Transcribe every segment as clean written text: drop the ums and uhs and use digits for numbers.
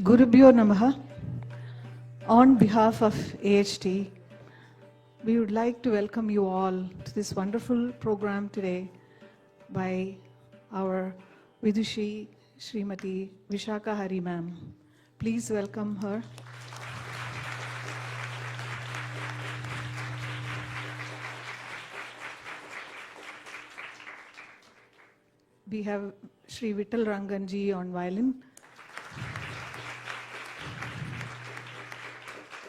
Gurubhyo Namaha. On behalf of AHT, we would like to welcome you all to this wonderful program today by our Vidushi Srimati Vishakha Hari ma'am. Please welcome her. We have Shri Vittal Ranganji on violin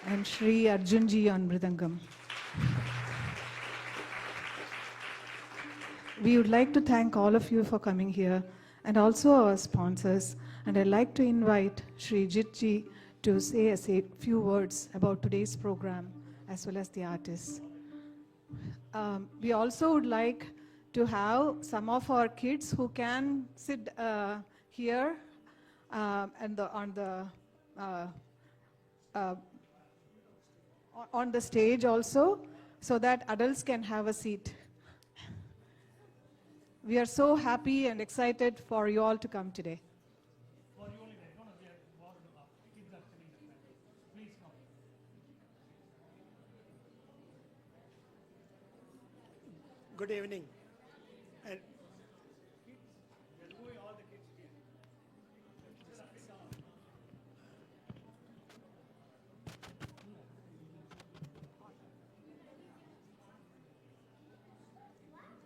and Shri Arjunji on mridangam. We would like to thank all of you for coming here and also our sponsors. And I'd like to invite Shri Jitji to say a few words about today's program as well as the artists. We also would like to have some of our kids who can sit here and on the stage also, so that adults can have a seat. We are so happy and excited for you all to come today. Good evening.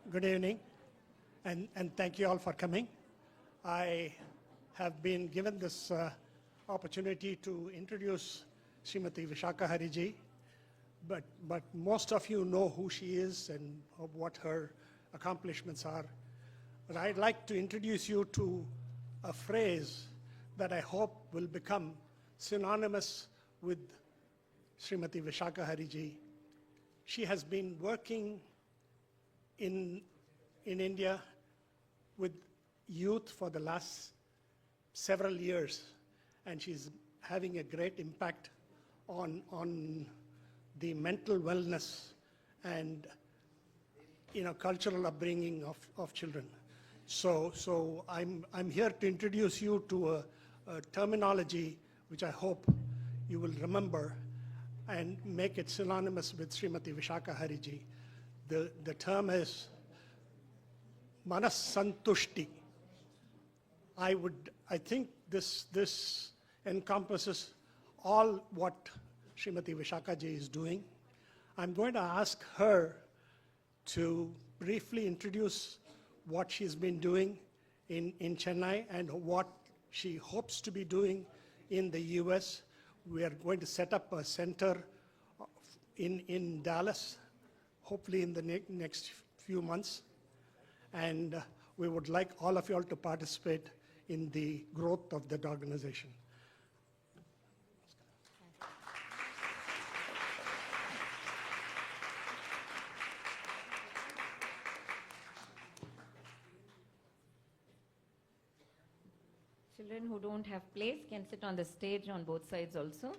Good evening, and thank you all for coming. I have been given this opportunity to introduce Srimati Vishakha Hariji, but most of you know who she is and what her accomplishments are. But I'd like to introduce you to a phrase that I hope will become synonymous with Srimati Vishakha Hariji. She has been working in India with youth for the last several years, and she's having a great impact on the mental wellness and cultural upbringing of children. So I'm here to introduce you to a terminology which I hope you will remember and make it synonymous with Srimati Vishakha Hariji. The term is Manas Santushti. I think this encompasses all what Srimati Vishakha ji is doing. I'm going to ask her to briefly introduce what she's been doing in Chennai and what she hopes to be doing in the US. We are going to set up a center in Dallas, hopefully in the next few months. And we would like all of you all to participate in the growth of that organization. Children who don't have place can sit on the stage on both sides also.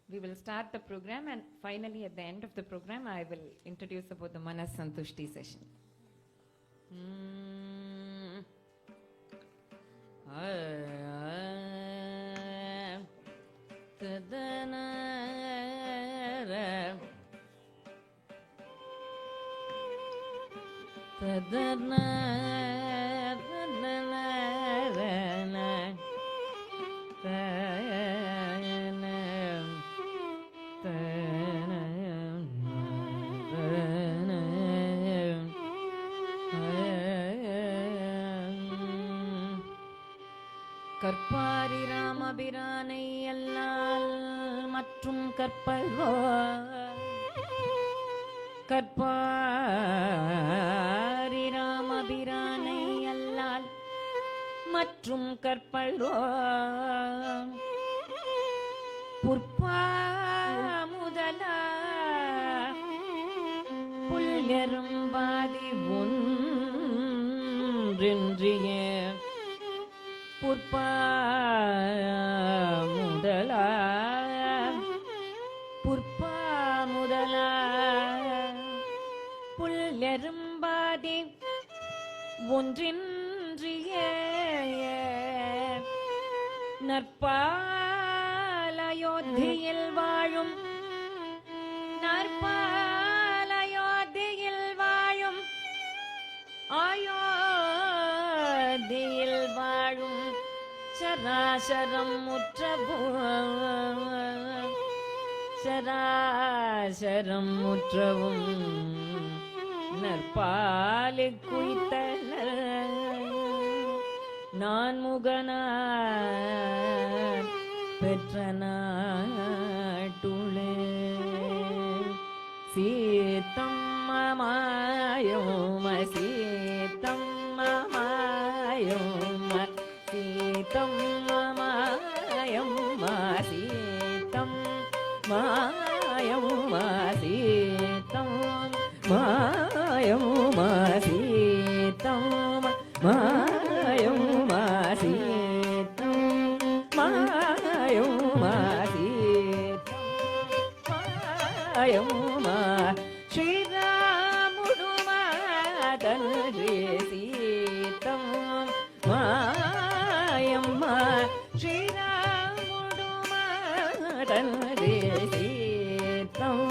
We will start the program, and finally at the end of the program I will introduce about the Manas Santushti session. கற்பாரி ராமபிரானை அல்லால் மற்றும் கற்பல்வோ கற்பாரி ராமபிரானை அல்லால் மற்றும் கற்பல்வோ புற்பா முதலா புல்லெரும்பாதி ஒன்றின்றியே புற்பா முதலா புல்லெரும்பாதி ஒன்றின்றியே நற்பால் அயோத்தியில் வாழும் நற்பால் அயோத்தியில் வாழும் அயோத்தியில் வாழும் சராசரம் முற்றவும் நற்பாலு குய்த்தனர் நான் முகனார் பெற்ற நாட்டுளே சீத்தம் மாயோம சீத்தம் மாயோம சீத்தம் மாயம்மா சீத்தம் மாயம்மா சீத்தம் மாயம்மா சீத்தம் மாயம்மா சீத்தம் மாயம்மா சீத்தம் மாயம்மா ஸ்ரீராமுடு மாதன்றி சீத்தம் மாயம்மா ஸ்ரீராமுடு மாதன்றி சீத்தம்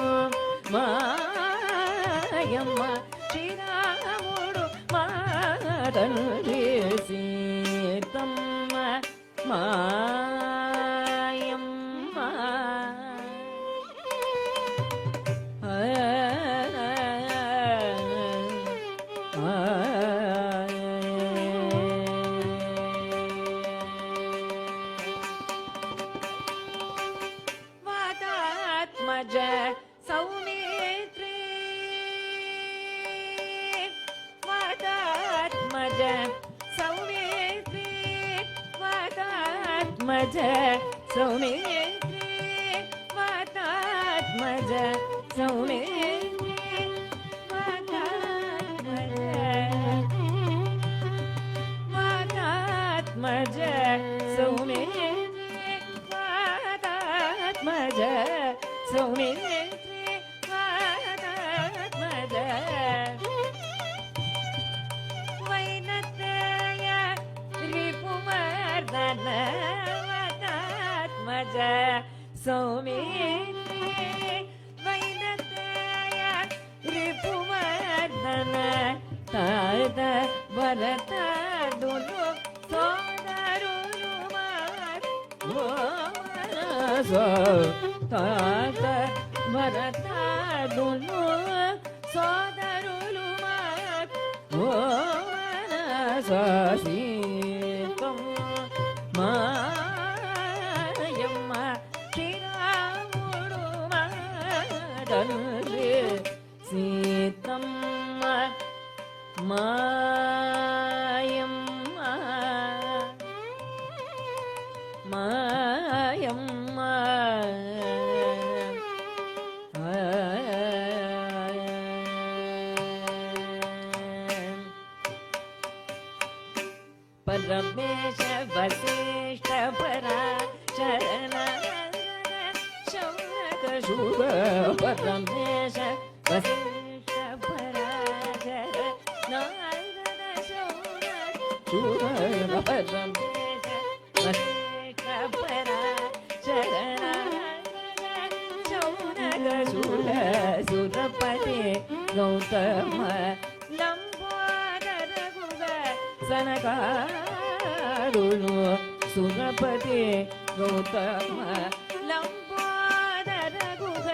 மாயம்மா ஸ்ரீராமுடு மாதன்றி சீத்தம் மாயம்மா வாதாத்மஜ சௌமித்ரே வாதாத்மஜ சௌமித்ரே வாதாத்மஜ சௌமித்ரே வாதாத்மஜ சௌமித்ரே வாதாத்மஜ சௌமித்ரே வாதாத்மஜ சௌமித்ரே வாதாத்மஜ வைனத்தய ரிபுமர்தன வாதாத்மஜ சௌமித்ரே வைனத்தய ரிபுமர்தன தாத வரததுலு சோதருலுமார் தாத வரததுலு சோதருலுமார் சீதம் மாயம்மா ஸ்ரீராமுடு மாதன்றி சீதம் மாயம்மா மாயம்மா பரமேஷ வசிஷ்ட பரா சரண சௌனக சுர பரமேஷ வசிஷ்ட பரா சரண சௌனக சுர பரமேஷ வசிஷ்ட பரா சரண சௌனக சுர சுரபதி Gautama Lambodara குக சனகாருணு சுரபதி Gautama Lambodara குக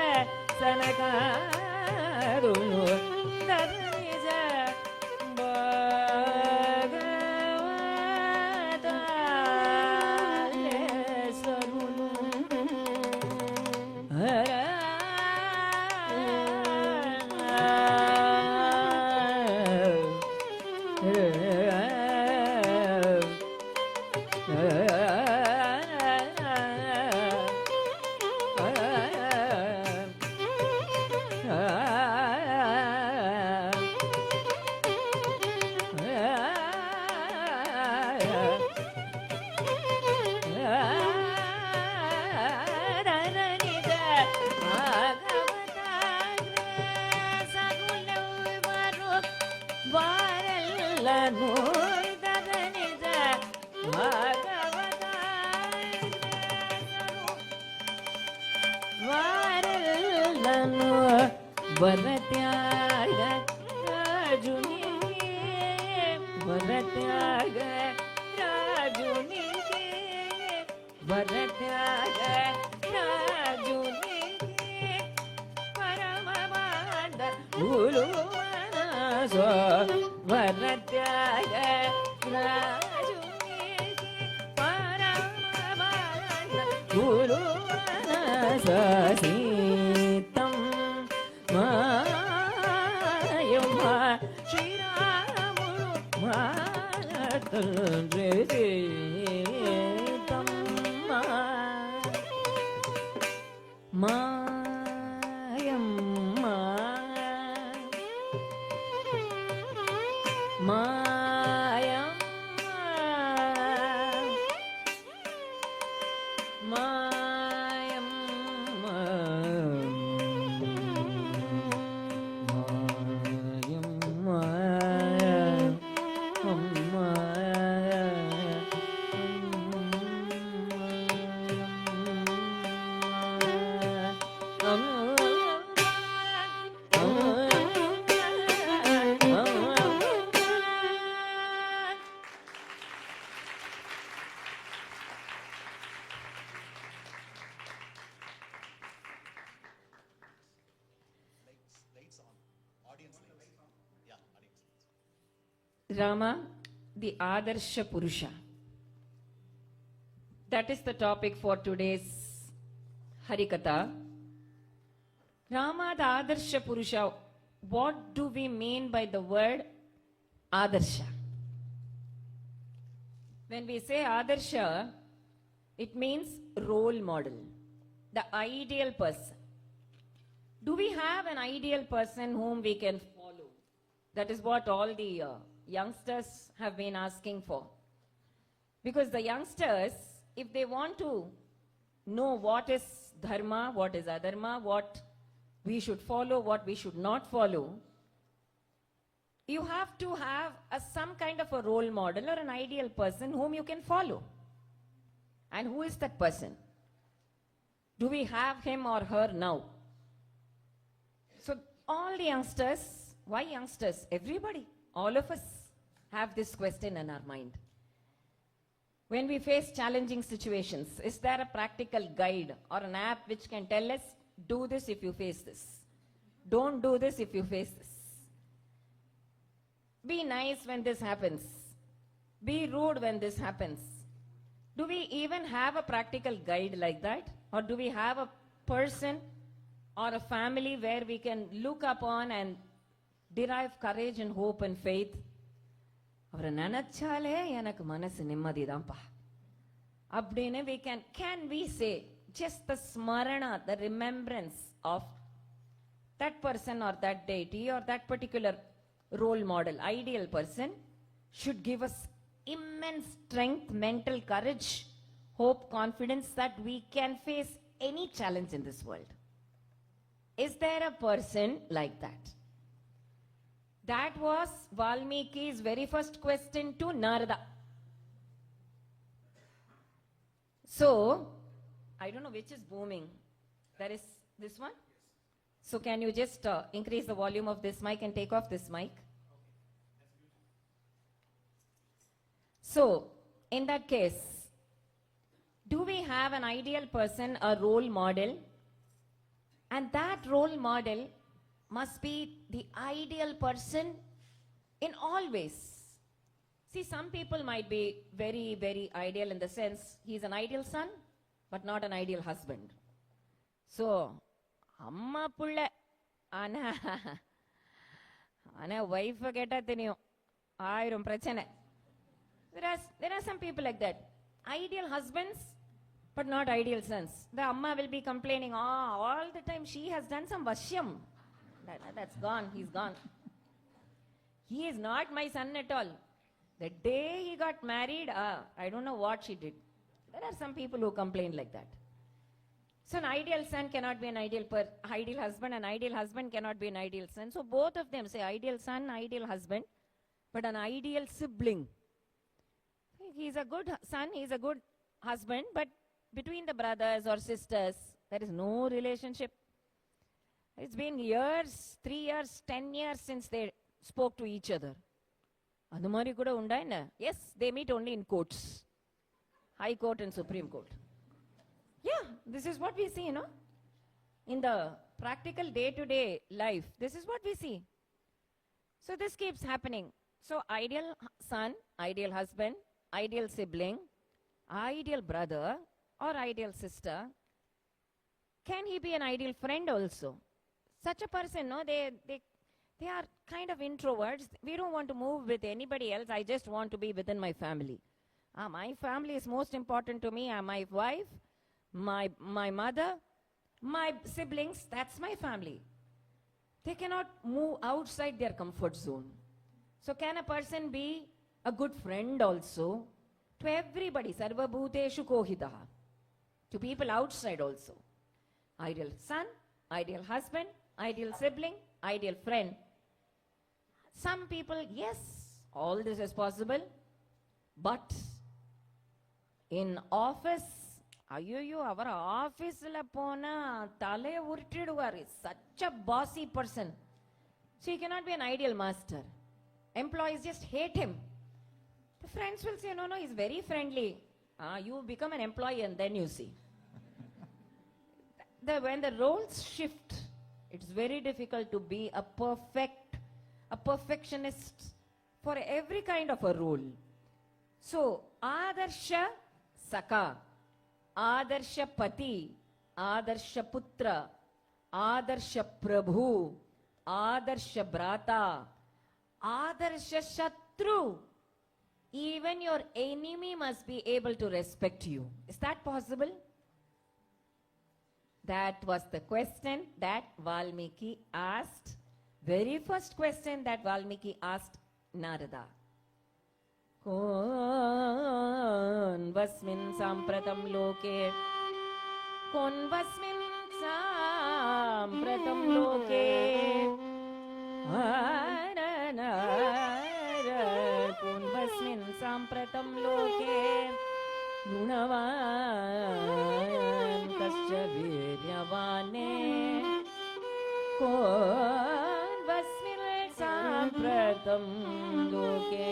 சனகாருணு தரணிஜ பகவதாலேஸ்வருணு ವರತ್ಯಾಗ ರಾಜುನಿಗೆ ವರತ್ಯಾಗ ರಾಜುನಿಗೆ ವರತ್ಯಾಗ ರಾಜುನಿಗೆ ಪರಮವಾದ ಉಳುವನಸ ವರತ್ಯಾಗ ರಾಜುನಿಗೆ ಪರಮವಾದ ಉಳುವನಸ ಸೀತಂ Mayamma ಶ್ರೀರಾಮುಳು ಮಾತಂದ್ರೆ Mayamma Mayamma Mayamma Mayamma Rama, the Adarsha purusha. That is the topic for today's Harikatha. Rama, the Adarsha purusha. What do we mean by the word Adarsha? When we say Adarsha, it means role model, the ideal person. Do we have an ideal person whom we can follow? That is what all the youngsters have been asking for. Because the youngsters, if they want to know what is dharma, what is adharma, what we should follow, what we should not follow, you have to have some kind of a role model or an ideal person whom you can follow. And who is that person? Do we have him or her now? So all the youngsters, why youngsters? Everybody, all of us have this question in our mind. When we face challenging situations, is there a practical guide or an app which can tell us, do this if you face this? Don't do this if you face this. Be nice when this happens. Be rude when this happens. Do we even have a practical guide like that? Or do we have a person or a family where we can look upon and derive courage and hope and faith? அவரை நினைச்சாலே எனக்கு மனசு நிம்மதிதான்ப்பா அப்படின்னு can we say just the smarana, the remembrance of that person or that deity or that particular role model, ideal person, should give us immense strength, mental courage, hope, confidence that we can face any challenge in this world. Is there a person like that? That was Valmiki's very first question to Narada. So, I don't know which is booming. There is this one? So can you just increase the volume of this mic and take off this mic? So, in that case, do we have an ideal person, a role model? And that role model must be the ideal person in all ways. See, some people might be very, very ideal in the sense he's an ideal son, but not an ideal husband. So, amma pulla ana wife ketta theniyum aayiram prachana. There are some people like that. Ideal husbands, but not ideal sons. The amma will be complaining, all the time she has done some vashyam. That's gone, he's gone. He is not my son at all. The day he got married, I don't know what she did. There are some people who complain like that. So an ideal son cannot be an ideal husband, an ideal husband cannot be an ideal son. So both of them say ideal son, ideal husband, but an ideal sibling. He's a good son, he's a good husband, but between the brothers or sisters, there is no relationship. It's been years, 3 years, 10 years since they spoke to each other. Adumari kuda undaina? Yes, they meet only in courts. High Court and Supreme Court. Yeah, this is what we see, in the practical day-to-day life. This is what we see. So this keeps happening. So ideal son, ideal husband, ideal sibling, ideal brother or ideal sister. Can he be an ideal friend also? Such a person, they are kind of introverts. We don't want to move with anybody else. I just want to be within my family. My family is most important to me. My wife, my mother, my siblings, that's my family. They cannot move outside their comfort zone. So can a person be a good friend also to everybody? Sarva bhuteshu kohitaha. To people outside also. Ideal son, ideal husband, ideal sibling, ideal friend. Some people, yes, all this is possible. But in office, our office la pona tale urtiduvaru. Such a bossy person. So he cannot be an ideal master. Employees just hate him. The friends will say, no, he's very friendly. You become an employee and then you see. When the roles shift, it's very difficult to be a perfectionist for every kind of a role. So, Adarsha Saka, Adarsha Pati, Adarsha Putra, Adarsha Prabhu, Adarsha Brata, Adarsha Shatru. Even your enemy must be able to respect you. Is that possible? That was the question that Valmiki asked. Very first question that Valmiki asked Narada. Kon vasmin sampratam loke. Kon vasmin sampratam loke. Kon vasmin sampratam loke. Gunavan kasya viryavane. Kon vasmin sampratam loke.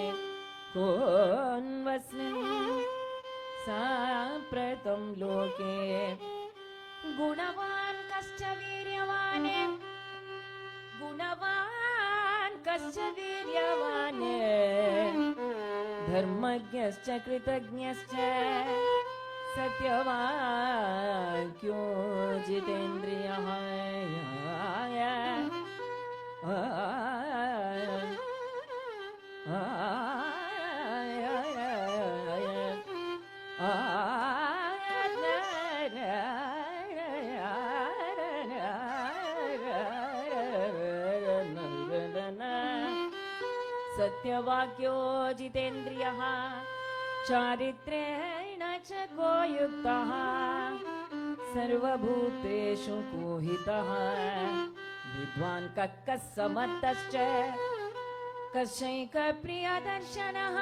Kon vasmin sampratam loke. Gunavan kasya viryavane. Gunavan kasya viryavane. Dharmagyascha kritagnyascha. Satyavakyo jitendriyaha. Satyavakyo jitendriyaha. Charitreణ च को युक्तः सर्वभूतेषु कोहितः विद्वान् कक्कः समर्थश्च कश्चैकप्रियदर्शनः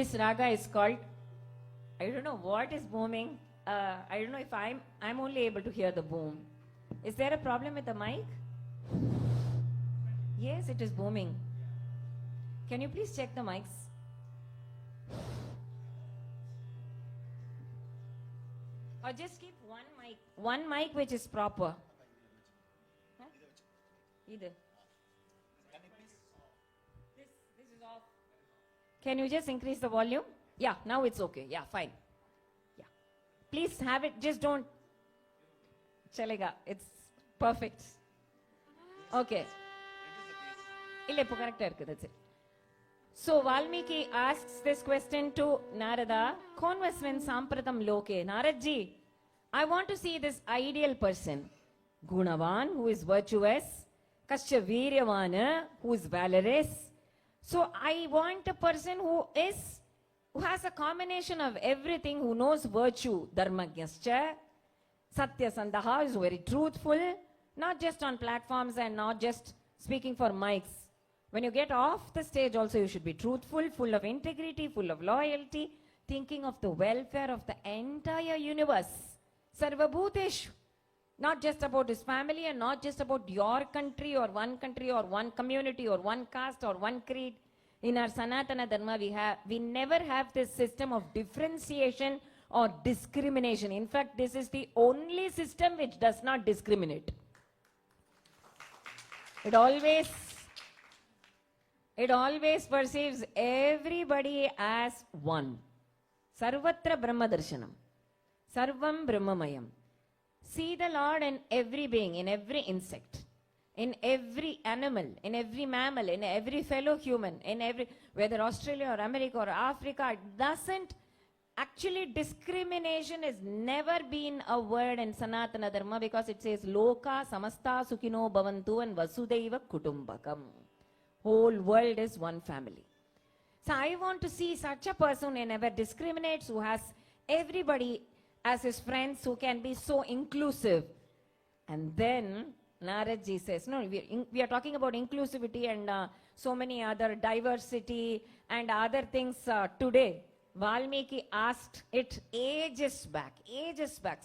This raga is called, I don't know what is booming. I don't know if I'm only able to hear the boom. Is there a problem with the mic? Yes, it is booming. Can you please check the mics? Or just keep one mic which is proper. Huh? Either. This is off. Can you just increase the volume? Yeah, now it's okay. Yeah, fine. Yeah. Please have it, just don't. Chalega, it's perfect. Okay. That's it. So Valmiki asks this question to Narada. Konvasmin sampratam loke. Naradji, I want to see this ideal person. Gunavan, who is virtuous. Kasya Viryavana, who is valorous. So I want a person who has a combination of everything, who knows virtue. Dharmagyascha. Satya Sandaha is very truthful. Not just on platforms and not just speaking for mics. When you get off the stage also, you should be truthful, full of integrity, full of loyalty, thinking of the welfare of the entire universe. Sarvabhuteshu. Not just about his family and not just about your country or one community or one caste or one creed. In our Sanatana Dharma, we never have this system of differentiation or discrimination. In fact, this is the only system which does not discriminate. It always perceives everybody as one. Sarvatra Brahma Darshanam. Sarvam Brahmamayam. See the Lord in every being, in every insect, in every animal, in every mammal, in every fellow human, in every, whether Australia or America or Africa, it doesn't, actually discrimination has never been a word in Sanatana Dharma because it says Loka Samasta Sukhino Bhavantu and Vasudhaiva Kutumbakam. Whole world is one family. So I want to see such a person who never discriminates, who has everybody as his friends, who can be so inclusive. And then Naradji says, no, we are talking about inclusivity and so many other diversity and other things today. Valmiki asked it ages back.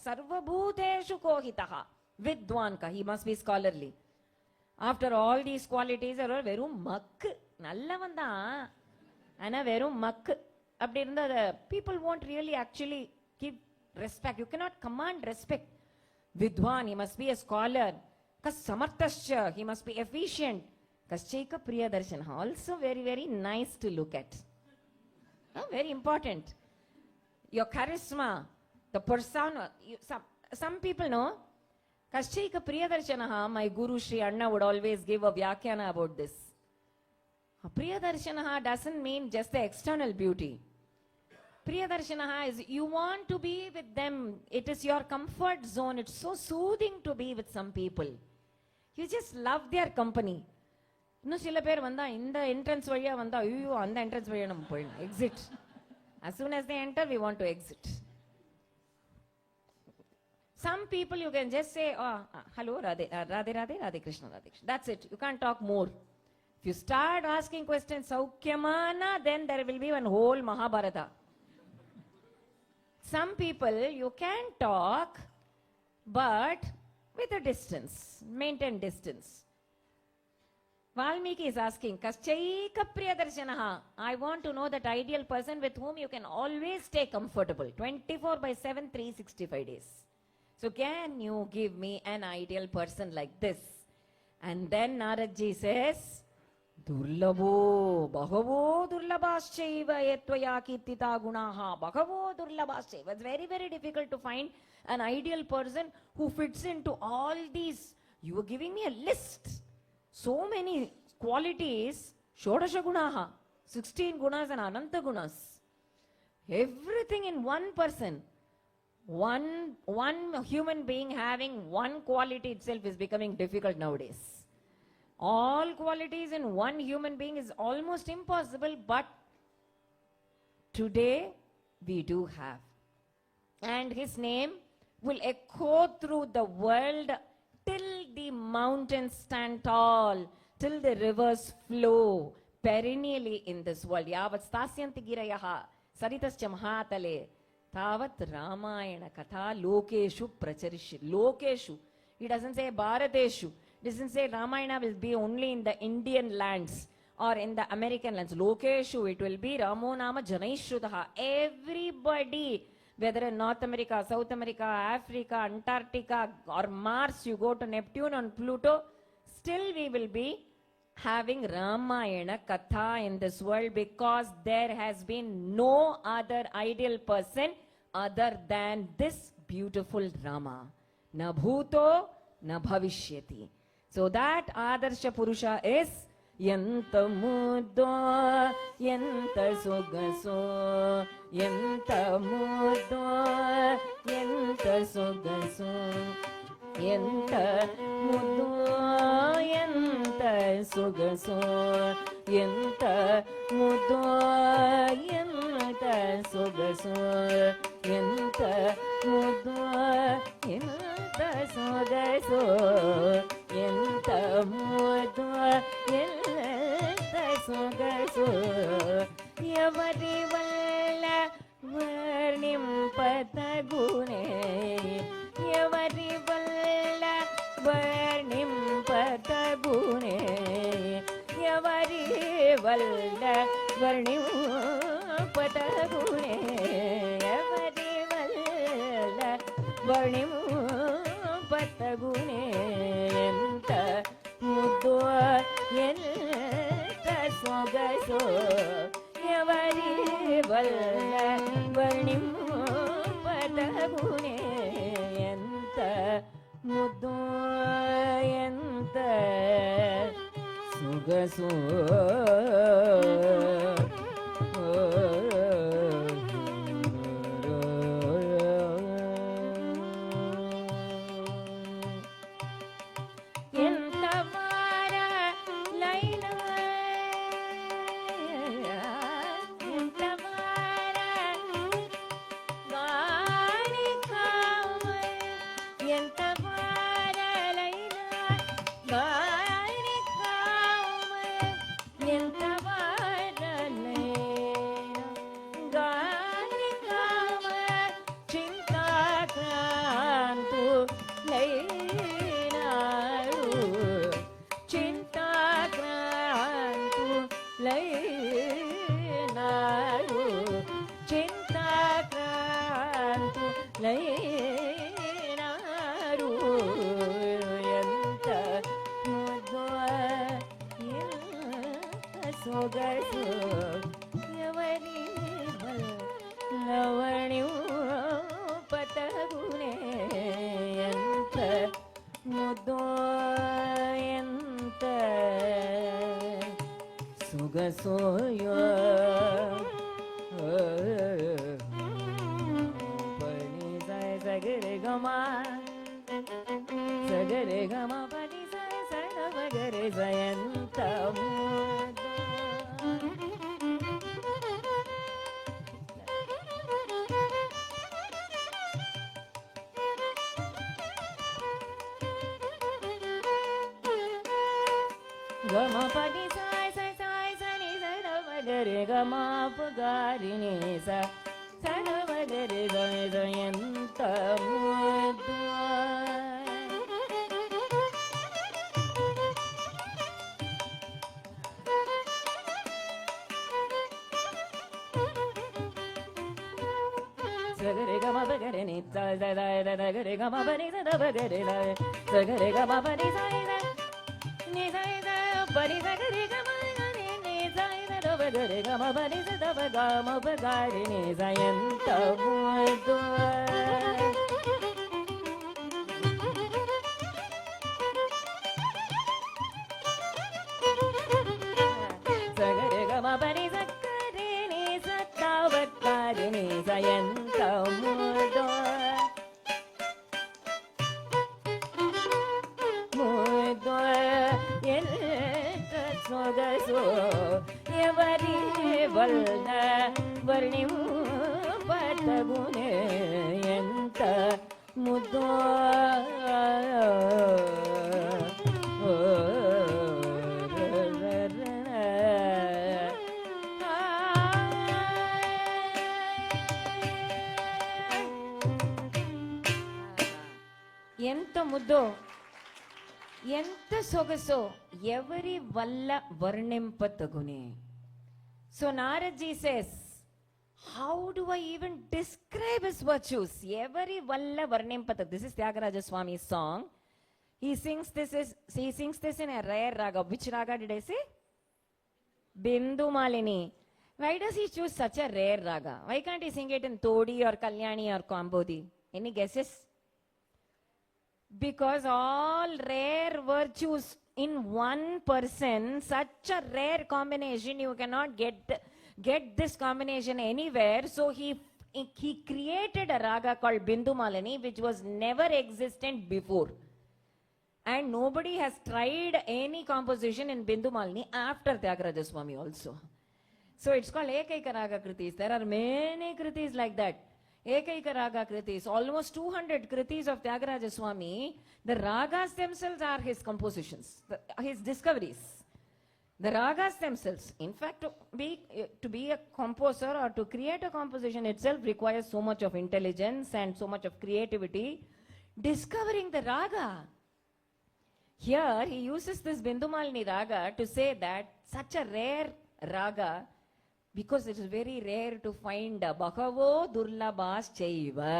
Sarvabhuteshu kohitaha. Vidwanka, he must be scholarly. After all these qualities, are verum makku. Nallavanda. Ana verum makku. People won't really actually give respect. You cannot command respect. Vidwan, he must be a scholar. Kas samartascha, he must be efficient. Kaschaika Priyadarshan, also very, very nice to look at. Very important. Your charisma, the persona. Some people know. Kaschaika Priyadarshanaha, my Guru Sri Anna would always give a vyakhyana about this. Priyadarshanaha doesn't mean just the external beauty. Priyadarshanaha is you want to be with them. It is your comfort zone. It's so soothing to be with some people. You just love their company. இன்னும் சில பேர் வந்தா இந்த entrance வழியா வந்தா ஐயோ அந்த entrance வழியா நம்ம போயிடணும் exit as soon as they enter we want to exit. Some people you can just say hello Radhe Radhe Krishna. That's it. You can't talk more. If you start asking questions saukyamana, then there will be one whole Mahabharata. Some people you can talk but with a distance, maintain distance. Valmiki is asking, Kaschaika Priyadarshanaha. I want to know that ideal person with whom you can always stay comfortable. 24/7, 365 days. So can you give me an ideal person like this? And then Naradji says, Durlabho, Bahavo Durlabhaschaiva Yetvaya Kirtita Gunaha, Bahavo Durlabhaschaiva. It's very, very difficult to find an ideal person who fits into all these. You were giving me a list. So many qualities, Shodasha Gunaha, 16 gunas and Ananta gunas. Everything in one person. One human being having one quality itself is becoming difficult nowadays. All qualities in one human being is almost impossible, but today we do have. And his name will echo through the world till the mountains stand tall, till the rivers flow, perennially in this world. Yavat stasyanti girayaha saritascha mahatale tavat Ramayana katha lokeshu pracharishyati. Lokeshu. He doesn't say Bharateshu. Doesn't say Ramayana will be only in the Indian lands or in the American lands. Lokeshu, it will be Ramo Nama Janaishrutaha. Everybody, whether in North America, South America, Africa, Antarctica, or Mars, you go to Neptune and Pluto, still we will be having Ramayana Katha in this world, because there has been no other ideal person other than this beautiful Rama. Na bhuto, na bhavishyati. So that Adarsha purusha is Yanta muddo, yanta sogaso, yanta muddo, yanta sogaso, yanta muddo, yanta sogaso, yanta muddo, yanta sogaso, yanta muddo, yanta sogaso, yanta muddo, ఎవరి వల్ల వర్ణింపతగునే ఎవరి వల్ల వర్ణింపతగునే ఎవరి వల్ల వర్ణింపతగునే ఎవరి వల్ల వర్ణింపతగునే ఎంత ముద్దు ఎంత సొగసు ఎవరి వల్ల వర్ణింపతగునే ఎంత ముద్దు ఎంత సొగసు సుగసోయో పని సగరే గమా సగరే గమా పని సగరే జయంత గమ పని గరే గమా పగారిని సగరే జయంత ముద్దు సగరే గమ పగరే ని సగరే గమ పని సగరే సగరే గమ పని ని పని సగరే గమ గరే గమ పని సదవ గమ పగారిని జయంత ముద్దు సగరే గమ పని సక్కరిని సత్తవకారిని జయంత ముద్దు ముద్దు ఎంత సొగసు ఎవరి వల్ల వర్ణింపతగునే ఎంత ముద్దో ముద్దో ఎంత సొగసో ఎవరి వల్ల వర్ణింపతగునే. So Naradji says, how do I even describe his virtues? Every valla varnimpata. This is Tyagaraja Swami's song. He sings this in a rare raga. Which raga did I say? Bindu Malini. Why does he choose such a rare raga? Why can't he sing it in Todi or Kalyani or Kambodi? Any guesses? Because all rare virtues in one person, such a rare combination, you cannot get this combination anywhere. So he created a raga called Bindu Malini, which was never existent before. And nobody has tried any composition in Bindu Malini after Tyagaraja Swami also. So it's called Ekaika Raga Kritis. There are many Kritis like that. Ekaika Raga Kritis, almost 200 Kritis of Tyagaraja Swami. The ragas themselves are his compositions, his discoveries. The ragas themselves. In fact, to be a composer or to create a composition itself requires so much of intelligence and so much of creativity. Discovering the raga. Here he uses this Bindu Malini raga to say that such a rare raga, because it is very rare to find Bahavo Durlabhas Chaiva.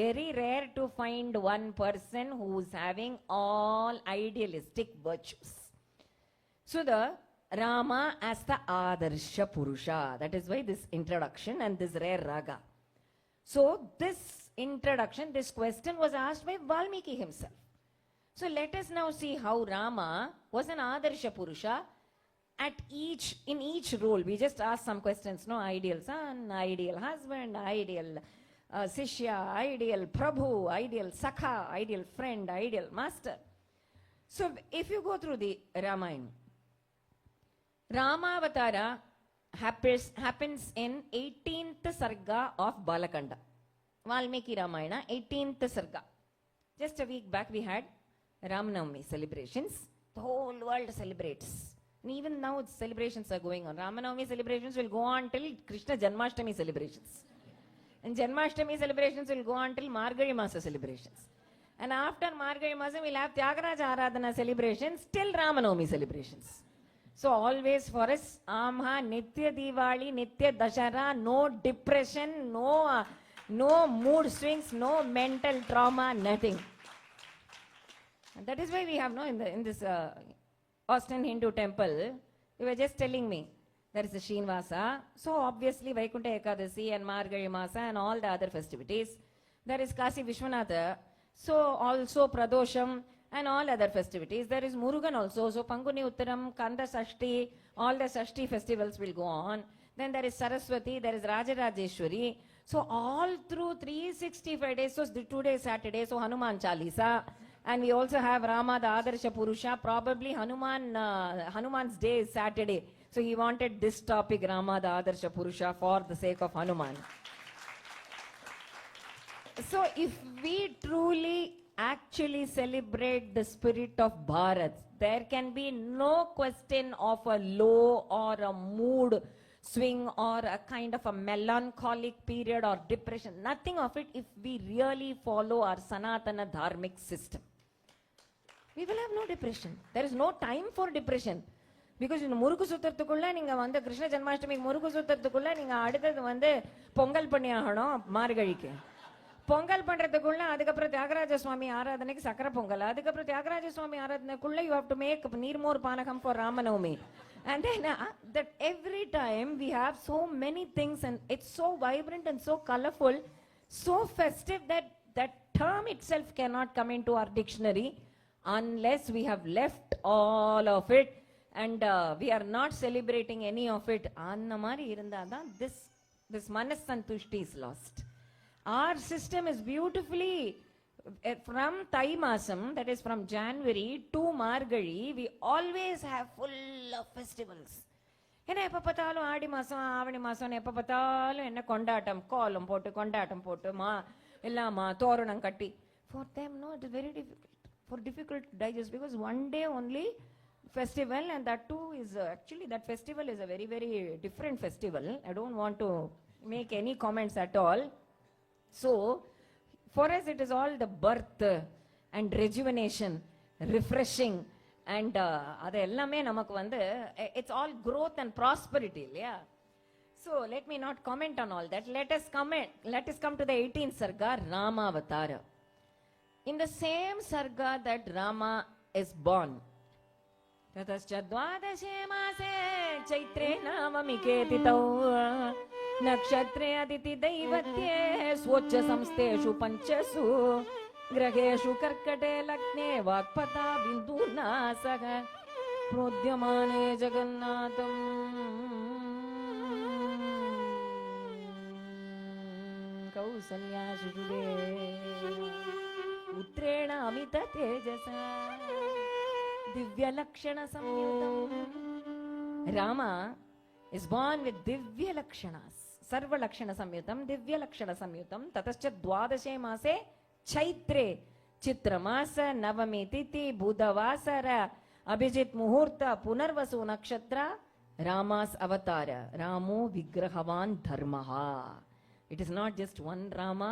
Very rare to find one person who is having all idealistic virtues. So the Rama as the Adarsha purusha. That is why this introduction and this rare raga. So this introduction, this question was asked by Valmiki himself. So let us now see how Rama was an Adarsha purusha. In each role, we just asked some questions, no? Ideal son, ideal husband, ideal Sishya, ideal Prabhu, ideal Sakha, ideal friend, ideal master. So if you go through the Ramayana, Ramavatara happens in 18th Sarga of Balakanda. Valmiki Ramayana, 18th Sarga. Just a week back we had Ramanavami celebrations. The whole world celebrates. And even now celebrations are going on. Ramanavami celebrations will go on till Krishna Janmashtami celebrations. And Janmashtami celebrations will go on till Margari Masa celebrations. And after Margari Masa we'll have Tyagaraja Aradhana celebrations till Ramanavami celebrations. So always for us, Amha, Nitya Diwali, Nitya Dashara, no depression, no mood swings, no mental trauma, nothing. And that is why we have in this Austin Hindu temple, you were just telling me, there is a Srinivasa, so obviously Vaikuntha Ekadasi and Margari Masa and all the other festivities. There is Kasi Vishwanatha, so also Pradosham and all other festivities. There is Murugan also, so Panguni Uttaram, Kanda Sashti, all the Sashti festivals will go on. Then there is Saraswati, there is Rajarajeshwari. So all through 365 days, so 2 days Saturday, so Hanuman Chalisa. And we also have Rama, the Adarsha Purusha. Probably Hanuman's day is Saturday. So he wanted this topic, Rama, the Adarsha Purusha, for the sake of Hanuman. So if we truly actually celebrate the spirit of Bharat, there can be no question of a low or a mood swing or a kind of a melancholic period or depression. Nothing of it if we really follow our Sanatana Dharmic system. We will have no depression. There is no time for depression. Because in Muruku Sutrathukkulla, ninga vanda Krishna Janmashtami Muruku Sutrathukkulla, ninga aduthathu vande pongal panniyagano Margalike. Pongal pandrathukulla adukapra Tyagaraja Swami Aradhanakku Sakara Pongal. Adukapra Tyagaraja Swami Aradhanakulla you have to make Neermor Panakam for Ramanavami. And then that every time we have so many things and it's so vibrant and so colorful, so festive that that term itself cannot come into our dictionary unless we have left all of it and we are not celebrating any of it. Annamari irundada this Manas Santushti is lost. Our system is beautifully from Thai Masam, that is from January to Margari, we always have full of festivals. Enna eppa pathalum aadi masam avani masam eppa pathalum enna kondatam kolam pottu kondatam pottu ma ellama thoranam katti. For them no, it is very difficult to digest because one day only festival and that too is actually that festival is a very very different festival. I don't want to make any comments at all. So for us it is all the birth and rejuvenation, refreshing, and அது எல்லாமே நமக்கு வந்து it's all growth and prosperity, yeah. So let me not comment on all that. Let us come to the 18th sarga, Rama Avatara. In the same sarga that Rama is born, tatascha dwadashe mase chaitre navamike titau nakshatre aditi daivatye swocha samsteshu panchasu grageshu karkate lagne vakpata binduna saha prodhyamane jagannatham kausalya shude putrena amita tejasa divya lakshana samyutam. Rama is born with divya lakshanas, sarva lakshana samyutam, divya lakshana samyutam. Tatascha dwadashe mase chaitre chitra masa navami titi budavasara abhijit muhurta punarvasu nakshatra Rama's avatara. Ramo vigrahavan dharmaha. It is not just one Rama,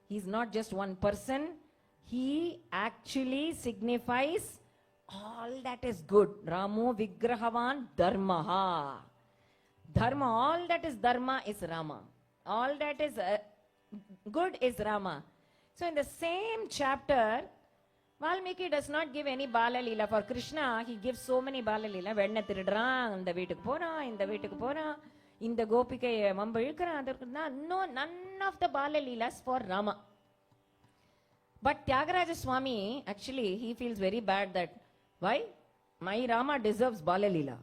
he is not just one person, he actually signifies all that is good. Ramo vigrahavan dharmaha. Dharma, all that is dharma is Rama. All that is good is Rama. So in the same chapter, Valmiki does not give any Bala Leela. For Krishna, he gives so many Bala Leela. Vedna Tiridran, in the Vetuk Pora, in the Vetuk Pora, in the Gopika Mambalkara. No, none of the Bala Leelas for Rama. But Tyagaraja Swami, actually, he feels very bad that, why? My Rama deserves Bala Leela.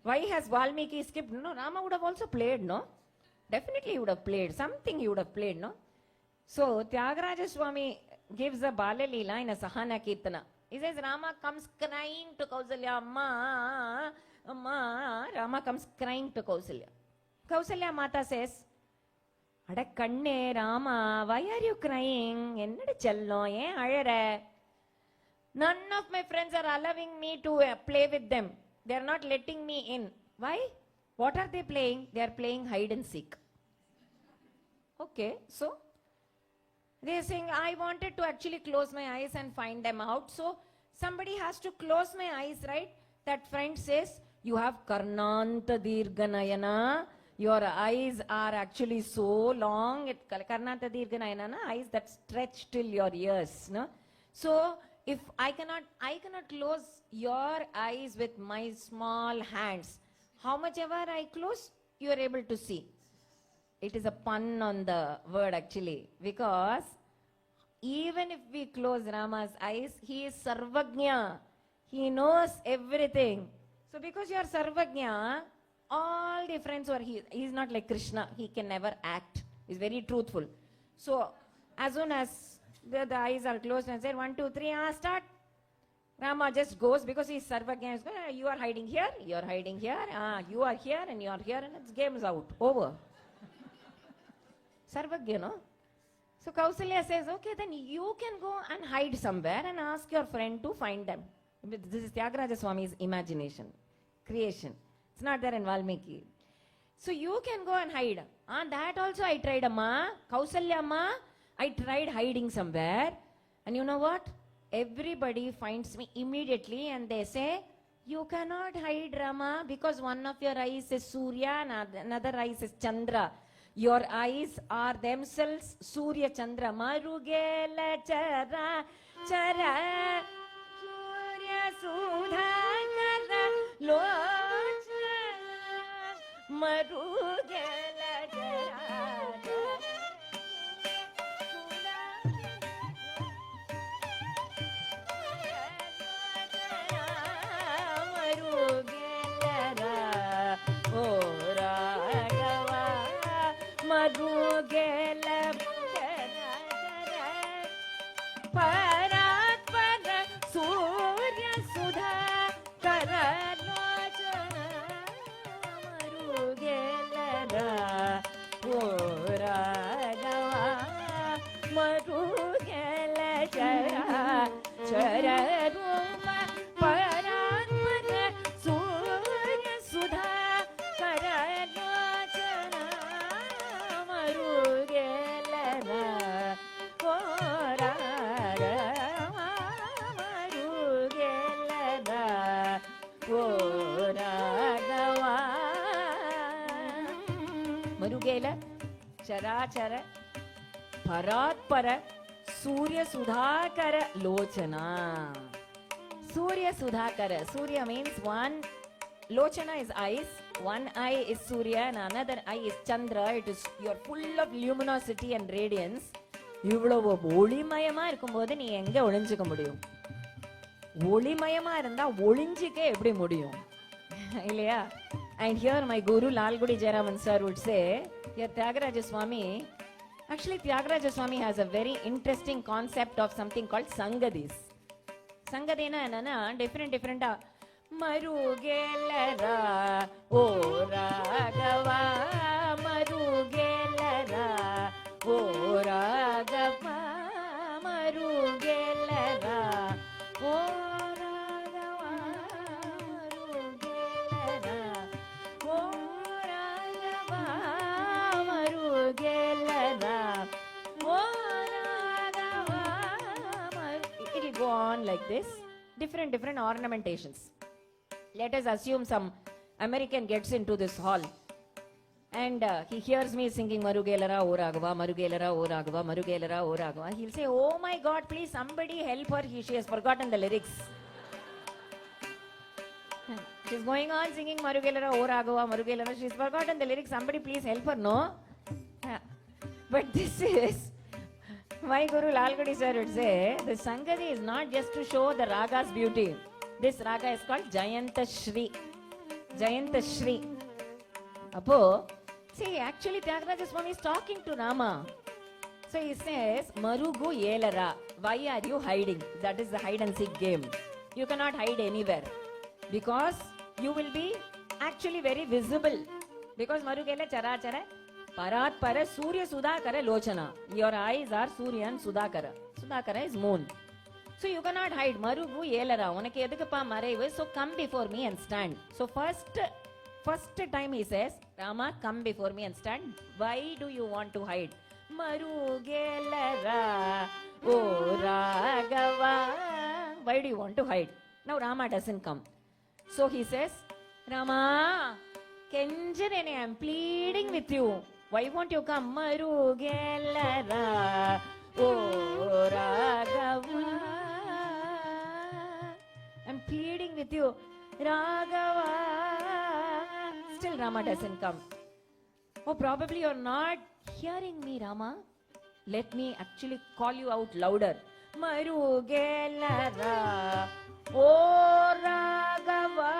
Why has Valmiki skipped? No, Rama would have also played, no? Definitely he would have played. Something he would have played, no? So, Tyagaraja Swami gives a Bala Leela in a Sahana Kirtana. He says, Rama comes crying to Kausalya, Amma, Amma. Rama comes crying to Kausalya. Kausalya Mata says, Ada kanne Rama, why are you crying? Ennada challo, ayara. None of my friends are allowing me to play with them. They are not letting me in. Why? What are they playing? They are playing hide and seek. Okay, so they are saying, I wanted to actually close my eyes and find them out. So somebody has to close my eyes, right? That friend says, you have Karnanta Dirganayana. Your eyes are actually so long. Karnanta Dirganayana, eyes that stretch till your ears. No? So if I cannot close your eyes with my small hands, how much ever I close, you are able to see. It is a pun on the word actually, because even if we close Rama's eyes, he is Sarvagnya. He knows everything. So because you are Sarvagnya, all the friends who are he is not like Krishna. He can never act. He's very truthful. So as soon as the eyes are closed and said 1, 2, 3, start. Rama just goes because he's Sarvagnya. You are hiding here, you are hiding here, you are here and you are here, and it's game's out. Over. Sarvagya, no? So Kausalya says, okay, then you can go and hide somewhere and ask your friend to find them. This is Tyagaraja Swami's imagination, creation. It's not there in Valmiki. So you can go and hide. That also I tried, Amma. Kausalya Amma, I tried hiding somewhere. And you know what? Everybody finds me immediately and they say, you cannot hide, Rama, because one of your eyes is Surya and another eyes is Chandra. Your eyes are themselves Surya Chandra. Marugela chara chara Surya Sudhakara lochana Marugela chara O Raghava. மருகேல ಚರಾಚರ ಪರಾತ್ಪರ Surya Sudhakar Lochana. Surya Sudhakara. Surya means one. Lochana is eyes. One eye is Surya and another eye is Chandra. It is you're full of luminosity and radiance. இவ்வளவு ஒளிமயமா இருக்கும்போது நீ எங்க ஒளிஞ்சுக்க முடியும்? ஒளிமயமா இருந்தா ஒளிஞ்சிக்க எப்படி முடியும்? இல்லையா? And here my guru Lalgudi Jayaraman sir would say, here Tyagaraja Swami, actually Tyagaraja Swami has a very interesting concept of something called Sangadis. Sangadina enna different Marugelara o Ragava, Marugelara o Ragava, Marugelara o Ragava, Marugelara o Ragava, Marugelara o Ragava. It will go on like this. Different ornamentations. Let us assume some American gets into this hall and he hears me singing Marugelara O Raghava, Marugelara O Raghava, Marugelara O Raghava. He'll say, oh my God, please somebody help her. She has forgotten the lyrics. She's going on singing Marugelara O Raghava, Marugelara. She's forgotten the lyrics. Somebody please help her, no? But this is, my Guru Lalgudi sir would say, the Sangati is not just to show the raga's beauty. This raga is called Jayanta Shri. Jayanta Shri. Apo, see, actually Tyagaraja Swami is talking to Rama. So he says, Marugu Yelara. Why are you hiding? That is the hide and seek game. You cannot hide anywhere. Because you will be actually very visible. Because Marugela Charachara. Parat para Surya Sudhakara Lochana. Your eyes are Surya and Sudhakara. Sudhakara is moon. So you cannot hide. Marugu Yelara. Unake edukappa maraivu. So come before me and stand. So first time he says, Rama, come before me and stand. Why do you want to hide? Marugelara O Raghava. Why do you want to hide? Now Rama doesn't come. So he says, Rama, Kenjanene, I am pleading with you. Why won't you come? Marugelara O Raghava. I'm pleading with you. Raghava. Still Rama doesn't come. Oh, probably you're not hearing me, Rama. Let me actually call you out louder. Marugelara O Raghava.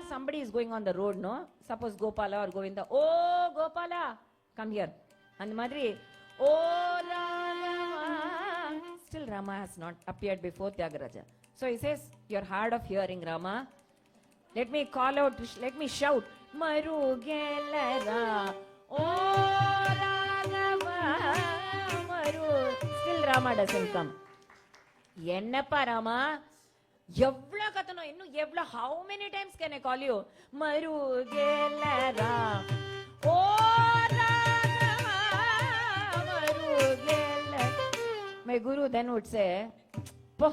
Somebody is going on the road, no? Suppose Gopala or Govinda. Oh, Gopala, come here. And Madri, oh, Rama. Still Rama has not appeared before Tyagaraja. So he says, you're hard of hearing, Rama. Let me call out, let me shout. Marugelara. Oh, Rama. Maru. Still Rama doesn't come. Ennappa Rama. எவ்வளோ கத்தணும் இன்னும் எவ்வளோ how many times can I call you? Marugelara O Raghava Marugelara. My guru then would say, po,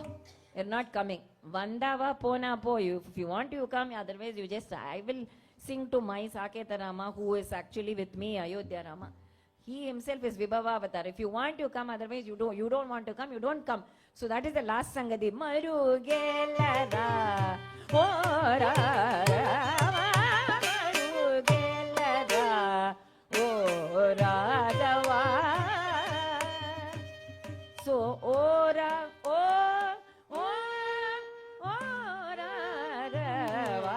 you're not coming. Vandava pona po. If you want to come, otherwise you just, I will sing to my Saketa Rama who is actually with me, Ayodhya Rama. He himself is Vibhava Avatar. If you want to come, otherwise you don't want to come, you don't come. So that is the last Sangati. Marugelara O Raghava Marugelara O Raghava. So O Raghava Marugelara.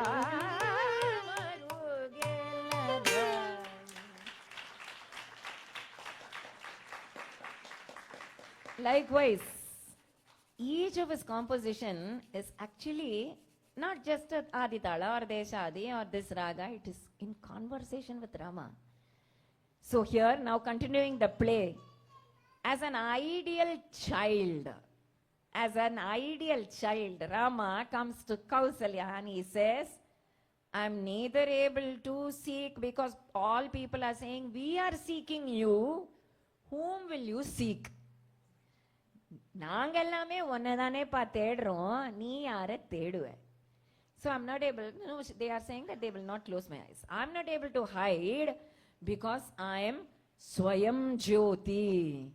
Likewise, each of his composition is actually not just a Aditala or Deshadi or this raga, it is in conversation with Rama. So here, now continuing the play, as an ideal child, Rama comes to Kausalya and he says, I'm neither able to seek because all people are saying, we are seeking you, whom will you seek? நாங்க எல்லாமே ஒன்னதானேப்பா தேடுறோம், நீ யார தேடுவ? So I'm not able, they are saying that they will not close my eyes. I'm not able to hide because I am Swayam Jyoti.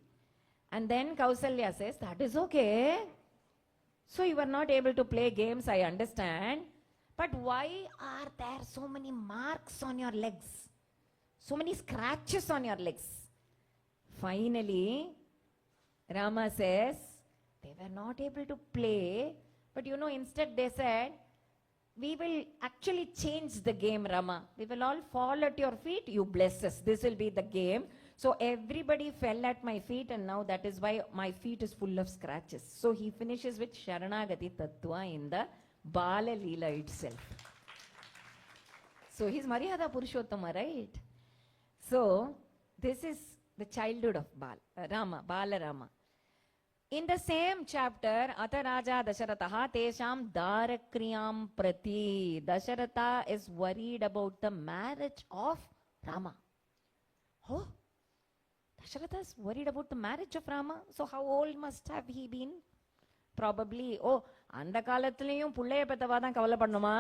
And then Kausalya says, that is okay. So you are not able to play games, I understand. But why are there so many marks on your legs? So many scratches on your legs? Finally, Rama says, they were not able to play. But instead they said, we will actually change the game, Rama. We will all fall at your feet, you bless us. This will be the game. So everybody fell at my feet, and now that is why my feet is full of scratches. So he finishes with Sharanagati Tattva in the Bala Leela itself. So he's Maryada Purushottama, right? So this is the childhood of Rama, Bala Rama. In the same chapter, Ata Raja Dasharataha Tesham Darakriyam Prati. Dasharatha is worried about the marriage of Rama. Oh, Dasharatha is worried about the marriage of Rama. So how old must have he been? Probably, அந்த காலத்திலையும் புள்ளைய பெத்தவா தான் கவலைப்படணுமா?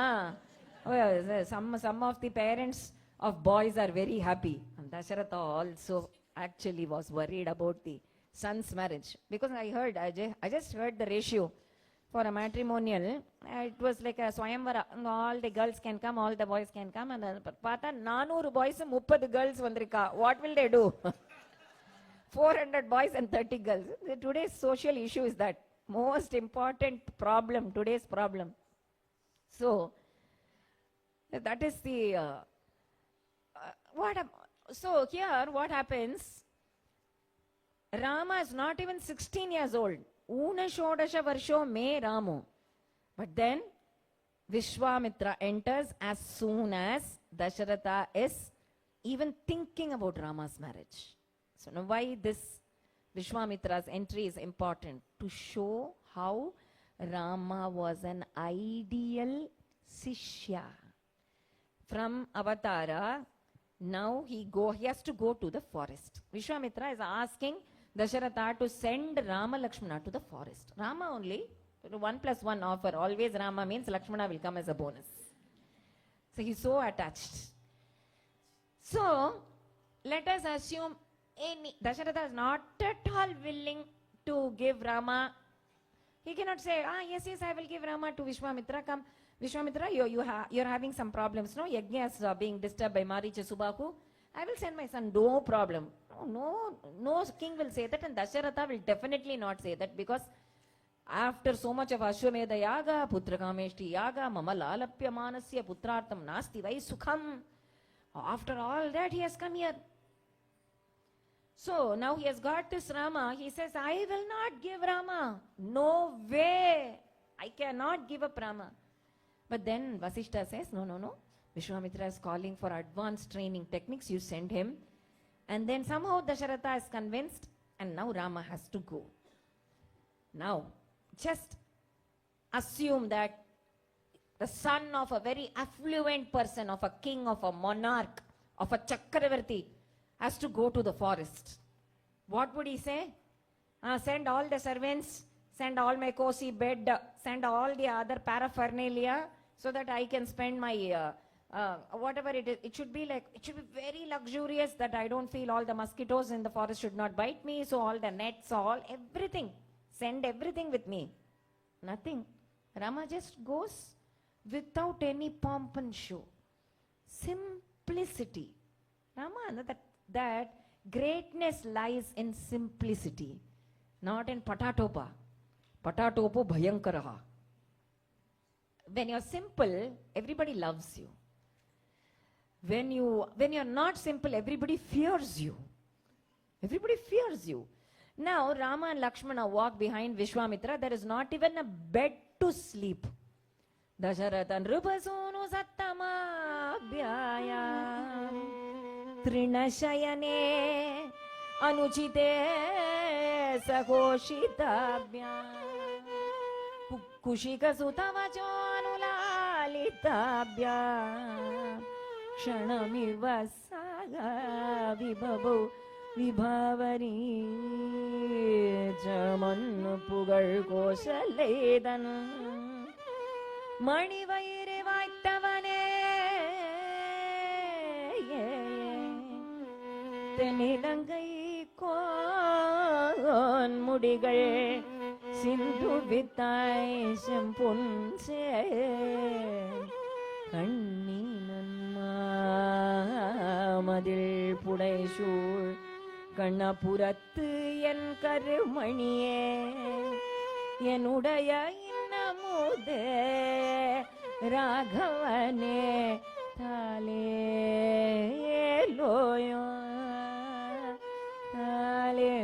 Some of the parents of boys are very happy. And Dasharatha also actually was worried about the son's marriage. Because I just heard the ratio for a matrimonial. It was like a Swayamvara. All the girls can come, all the boys can come. And Pata 400 boys and 30 girls vandrika. What will they do? 400 boys and 30 girls. Today's social issue is that most important problem, today's problem. So, that is the... so here what happens... Rama is not even 16 years old. Una Shodasha Varsho me Ramu. But then Vishwamitra enters as soon as Dasharatha is even thinking about Rama's marriage. So now why this Vishwamitra's entry is important? To show how Rama was an ideal Sishya. From Avatara, now he has to go to the forest. Vishwamitra is asking Dasharatha to send Rama Lakshmana to the forest. Rama only, 1+1 offer. Always Rama means Lakshmana will come as a bonus. So he's so attached. So, let us assume Dasharatha is not at all willing to give Rama. He cannot say, yes, I will give Rama to Vishwamitra. Come, Vishwamitra, you're having some problems. No, Yajna is being disturbed by Maricha Subahu. I will send my son, no problem. No king will say that, and Dasharatha will definitely not say that, because after so much of Ashwamedha Yaga, Putra Kameshti Yaga, Mama Lalapya Manasya Putrartam Nasti Vai Sukham. After all that, he has come here. So now he has got this Rama. He says, I will not give Rama. No way. I cannot give up Rama. But then Vasishta says, no. Vishwamitra is calling for advanced training techniques. You send him. And then somehow Dasharatha is convinced, and now Rama has to go. Now, just assume that the son of a very affluent person, of a king, of a monarch, of a Chakravarti, has to go to the forest. What would he say? Send all the servants, send all my cozy bed, send all the other paraphernalia, so that I can spend my whatever it is. It should be very luxurious, that I don't feel all the mosquitoes in the forest should not bite me. So all the nets, everything. Send everything with me. Nothing. Rama just goes without any pomp and show. Simplicity. Rama, that greatness lies in simplicity, not in patatopa. Patatopo bhayankaraha. When you're simple, everybody loves you. When you're not simple, everybody fears you. Everybody fears you. Now, Rama and Lakshmana walk behind Vishwamitra. There is not even a bed to sleep. Dasharatha Nrupasunu Sattama Abhyaya Trinashayane Anuchite Sakoshitabhyam Kushika Sutavacho Anulalitabhyam Kshanamiva Saga Vibhavu Vibhavari Jaman Pugar Kosaledan மணி வயிறு வாய்த்தவனே தென்னிலங்கை cone முடிகள் சிந்து வித்தாய் செம்பொன் கண்ணீனன் மதில் புடைசூழ் கண்ணபுரத்து என் கருமணியே என்னுடைய இன்னமுதே ராகவனே தாலேலோயோ தாலே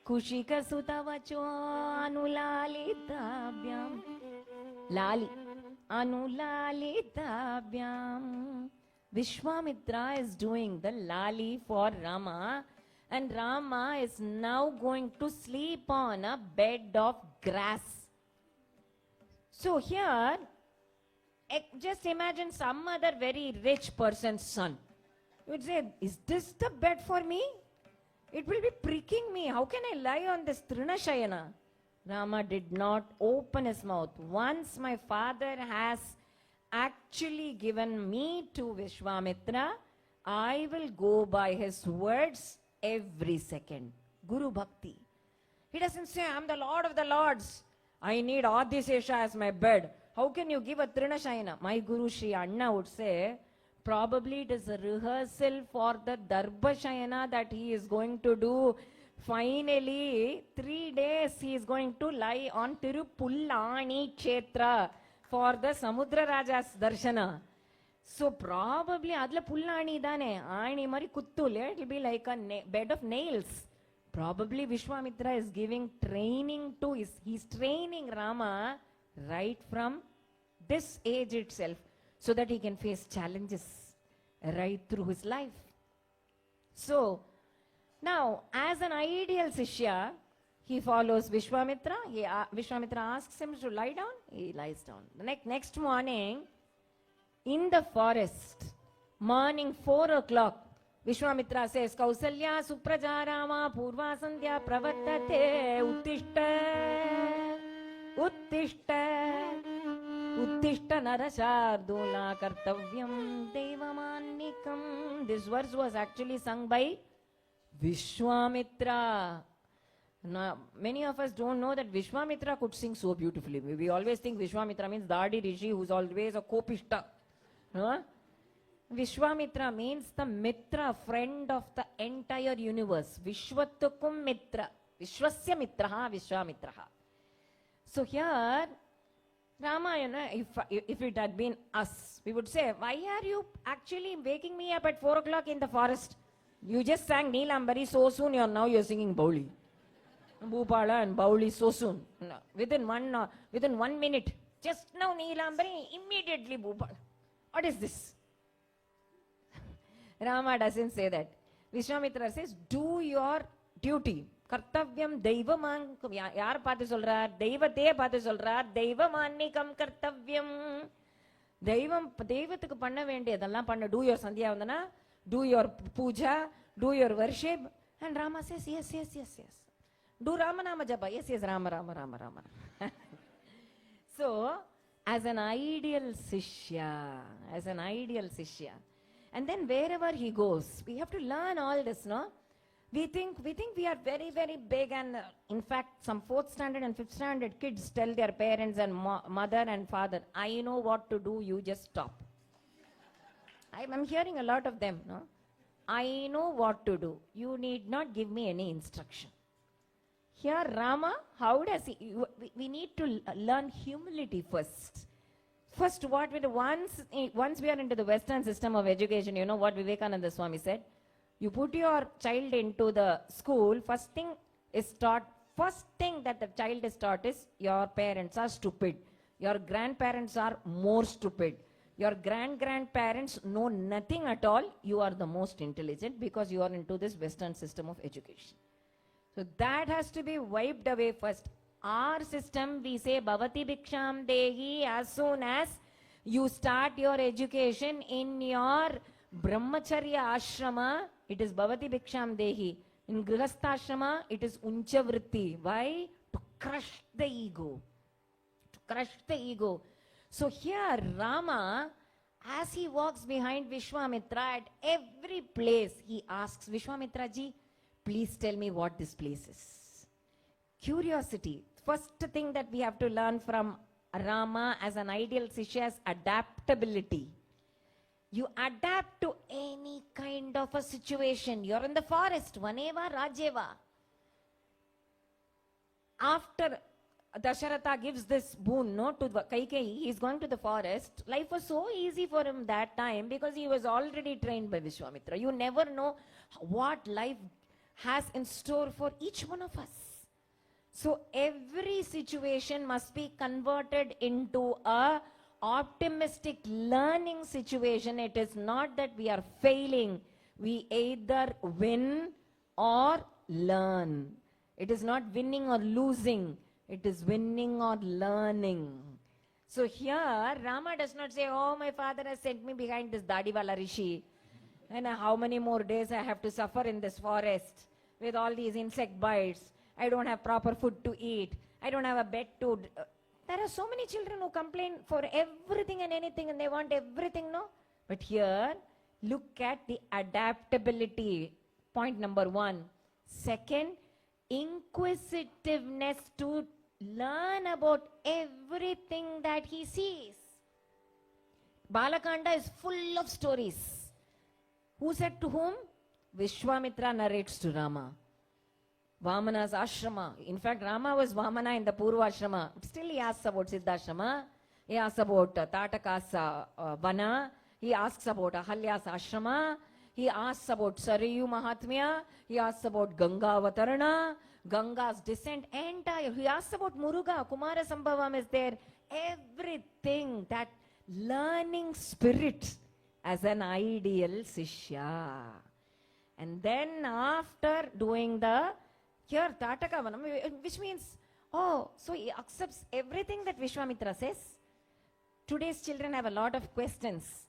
कुशिकसुतवचो अनुलालिताभ्यां लाली अनुलालिताभ्यां Vishwamitra is doing the lali for Rama, and Rama is now going to sleep on a bed of grass. So here, just imagine some other very rich person's son. You would say, is this the bed for me? It will be pricking me. How can I lie on this Trinashayana? Rama did not open his mouth. Once my father has actually given me to Vishwamitra, I will go by his words every second. Guru Bhakti. He doesn't say, I'm the Lord of the Lords. I need Adisesha as my bed. How can you give a Trinashayana? My Guru Shri Anna would say, probably it is a rehearsal for the Darbashayana that he is going to do. Finally, 3 days he is going to lie on Tirupullani Kshetra for the Samudra Raja's Darshana. So probably adla Pullani dane, aani mari kuttule, it will be like a bed of nails. Probably Vishwamitra is giving training to he's training Rama right from this age itself, so that he can face challenges right through his life. So, now, as an ideal Sishya, he follows Vishwamitra. Vishwamitra asks him to lie down. He lies down. The next morning, in the forest, morning 4 o'clock, Vishwamitra says, Kausalya Supraja Rama Purva Sandhya Pravattate Uttishta Uttishta Uttishta Narashardula Kartavyam Devamannikam. This verse was actually sung by Vishwamitra. Now, many of us don't know that Vishwamitra could sing so beautifully. We always think Vishwamitra means Dadi Rishi, who's always a kopishta. Vishwamitra means the Mitra, friend of the entire universe. Vishwatukum Mitra. Vishwasya Mitraha Vishwamitraha. So here, Ramayana, if it had been us, we would say, why are you actually waking me up at 4 o'clock in the forest? You just sang Neelambari so soon, you're singing Bauli. Bhupala and Bauli so soon. No, within 1 minute. Just now Neelambari, immediately Bhupala. What is this? Rama doesn't say that. Vishwamitra says, do your duty. Kartavyam Daivaman. Yaar paathu solrar? Deivate paathu solrar? Daivamannikam Kartavyam. Deivathukku panna vendiyadallam panna. Do your sandhya vandana. Do your puja. Do your worship. And Rama says, yes. Do Ramanama Japa. Yes, Rama. So, as an ideal Sishya. And then wherever he goes, we have to learn all this, no? We think we are very, very big, and in fact, some 4th standard and 5th standard kids tell their parents and mother and father, I know what to do, you just stop. I'm hearing a lot of them, no? I know what to do, you need not give me any instruction. Here, Rama, how does he? We need to learn humility first. First, once we are into the Western system of education, you know what Vivekananda Swami said? You put your child into the school, first thing that the child is taught is your parents are stupid. Your grandparents are more stupid. Your grandparents know nothing at all. You are the most intelligent because you are into this Western system of education. So that has to be wiped away first. Our system, we say, Bhavati Bhiksham Dehi, as soon as you start your education in your Brahmacharya Ashrama, it is Bhavati Bhiksham Dehi. In Grihastha Ashrama, it is Uncha Vritti. Why? To crush the ego. To crush the ego. So here, Rama, as he walks behind Vishwamitra, at every place, he asks, Vishwamitra ji, please tell me what this place is. Curiosity. First thing that we have to learn from Rama as an ideal Shishya is adaptability. You adapt to any kind of a situation. You're in the forest, Vaneva Rajeva. After Dasharatha gives this boon to Kaikeyi, he's going to the forest. Life was so easy for him that time because he was already trained by Vishwamitra. You never know what life has in store for each one of us. So every situation must be converted into a optimistic learning situation. It is not that we are failing. We either win or learn. It is not winning or losing. It is winning or learning. So here, Rama does not say, oh, my father has sent me behind this Dadiwala Rishi. And how many more days I have to suffer in this forest with all these insect bites. I don't have proper food to eat. I don't have a bed to... There are so many children who complain for everything and anything and they want everything, no? But here, look at the adaptability. Point number 1. Second, inquisitiveness to learn about everything that he sees. Balakanda is full of stories. Who said to whom? Vishwamitra narrates to Rama. Vamana's ashrama. In fact, Rama was Vamana in the Purva ashrama. Still he asks about Siddhashrama. He asks about Tataka's Vana. He asks about Ahalya's ashrama. He asks about Sarayu Mahatmya. He asks about Ganga Avatarana, Ganga's descent, entire. He asks about Muruga, Kumara Sambhavam is there. Everything, that learning spirit as an ideal Shishya. And then after doing the, here Tataka Vanam, which means, oh, so he accepts everything that Vishwamitra says. Today's children have a lot of questions.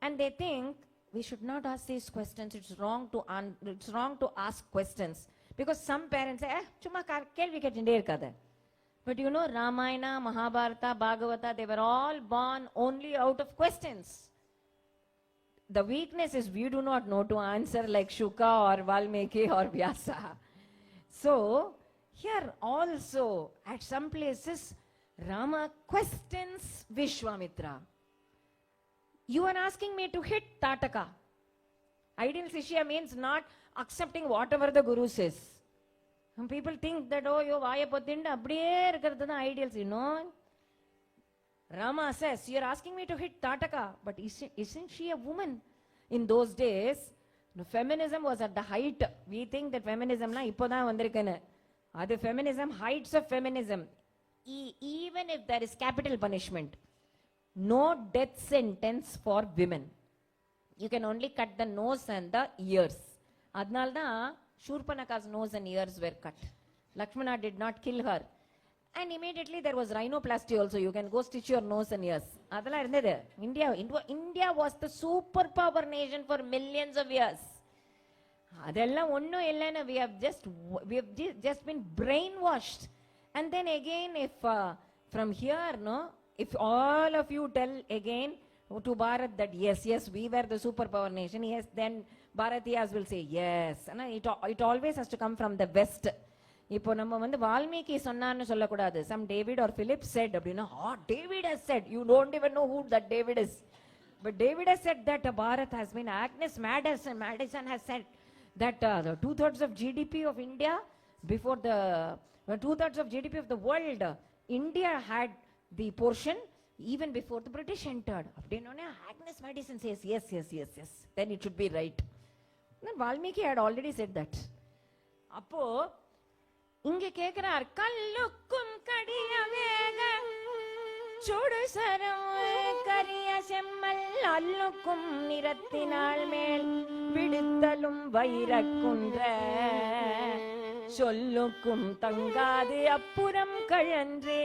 And they think, we should not ask these questions. It's wrong to ask questions. Because some parents say, chuma kelvi kettinde irukada. But you know, Ramayana, Mahabharata, Bhagavata, they were all born only out of questions. The weakness is we do not know to answer like Shuka or Valmiki or Vyasa. So, here also, at some places, Rama questions Vishwamitra. You are asking me to hit Tataka. Ideal Shishya means not accepting whatever the Guru says. Some people think that, oh, yo vaya pothinda abdiye irukradhu ideals, you know. Rama says, you are asking me to hit Tataka, but isn't she a woman? In those days, feminism was at the height. We think that feminism na ipoda vandirukene. Adu feminism, heights of feminism. Even if there is capital punishment, no death sentence for women. You can only cut the nose and the ears. Adnalda, Shurpanaka's nose and ears were cut. Lakshmana did not kill her. And immediately there was rhinoplasty also. You can go stitch your nose and ears. India was the superpower nation for millions of years. We have just been brainwashed. And then again, if from here, no, if all of you tell again to Bharat that yes, we were the superpower nation, yes, then Bharatiyas will say yes. And it always has to come from the West. இப்போ நம்ம வந்து வால்மீகி சொன்னான்னு சொல்லக்கூடாது. Some David or Philip said அப்படின்னா, David has said. You don't even know who that David is. But David has said that Bharat has been. Agnes Madison has said that the 2/3 of GDP of India, before the 2/3 of GDP of the world, India had the portion even before the British entered. அப்படின்னோடனே Agnes Madison says yes. Then it should be right. Then Valmiki had already said that. அப்போ இங்க கேக்குறார், கல்லுக்கும் கடிய வேக சுடு சரம் கரிய செம்மல் அல்லுக்கும் நிறத்தினாள் மேல் விடுத்தலும் வைரக்குன்ற சொல்லுக்கும் தங்காது அப்புறம் கழன்றே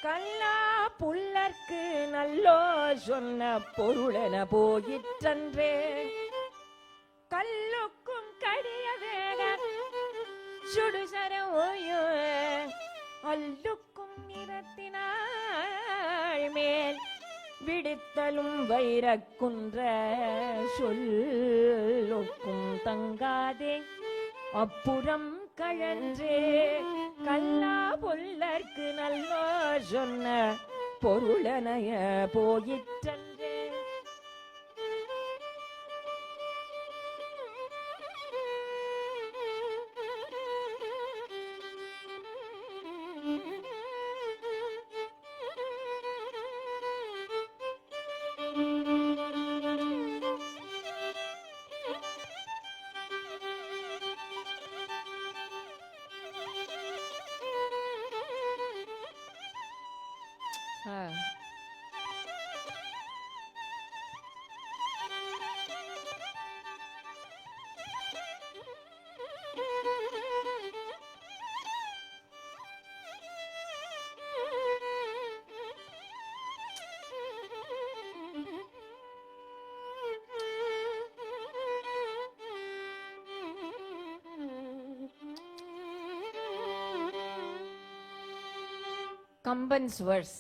கல்லா புல்லர்க்கு நல்லோ சொன்ன பொருளென போயிற்றன்றே. கல்லுக்கும் கடிய வேக சுடுசர ஓயோ அல்லுக்கும் நிறத்தினாள் மேல் விடுத்தலும் வைரக்குன்ற சொல்லுக்கும் தங்காதே அப்புறம் கழன்றே கல்லா புல்லர்க்கு நல்லோ சொன்ன பொருளனைய போயிற்றன்றே. Kamban's verse.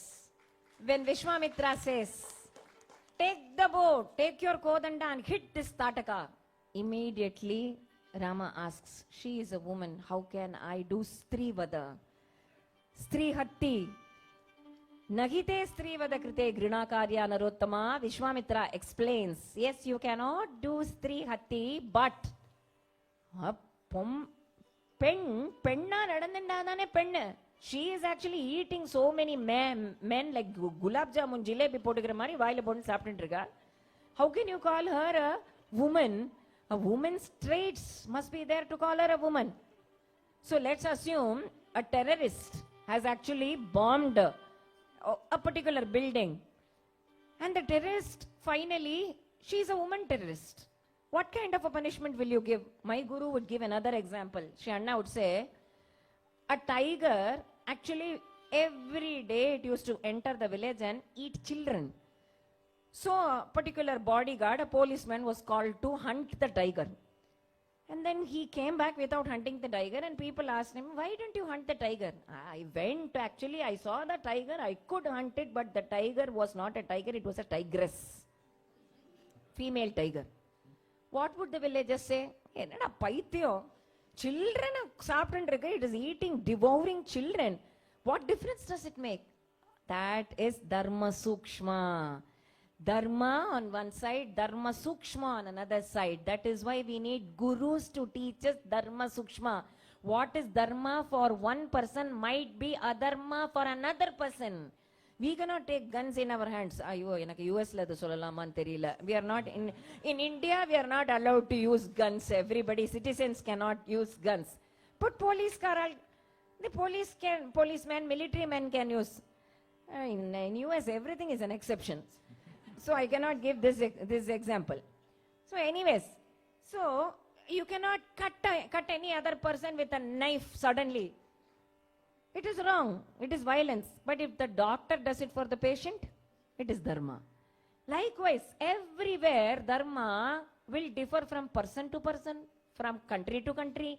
When Vishwamitra says, take the bow, take your kodanda and hit this Tataka. Immediately Rama asks, she is a woman, how can I do Strivada? Strihatti. Nagite Strivada krite grinakarya narottama. Vishwamitra explains, yes, you cannot do Strihatti, but penna nadandandane penna. She is actually eating so many men like gulab jamun jalebi போட்டுக்கிற மாதிரி வாயில போட்டு சாப்பிட்டுட்டு இருக்கா. How can you call her a woman? A woman's traits must be there to call her a woman. So let's assume a terrorist has actually bombed a particular building, and the terrorist finally, she is a woman terrorist. What kind of a punishment will you give? My guru would give another example. Shri Anna would say, a tiger actually every day it used to enter the village and eat children. So a particular bodyguard, a policeman, was called to hunt the tiger. And then he came back without hunting the tiger, and people asked him, why didn't you hunt the tiger? I went, actually I saw the tiger, I could hunt it, but the tiger was not a tiger, it was a tigress. Female tiger. What would the villagers say? Enada paithiyam. Children சாப்பிட்டு, it is eating, devouring children. What difference does it make? That is dharma sukshma. Dharma on one side, dharma sukshma on another side. That is why we need gurus to teach us dharma sukshma. What is dharma for one person might be adharma for another person. We cannot take guns in our hands. Ayyo, எனக்கு யூஎஸ்ல அது சொல்லலாமான்னு தெரியல. We are not in India, we are not allowed to use guns. Everybody, citizens cannot use guns. But the policeman, military men can use. In US, everything is an exception. So I cannot give this example. So anyways, so you cannot cut any other person with a knife suddenly. It is wrong. It is violence. But if the doctor does it for the patient, it is dharma. Likewise, everywhere dharma will differ from person to person, from country to country,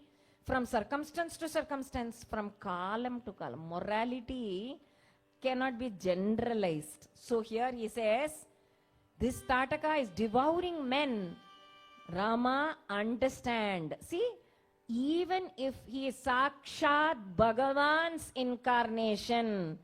from circumstance to circumstance, from kalam to kalam. Morality cannot be generalized. So here he says, this Tataka is devouring men. Rama, understand. See, even if he is Sakshat Bhagavan's incarnation,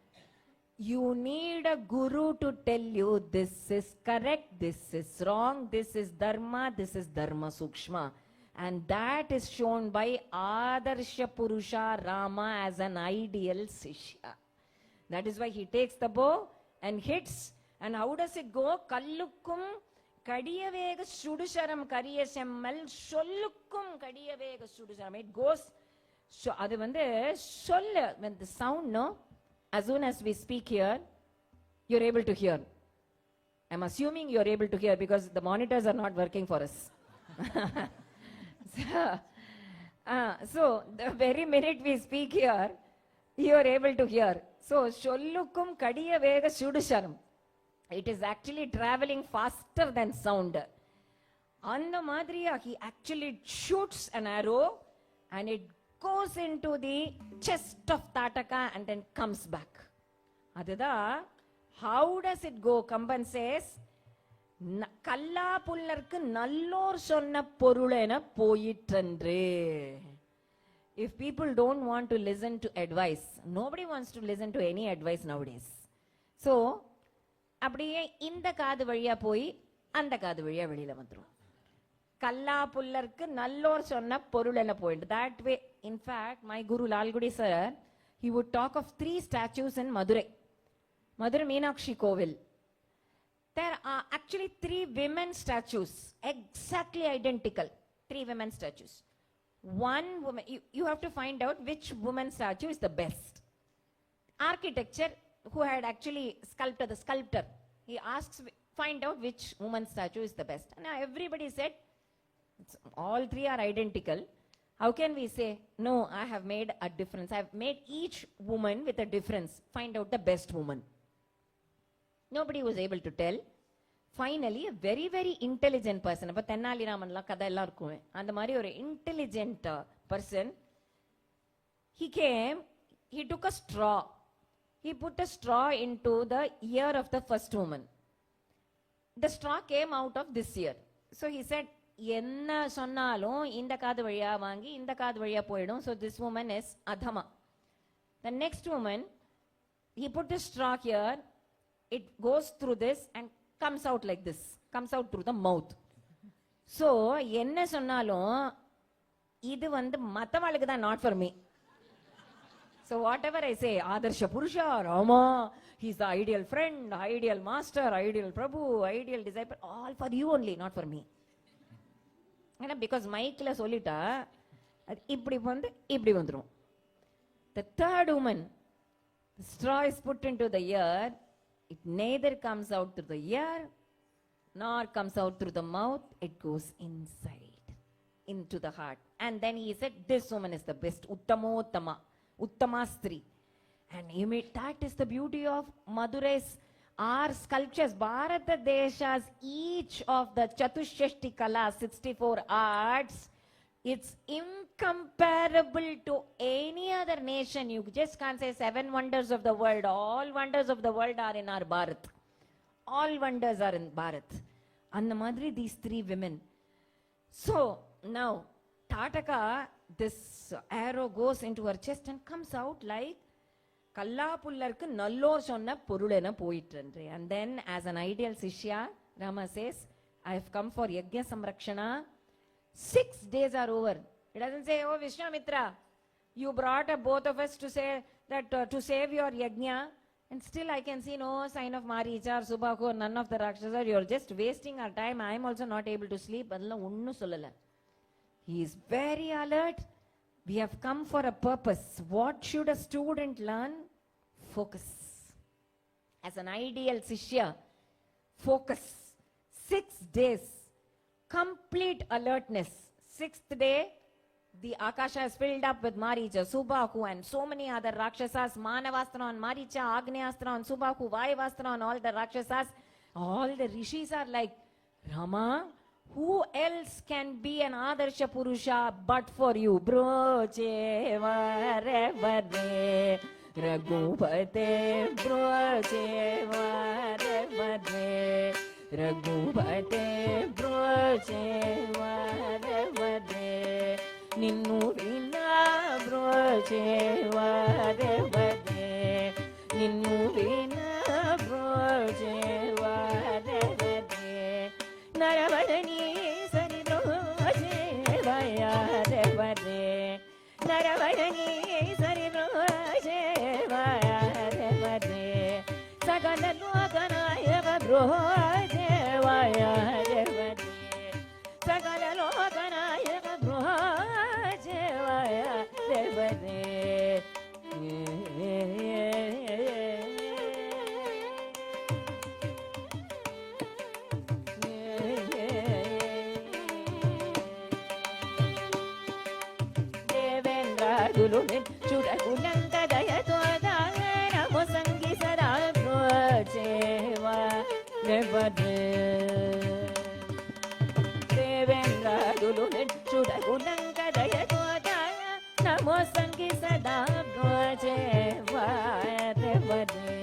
you need a guru to tell you this is correct, this is wrong, this is dharma, this is dharma sukshma. And that is shown by Adarsha Purusha Rama as an ideal Sishya. That is why he takes the bow and hits. And how does it go? Kallukkum kadiyavega sudusharam kariya semmal sollukkum kadiyavega sudusharam. It goes, so adu vande soll, when the sound, no, as soon as we speak here, you're able to hear. I'm assuming you're able to hear because the monitors are not working for us. So the very minute we speak here, you are able to hear. So sollukkum kadiyavega sudusharam. It is actually traveling faster than sound. On the Madriya, he actually shoots an arrow and it goes into the chest of Tataka and then comes back. Adada, how does it go? Kamban says, Kalla pullarku nallor sonna porulena poyittandre. If people don't want to listen to advice, nobody wants to listen to any advice nowadays. So, அப்படியே இந்த காது வழியா போய் அந்த காது வழியா வெளியில வந்துரும். கல்லா புல்லருக்கு நல்லோர் சொன்ன பொருள் என்ன போயிட்டு. That way, in fact, my Guru Lalgudi sir, he would talk of 3 statues in Madurai. Madurai Meenakshi Kovil. There are actually 3 women statues, exactly identical. 3 women statues. One woman, you have to find out which woman statue is the best. Architecture, who had actually sculpted, the sculptor, he asks, find out which woman statue is the best. And now everybody said, all 3 are identical. How can we say, no, I have made a difference. I have made each woman with a difference. Find out the best woman. Nobody was able to tell. Finally, a very, very intelligent person, appa Tennali Ramanla kada ella irukum, and mari or intelligent person, he came, he took a straw. He put a straw into the ear of the first woman. The straw came out of this ear. So he said, enna sonnalum inda kaadu valiya vaangi inda kaadu valiya poidum. So this woman is adhama. The next woman, he put the straw here. It goes through this and comes out like this. Comes out through the mouth. So enna sonnalum idu vandu mattavalukku da, not for me. So whatever I say, Adarsha purusha, Rama, he's the ideal friend, ideal master, ideal Prabhu, ideal disciple, all for you only, not for me. Because mic la solita, ipdi vandrum. The third woman, the straw is put into the ear, it neither comes out through the ear, nor comes out through the mouth, it goes inside, into the heart. And then he said, this woman is the best, Uttamottama. Uttamastri. And that is the beauty of Madurai's, our sculptures. Bharata Desha's, each of the Chatushashti Kala, 64 arts, it's incomparable to any other nation. You just can't say 7 wonders of the world. All wonders of the world are in our Bharat. All wonders are in Bharat. And the Madri, these 3 women. So now, Tataka, this arrow goes into her chest and comes out like Kalla pullarku nallor sonna porulena poyittandre. And then as an ideal Sishya, Rama says, I have come for Yajna Samrakshana. 6 days are over. It doesn't say, oh Vishwamitra, you brought both of us to say that to save your Yajna, and still I can see no sign of Maricha or Subhaku, none of the Rakshasas. You're just wasting our time. I am also not able to sleep. Adla onnu sollala. He is very alert. We have come for a purpose. What should a student learn? Focus. As an ideal Sishya, focus. 6 days, complete alertness. 6th day, the Akasha is filled up with Maricha, Subhaku, and so many other Rakshasas. Manavastra on Maricha, Agnyastra on Subhaku, Vayavastra on all the Rakshasas. All the rishis are like, Rama, who else can be an Adarsha purusha but for you? Broche varevare Raghupate broche varevare ರಘುಪತೆ ಬ್ರೋಚೆ ವಾರವರೆ ನಿನ್ನು ವಿನ ಬ್ರೋಚೆ ವಾರವರೆ ನಿನ್ನು ವಿನ ಬ್ರೋಚೆ ವಾರವರೆ ನರವದನಿ ಸರಿ ಬ್ರೋಚೆ ವಾರವರೆ ನರವದನಿ ಸರಿ ಬ್ರೋಚೆ ವಾರವರೆ ಸಕಲ ಲೋಕನಾಯಕ ಬ್ರೋಚೆ ವಾರವರೆ ಸಕಲ ಲೋಕನಾಯಕ ಬ್ರೋಚೆ ವಾರವರೆ ಚುಡಗುಲಂತ ದಯತೋದ ನಮೋ ಸಂಗಿ ಸದಾ ಬ್ರೋಚೇವಾ ರೆವರೆ ದೇವೇಂದ್ರ ದುಲುನೆ ಚುಡಗುಲಂತ ದಯತೋದ ನಮೋ ಸಂಗಿ ಸದಾ ಬ್ರೋಚೇವಾ ರೆವರೆ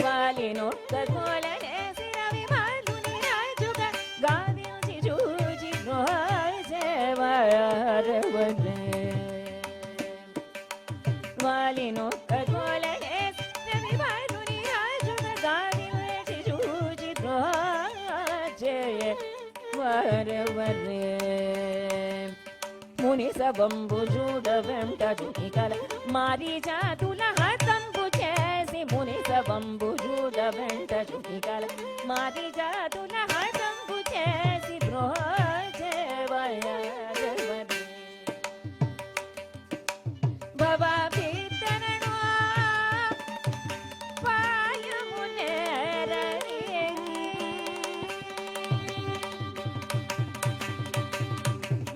ವಾಲಿನೊಕ್ಕ ಕೋಲನೆ ಸಿರವಿ ಮಾಲು ನಿರಾಜುಗ ಗಾವಿಂಚಿ ಜೂಜಿ ಬ್ರೋಚೇವಾ ರೆವರೆ ವಾಲಿನೊಕ್ಕ ಕೋಲನೆ ಸಿರವಿ ಮಾಲು ನಿರಾಜುಗ ಗಾವಿಂಚಿ ಜೂಜಿ ಬ್ರೋಚೇವಾ ರೆವರೆ ಮುನಿಸ bamboo ಜೂಡ ವೆಂಟ ಜುನಿಕಲ ಮಾರಿ ಜಾತುಲ ಹತಂಬು చేసి మునిస వంబు జూడ వెంట జునికల మారి జాతుల హతంబు చేసి బ్రోచే వయరవరే బాబా భీతరణో పాయమునేరని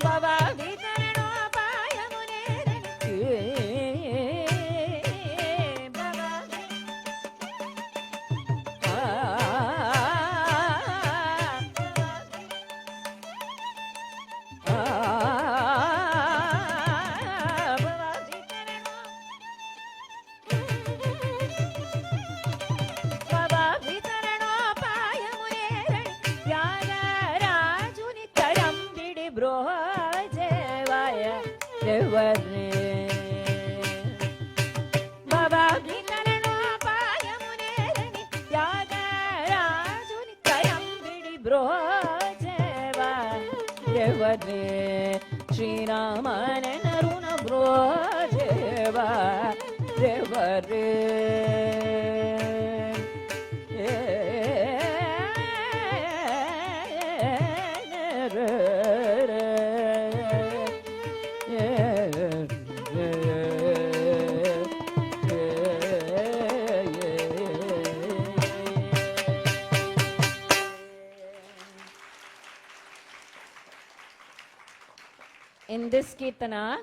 బాబా భీతరణో పాయమునేరని ಶ್ರೀರಾಮನ ನರುಣ ಬ್ರೋಜೇವ ರೇವರೇ In this Kirtana,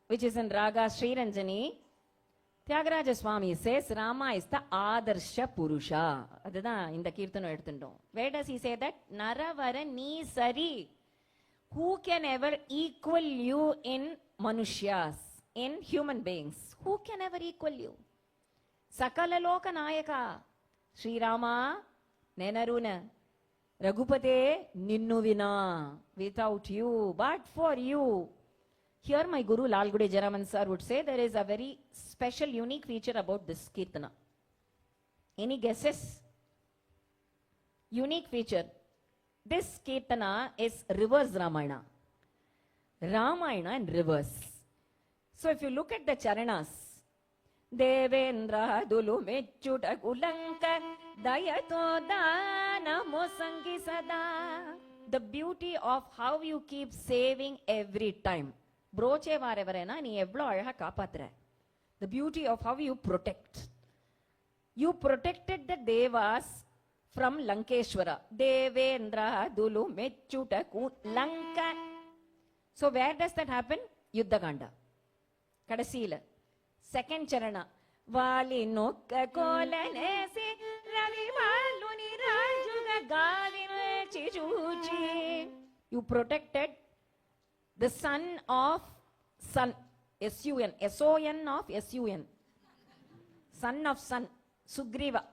which is in Raga Sri Ranjani, Tyagaraja Swami says Rama is the Adarsha purusha. Adha in the Kirtana edutundom. Where does he say that? Naravara ni sari. Who can ever equal you in manushyas, in human beings? Who can ever equal you? Sakala loka nayaka. Sri Rama, Nenaruna. Raghupate ninnu vina, without you, but for you. Here my Guru Lalgude Jaraman sir would say there is a very special, unique feature about this Kirtana. Any guesses? Unique feature. This Kirtana is reverse Ramayana. Ramayana and reverse. So if you look at the Charanas, Devendra Dulu Mechuta Kulanka Dayato Dana Mosangi Sada. The beauty of how you keep saving every time. Broche varevarena ni evlo alaga kaapatra. The beauty of how you protect. You protected the Devas from Lankeshwara. Devendra Dulu Mechuta Lanka. So where does that happen? Yuddhakanda. Kadasila. Second Charana. Vali nokka kolanesi ravi maluni rajuga gavinu chichuchi. You protected the son of son. S-U-N. S-O-N of S-U-N. Son of son. Sugriva.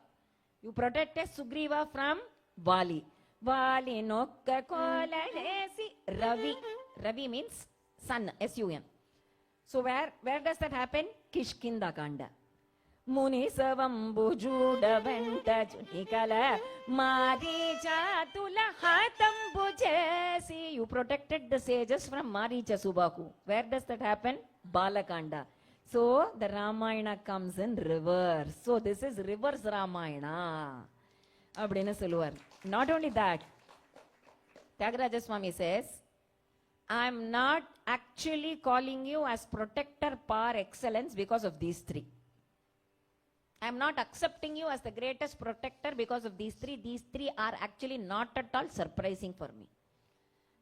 You protected Sugriva from Vali. Vali nokka kolalesi Ravi. Ravi means sun, S-U-N. So where does that happen? Kishkinda Kanda. Muni savambu juda venta junikala maricha tula hatambu jesi. You protected the sages from Maricha Subaku. Where does that happen? Balakanda. So the Ramayana comes in reverse. So this is reverse Ramayana. Not only that, Tyagaraja Swami says, I am not actually calling you as protector par excellence because of these three. I am not accepting you as the greatest protector because of these three. These three are actually not at all surprising for me.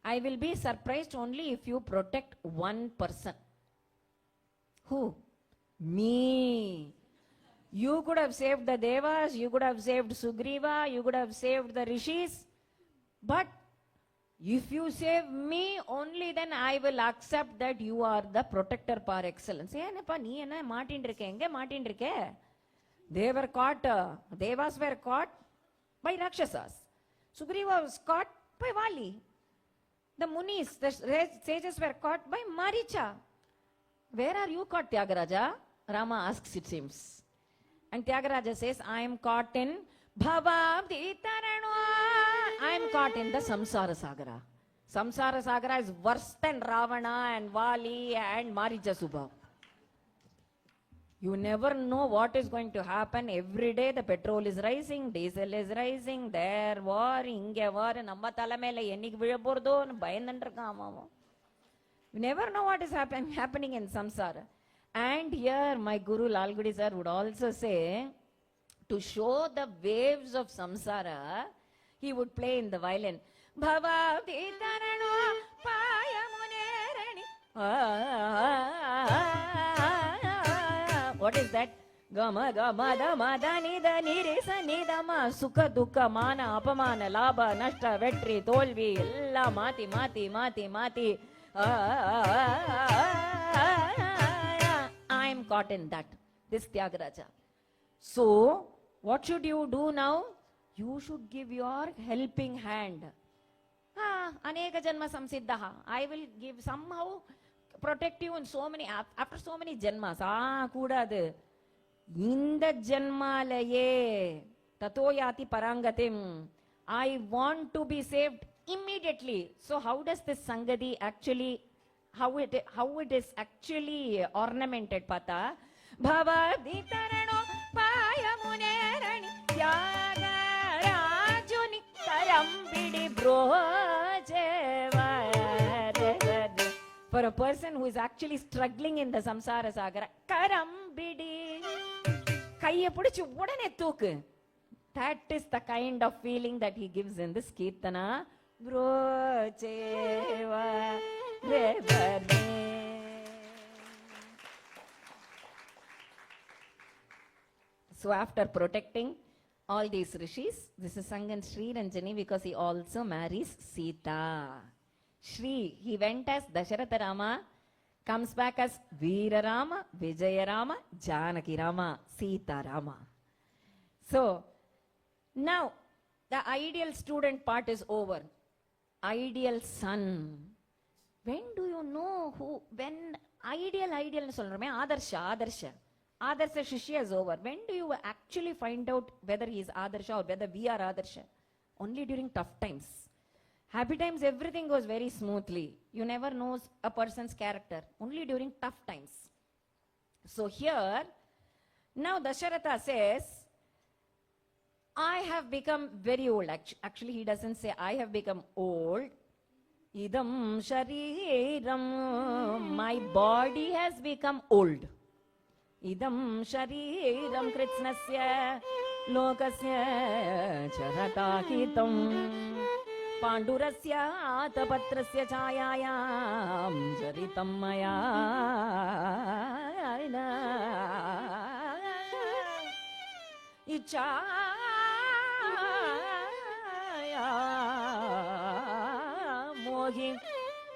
I will be surprised only if you protect one person. Who? Me. You could have saved the Devas, you could have saved Sugriva, you could have saved the Rishis. But if you save me, only then I will accept that you are the protector par excellence. They were caught, Devas were caught by Rakshasas. Sugriva was caught by Vali. The Munis, the sages were caught by Maricha. Where are you caught, Tyagaraja? Rama asks, it seems. And Tyagaraja says, I am caught in Bhavabdi Taranwa. I am caught in the Samsara Sagara. Samsara Sagara is worse than Ravana and Vali and Maricha Subha. You never know what is going to happen. Every day the petrol is rising, diesel is rising, there war, inge war, namma talamele ennik vilapordo bayandandirukama. You never know what is happening in samsara. And here my Guru Lalgudi sir would also say, to show the waves of samsara, he would play in the violin. Bhavavdi tarano payamunerani. What is that? Gama gama dama dani dani resa nidama sukha dukha mana apamana labha nashta vetri tolvi ella mati mati mati mati. I am caught in that. This Tyagaraja. So what should you do now? You should give your helping hand. Aneka janma samsiddhaha. I will give somehow protect you in so many, after so many janmas. Kudadu. Inda janmalaye tatoyati parangatim. I want to be saved immediately. So how does this Sangadi actually, how it is actually ornamented, Pata? Bhavadi tarano payamunerani yaga rajuni karambidi brojeva. For a person who is actually struggling in the samsara sagara, karambidi kaiya pudichu udane thooku. That is the kind of feeling that he gives in this Kirtana. Brocheva revane. So after protecting all these rishis, this is sung in Sri Ranjani because he also marries Sita. Shri, he went as Dasharatha Rama, comes back as Veera Rama, Vijaya Rama, Janaki Rama, Sita Rama. So, now the ideal student part is over. Ideal son. When do you know who, when ideal solrame, Adarsha Shishya is over. When do you actually find out whether he is Adarsha or whether we are Adarsha? Only during tough times. Happy times, everything goes very smoothly. You never know a person's character. Only during tough times. So here, now Dasharatha says, I have become very old. Actually, he doesn't say, I have become old. Idam shariram, my body has become old. Idam shariram kritsnasya lokasya charatakitam. Pandurasya tapatrasya chayayam jaritam maya.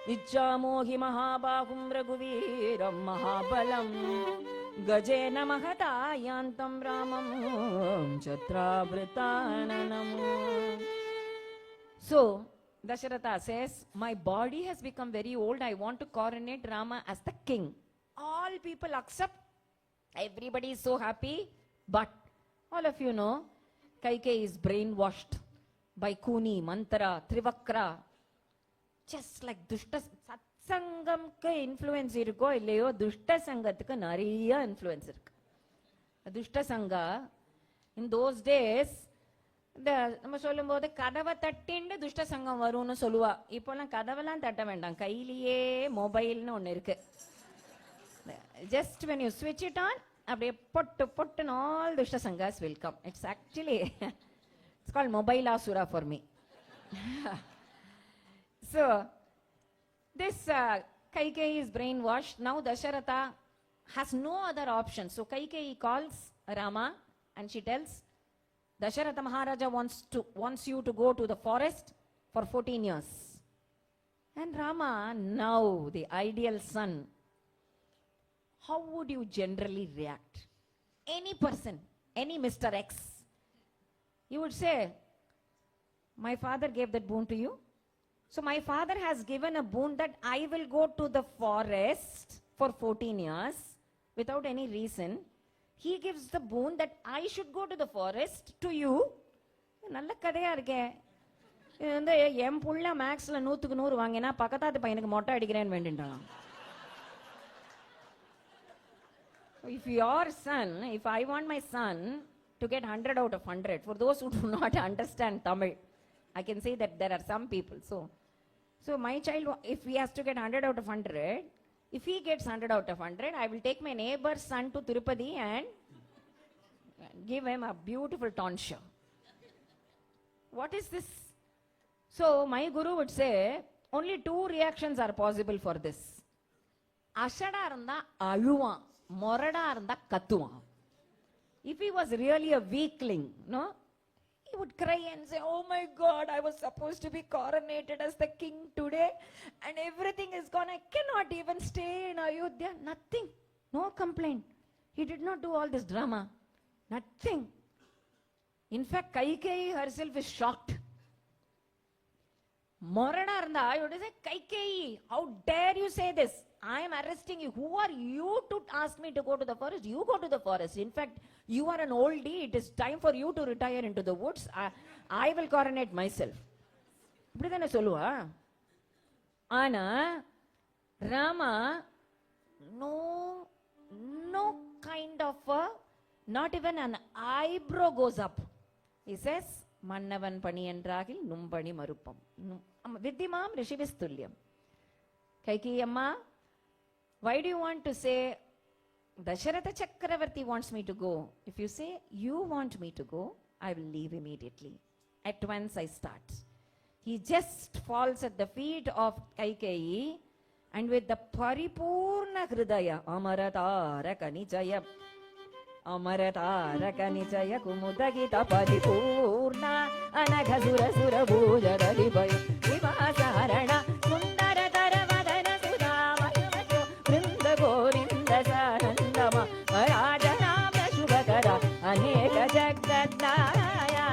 Icha mohi mahabahum raghuviram mahabalam Gajena Mahatayantam Ramam Chatravrtananam. So, Dasharatha says, my body has become very old. I want to coronate Rama as the king. All people accept. Everybody is so happy. But all of you know, Kaikeyi is brainwashed by Kuni, Mantara, Trivakra. Just like Dushta Satsangamku influence irukko illayo, Dushta Sangathukku nariya influence irukku. Dushta Sangha, in those days, நம்ம சொல்லும்போது கதவை தட்டிண்டு துஷ்ட சங்கம் வரும்னு சொல்லுவா. இப்போலாம் கதவெல்லாம் தட்ட வேண்டாம், கையிலேயே மொபைல்னு ஒன்று இருக்கு. Just when you switch it on, அப்படியே பொட்டு பொட்டுன்னு all dushta sanghas will come. It's actually it's called mobile asura for me. So this Kaikeyi is brainwashed. Now Dasharatha has no other option. So Kaikeyi calls Rama and she tells, Dasharatha Maharaja wants you to go to the forest for 14 years. And Rama, now the ideal son, how would you generally react? Any person, any Mr. X, you would say, my father gave that boon to you. So my father has given a boon that I will go to the forest for 14 years without any reason. He gives the boon that I should go to the forest to you. நல்ல கதையா இருக்கே. இது வந்து என் புள்ள மேக்ஸ்ல 100க்கு 100 வாங்கினா பக்கத்தாத்து பையனுக்கு மொட்டை அடிக்கிறேன்னு வேண்டிட்டான். If your son, if I want my son to get 100 out of 100, for those who do not understand Tamil, I can say that there are some people. So my child, if he has to get 100 out of 100, if he gets 100 out of 100, I will take my neighbor's son to Tirupati and give him a beautiful tonsure. What is this? So my guru would say, only two reactions are possible for this. Ashada irundha aluvan, morada irundha kattuvan. If he was really a weakling, no, he would cry and say, oh my God, I was supposed to be coronated as the king today and everything is gone. I cannot even stay in Ayodhya. Nothing. No complaint. He did not do all this drama. Nothing. In fact, Kaikeyi herself is shocked. Morana irundha, I would say, Kaikeyi, how dare you say this? I am arresting you. Who are you to ask me to go to the forest? You go to the forest. In fact, you are an oldie. It is time for you to retire into the woods. I will coronate myself. இப்படிதானே சொல்லுவா. ஆனா Rama, no kind of not even an eyebrow goes up. He says, மன்னவன் பணி என்றாகில் நும்பணி மறுப்பம். வித்திமாம் ரிஷிவிஸ்துல்யம். Kaikeyi amma, why do you want to say Dasharatha Chakravarti wants me to go? If you say you want me to go, I will leave immediately. At once I start. He just falls at the feet of Kaikeyi and with the paripurna hridaya, Amaratara Kanichaya, Amaratara Kanichaya Kumudagita paripurna Anaghasura Sura Bhuja Daribaya Vivasarana Sundara Taravadana Sudamaya Vrinda Govinda Sanandama Rajanama Shubhakara Aneka Jagadnaya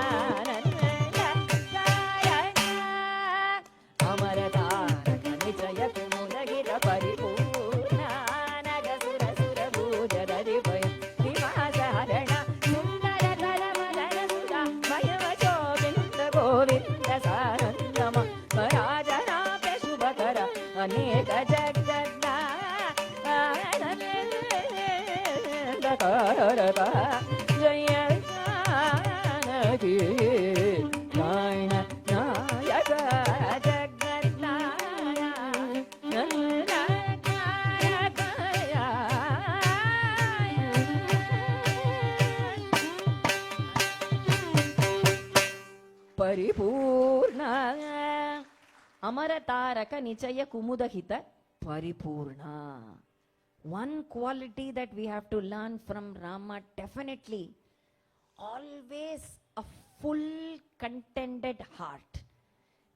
Amaratara Kanichaya Kumudagita paripurna Anaghasura Sura Bhuja Daribaya Vivasarana Sundara Taravadana Sudamaya Vrinda Govinda Sanandama Rajanama Shubhakara Aneka Jagadnaya Jaya Janaki Jaya Nayaka Jagadnaya Paripurna Amarataraka Nichaya Kumudahita Paripurna. One quality that we have to learn from Rama, definitely, always a full contented heart.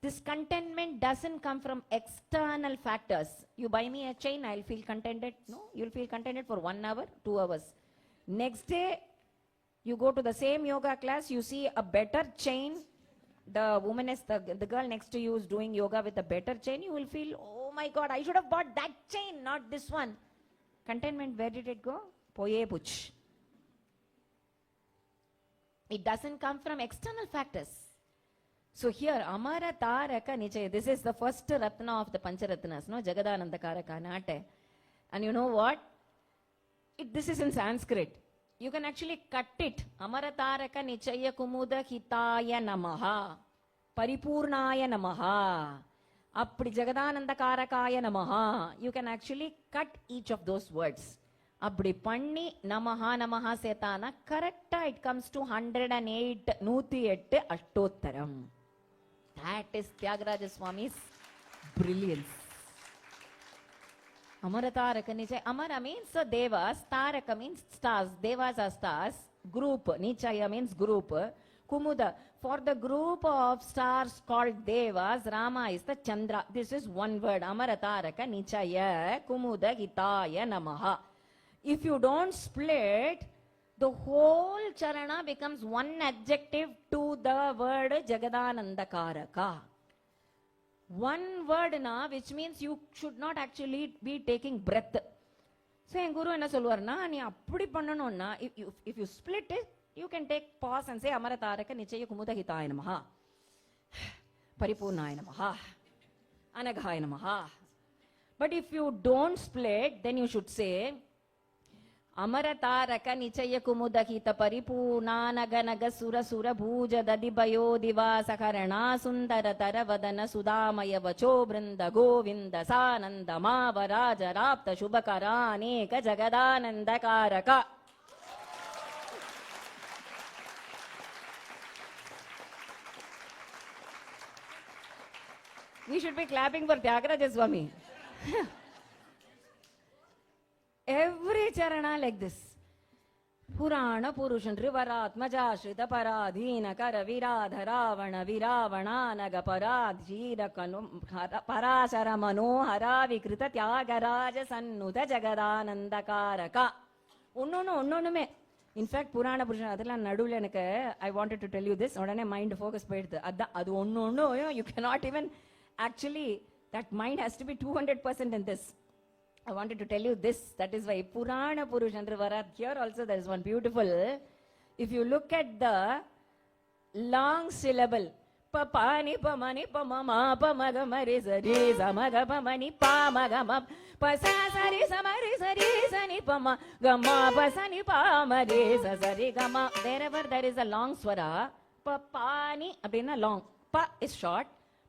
This contentment doesn't come from external factors. You buy me a chain, I'll feel contented. No, you'll feel contented for 1 hour, 2 hours. Next day, you go to the same yoga class, you see a better chain. The woman is, the girl next to you is doing yoga with a better chain. You will feel, oh my God, I should have bought that chain, not this one. Contentment, where did it go? Poye puch. It doesn't come from external factors. So here, Amara Taraka Nichaya, this is the first Ratna of the Pancharatnas, no? Jagadananda Karaka Nate. And you know what? This is in Sanskrit. You can actually cut it. Amara Taraka Nichaya Kumuda Hitaya Namaha. Paripurnaya Namaha. Appadi Jagadananda Karakaya Namaha. You can actually cut each of those words. Appadi Panni Namaha Namaha Setana. Correcta, it comes to 108, 108 Ashtottaram. That is Tyagaraja Swami's brilliance. Amara Taraka Nichaya. Amara means devas, Taraka means stars. Devas are stars. Group. Nichaya means group. Kumuda. For the group of stars called devas, Rama is the Chandra. This is one word. Amara Taraka Nichaya Kumuda Hitaya Namaha. If you don't split, the whole charana becomes one adjective to the word Jagadananda Karaka. One word na, which means you should not actually be taking breath. So, en guru enna solluvarna, nee appadi pannanonna, if you split it, you can take pause and say Amara Taraka Nichaya Kumuda Hitaya Namaha. Paripurnaya Namaha. Anaghaya Namaha. But if you don't split, then you should say Amara Taraka Nichaya Kumudahita Paripurnanaga Sura Sura Bhuja Dadibayo Diva Sakarana Sundara Taravadana Sudamaya Vacho Brinda Govinda Sananda Mavaraja Rapta Shubhakara Aneka Jagadananda Karaka. We should be clapping for Tyagaraja Swami. Every charana like this. Purana Purushan Rivaratmaja Shrita Paradhina Kara Viradha Ravana Viravana Naga Paradhira Parasara Manohara Vikrita Tyagaraja Sannuta Jagadananda Karaka. No me. In fact, Purana Purushan Adala Nadulanaka, I wanted to tell you this, not a mind focus paid. You cannot even actually, that mind has to be 200% in this. I wanted to tell you this. That is why Purana Purushandra Varat. Here also there is one beautiful. If you look at the long syllable, Papani Pamani Pamama Pamagamari Sari Samaga Pamani Pamagama Pasasari Samari Sari Sani Pama Gama Pasani Pamari Sari Gama. Wherever there is a long swara, Papani abina long. Pa is short,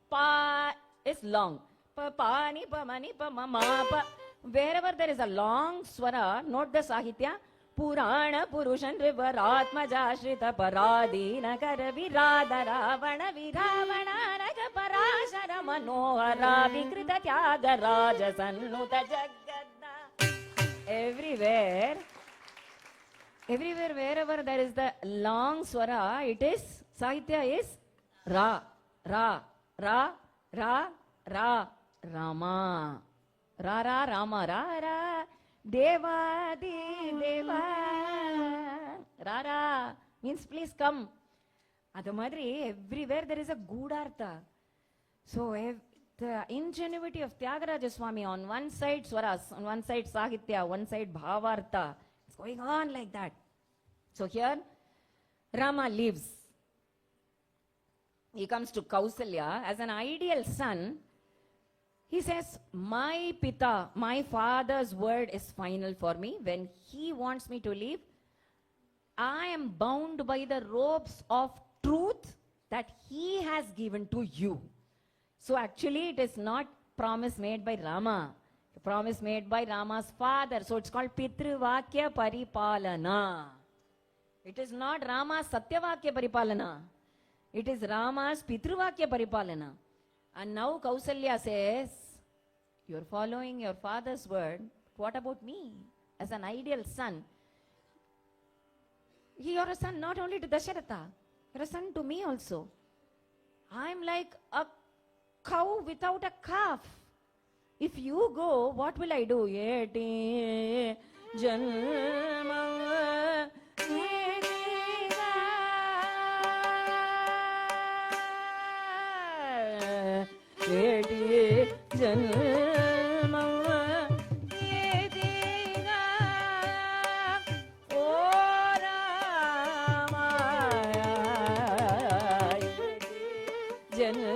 Pa is long. Papani Pamani Pamama Pa. Wherever there is a long swara, note the Sahitya. Purana Purushan Rivaratmaja Shrita Paradhina Kara Virada Ravana Viravana Naga Parashara Manohara Vikrita Tyagaraja Sannuta Jagada. Everywhere, wherever there is the long swara, it is, Sahitya is Ra, Ra, Ra, Ra, Ra, Rama. Ra Ra Rama Ra Ra Deva Deva Ra Ra means please come. Adamadri, everywhere there is a Gudartha. So the ingenuity of Tyagaraja Swami, on one side swaras, on one side Sahitya, one side Bhavartha. It's going on like that. So here Rama lives. He comes to Kausalya as an ideal son. He says, my Pita, my father's word is final for me. When he wants me to leave, I am bound by the ropes of truth that he has given to you. So actually it is not promise made by Rama. A promise made by Rama's father. So it's called Pitruvakya Paripalana. It is not Rama's Satyavakya Paripalana. It is Rama's Pitruvakya Paripalana. And now Kausalya says, you're following your father's word. What about me as an ideal son? You're a son not only to Dasharatha, you're a son to me also. I'm like a cow without a calf. If you go, what will I do? Yeti janma yeti janma yetiga o Rama yeti janma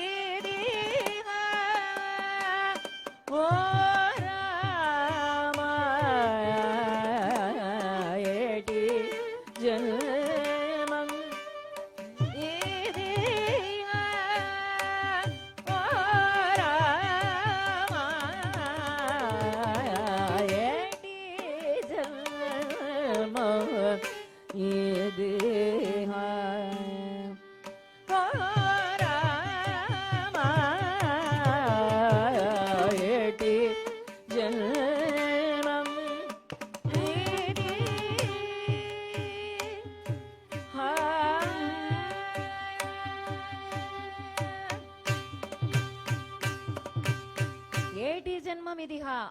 yetiga o Rama yeti janma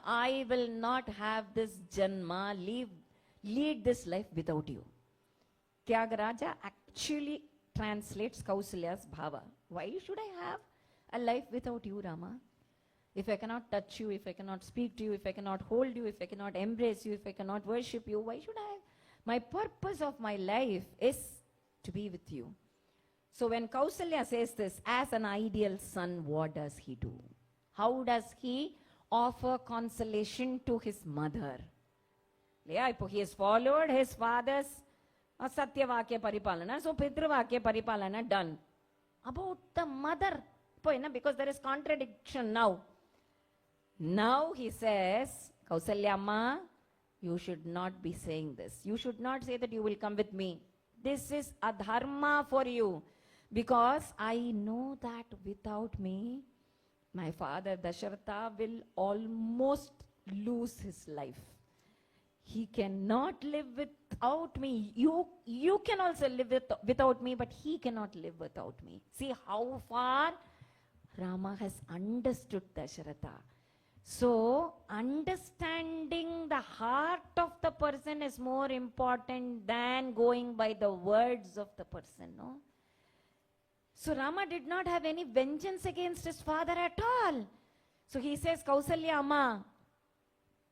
I will not have this janma, lead this life without you. Tyagaraja actually translates Kausalya's bhava. Why should I have a life without you, Rama? If I cannot touch you, if I cannot speak to you, if I cannot hold you, if I cannot embrace you, if I cannot worship you, why should I? My purpose of my life is to be with you. So when Kausalya says this, as an ideal son, what does he do? How does he offer consolation to his mother? Yeah, he has followed his father's Satyavakya Paripalana, so Pitravakya Paripalana done. About the mother, because there is contradiction now. Now he says, Kausalya Amma, you should not be saying this. You should not say that you will come with me. This is a dharma for you, because I know that without me, my father Dasharatha will almost lose his life. He cannot live without me. You can also live without me, but he cannot live without me. See how far Rama has understood Dasharatha. So, understanding the heart of the person is more important than going by the words of the person, no? So Rama did not have any vengeance against his father at all. So he says, Kausalya Amma,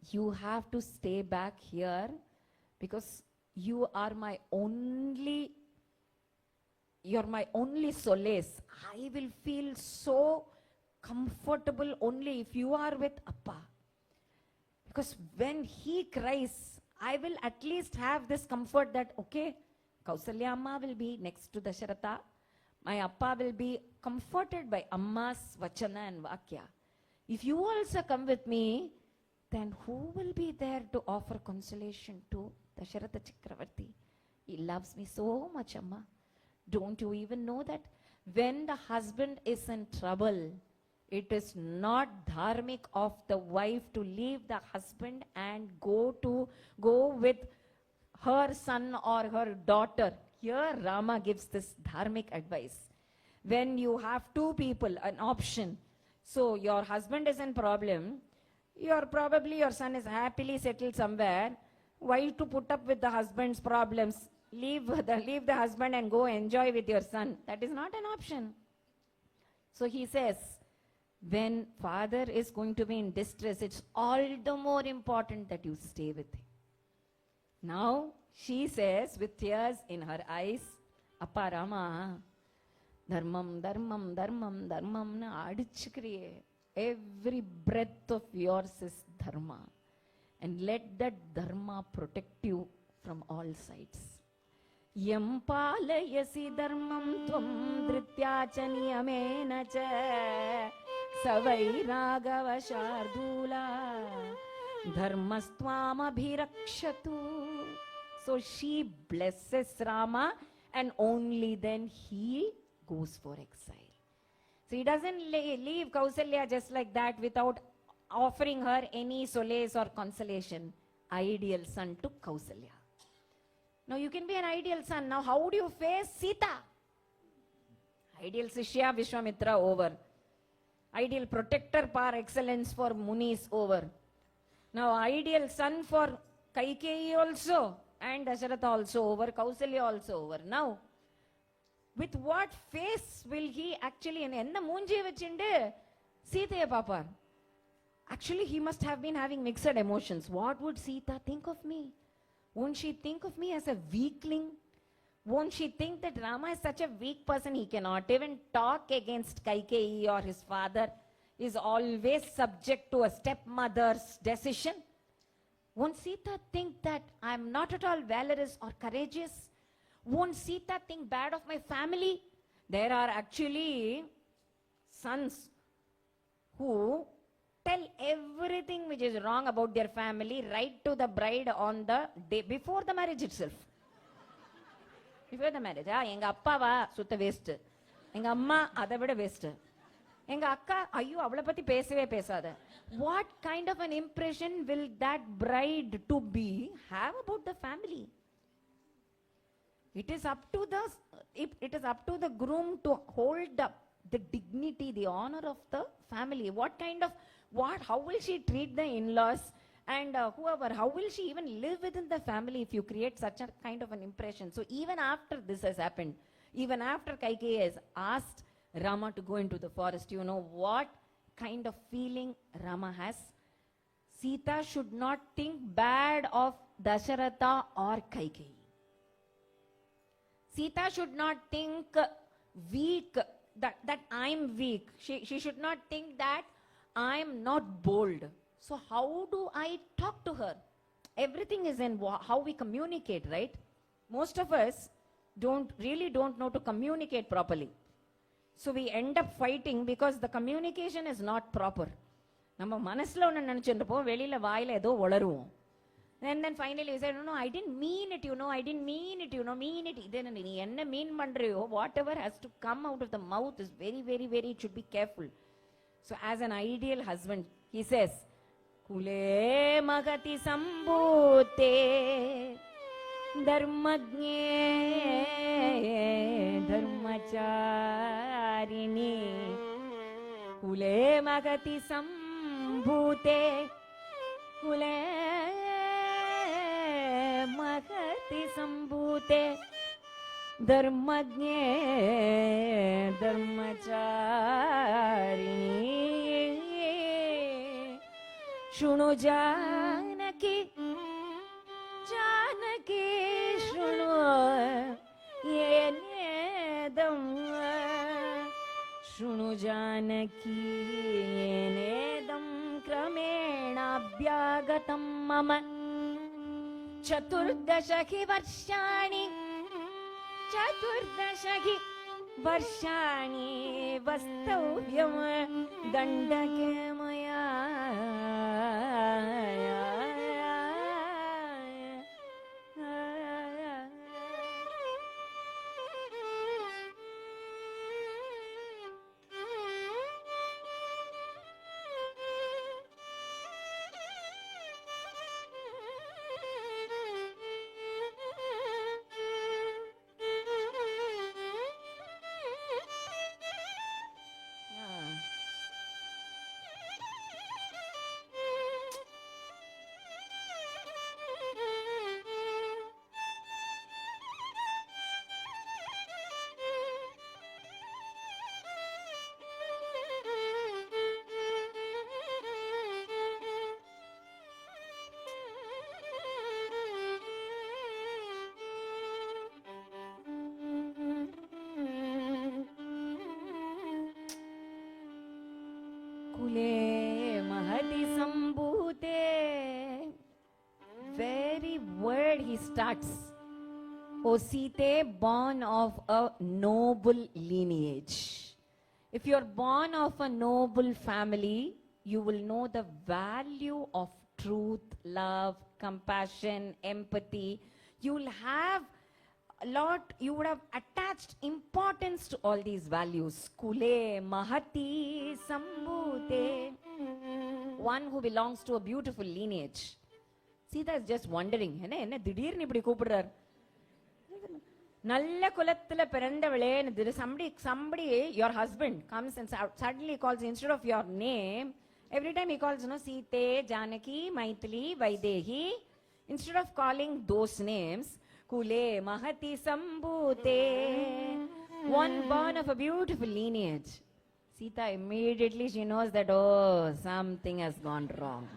you have to stay back here because you are my only solace. I will feel so comfortable only if you are with Appa. Because when he cries, I will at least have this comfort that, okay, Kausalya Amma will be next to Dasharatha. My Appa will be comforted by Amma's Vachana and Vakya. If you also come with me, then who will be there to offer consolation to Dasharatha Chakravarti? He loves me so much, Amma. Don't you even know that when the husband is in trouble, it is not dharmic of the wife to leave the husband and go with her son or her daughter. Here Rama gives this dharmic advice. When you have two people, an option, so your husband is in problem, probably your son is happily settled somewhere. Why to put up with the husband's problems? Leave the husband and go enjoy with your son. That is not an option. So he says, when father is going to be in distress, it's all the more important that you stay with him. Now, she says with tears in her eyes, Appa Rama, dharmam, dharmam, dharmam, dharmam na adichikriye. Every breath of yours is dharma. And let that dharma protect you from all sides. Yam palayasi dharmam tvam dhritya niyamena cha savai raghava shardula dharmastvam abhirakshatu. So she blesses Rama and only then he goes for exile. So he doesn't leave Kausalya just like that without offering her any solace or consolation. Ideal son to Kausalya. Now you can be an ideal son. Now how do you face Sita? Ideal Sishya Vishwamitra over. Ideal protector par excellence for Munis over. Now ideal son for Kaikeyi also and Dasharatha also over, Kausalya also over. Now, with what face will he actually, enna moonji vechinde Sitaya Papa? Actually, he must have been having mixed emotions. What would Sita think of me? Won't she think of me as a weakling? Won't she think that Rama is such a weak person, he cannot even talk against Kaikeyi or his father, is always subject to a stepmother's decision? Won't Sita think that I am not at all valorous or courageous? Won't Sita think bad of my family? There are actually sons who tell everything which is wrong about their family right to the bride on the day before the marriage itself. Before the marriage, enga appava sutta waste, enga amma adha vida waste, enga akka ayyo avla patti pesave pesada. What kind of an impression will that bride to be have about the family? It is up to the groom to hold up the dignity, the honor of the family. How will she treat the in-laws and whoever? How will she even live within the family if you create such a kind of an impression? So even after this has happened, even after Kaikeyi has asked Rama to go into the forest, you know what kind of feeling Rama has? Sita should not think bad of Dasharatha or Kaikeyi. Sita should not think weak, that I'm weak. She should not think that I'm not bold. So how do I talk to her? Everything is in how we communicate, right? Most of us don't know to communicate properly. So we end up fighting because the communication is not proper. நம்ம மனசுல ஒன்னு நினைச்சிட்டு இருப்போம், வெளியில வாயில ஏதோ வளருவோம். And then finally we said, no, I didn't mean it, I didn't mean it, mean it. Then நீ என்ன மீன் பண்றியோ, whatever has to come out of the mouth is very, very, very, it should be careful. So as an ideal husband, he says, Kule magati sambhute dharmagne dharmacharini Kule magati sambhute Kule magati sambhute dharmagne dharmacharini Shunu Janaki Janaki Shunu Yenedam Shunu Janaki Yenedam Kramena Bhyagatam Mama Chaturdashaki Varshani Chaturdashaki Varshani Vastavyam Dandake Maya Kule mahati sambhute. Very word he starts. O Sita, born of a noble lineage. If you are born of a noble family, you will know the value of truth, love, compassion, empathy. You will have you would have attached importance to all these values. Kule, Mahati, Sambhute. One who belongs to a beautiful lineage. Sita is just wondering, நல்ல குலத்துல பிறந்தவளே, somebody, your husband comes and suddenly calls instead of your name, every time he calls, Site, Janaki, Maithili, Vaidehi, instead of calling those names, Kule, Mahati, Sambhute, one born of a beautiful lineage. Sita immediately she knows that, oh, something has gone wrong.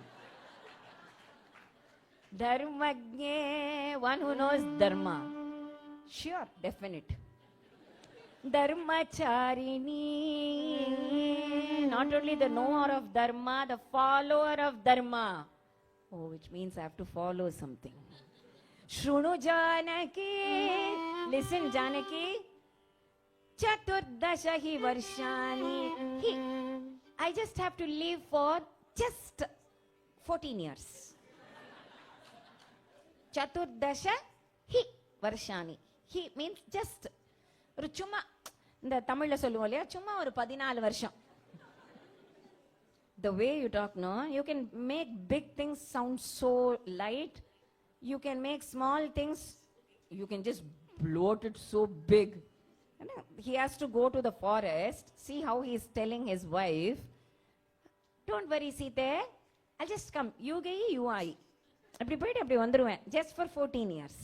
Dharmagne, one who knows dharma. Sure, definite. Dharmacharini, not only the knower of dharma, the follower of dharma. Oh, which means I have to follow something. Shrunu Janaki, listen Janaki. Chaturdasha hi varshani. I just have to live for just 14 years. Chaturdasha hi varshani. He means just ஒரு சும்மா இந்த தமிழ்ல சொல்லுவோம் இல்லையா, சும்மா ஒரு 14 வருஷம். The way you talk, no, you can make big things sound so light. You can make small things, you can just bloat it so big. He has to go to the forest. See how he is telling his wife, don't worry Sita, I'll just come. You gai, you I. அப்படி போயிட்டு அப்படி வந்துருவேன். Just for 14 years.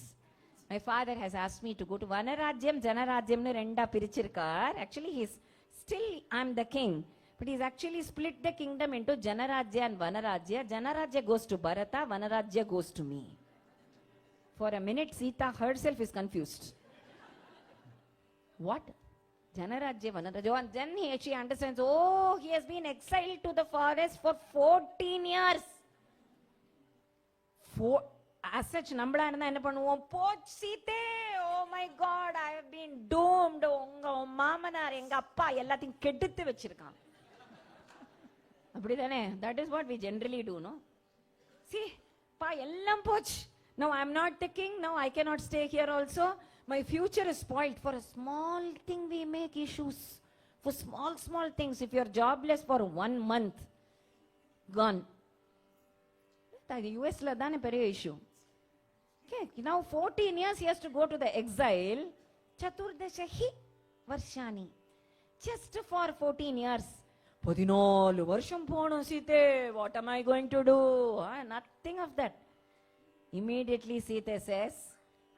My father has asked me to go to Vanarajyam, Janarajyamnu ரெண்டா பிரிச்சிருக்கார். Actually he is still, I'm the king. But he's actually split the kingdom into Janarajya and Vanarajya. Janarajya goes to Bharata, Vanarajya goes to me. For a minute Sita herself is confused. What? Janarajya, Vanarajya. And then she understands, oh, he has been exiled to the forest for 14 years. As such, நம்மளா இருந்தா என்ன பண்ணுவோம்? போச் சீதே, oh my god, I have been doomed. உங்க மாமனார் எங்க அப்பா எல்லாத்தையும் கெடுத்து வச்சிருக்கான். அப்படிதானே? That is what we generally do, no? See, பா எல்லாம் போச்சு. Now I am not the king. Now I cannot stay here also. My future is spoiled. For a small thing we make issues. For small things. If you are jobless for 1 month, gone. The US la dane periya issue. Okay, now 14 years he has to go to the exile. Chaturdasha hi varshani. Just for 14 years. 14 varsham ponum Sita. What am I going to do? Nothing of that. Immediately Sita says,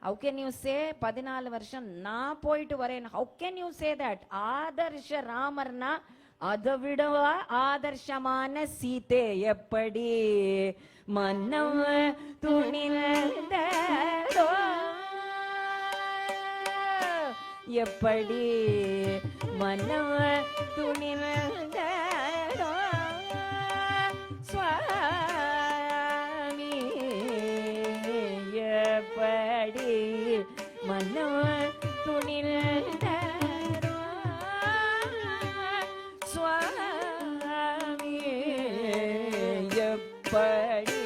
how can you say 14 varsham na poitu varen? How can you say that? Adarsha Ramarna adavidava adarshamana Sita eppadi மன்னவ துணிந்தோ எப்படி மன்னவ துணிந்தோ சுவாமி எப்படி மன்னவ துணிந்தோ சுவாமி எப்படி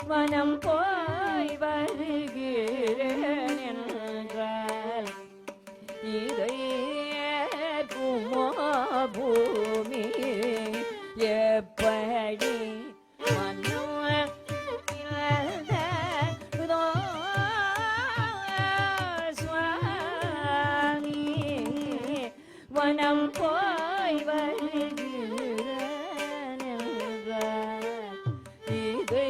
மனம் போய் வருகிறேன் என்றால் இதை ஏற்குமோ பூமி எப்படி மனம் சுவாமி மனம் போய் வருகிறேன் என்றால் இதை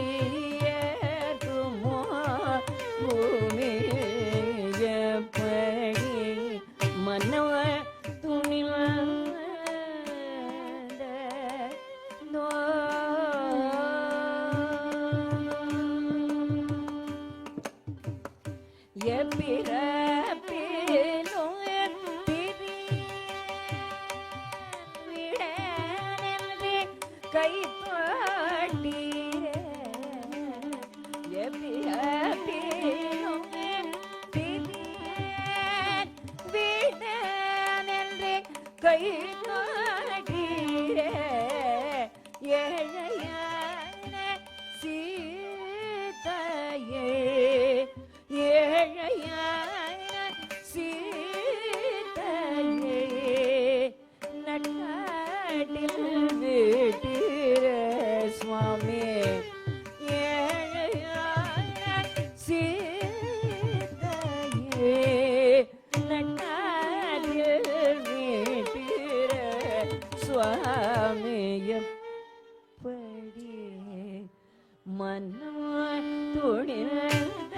நட்டாட்டில் சுவாமி எப்படி மனம் துணிந்த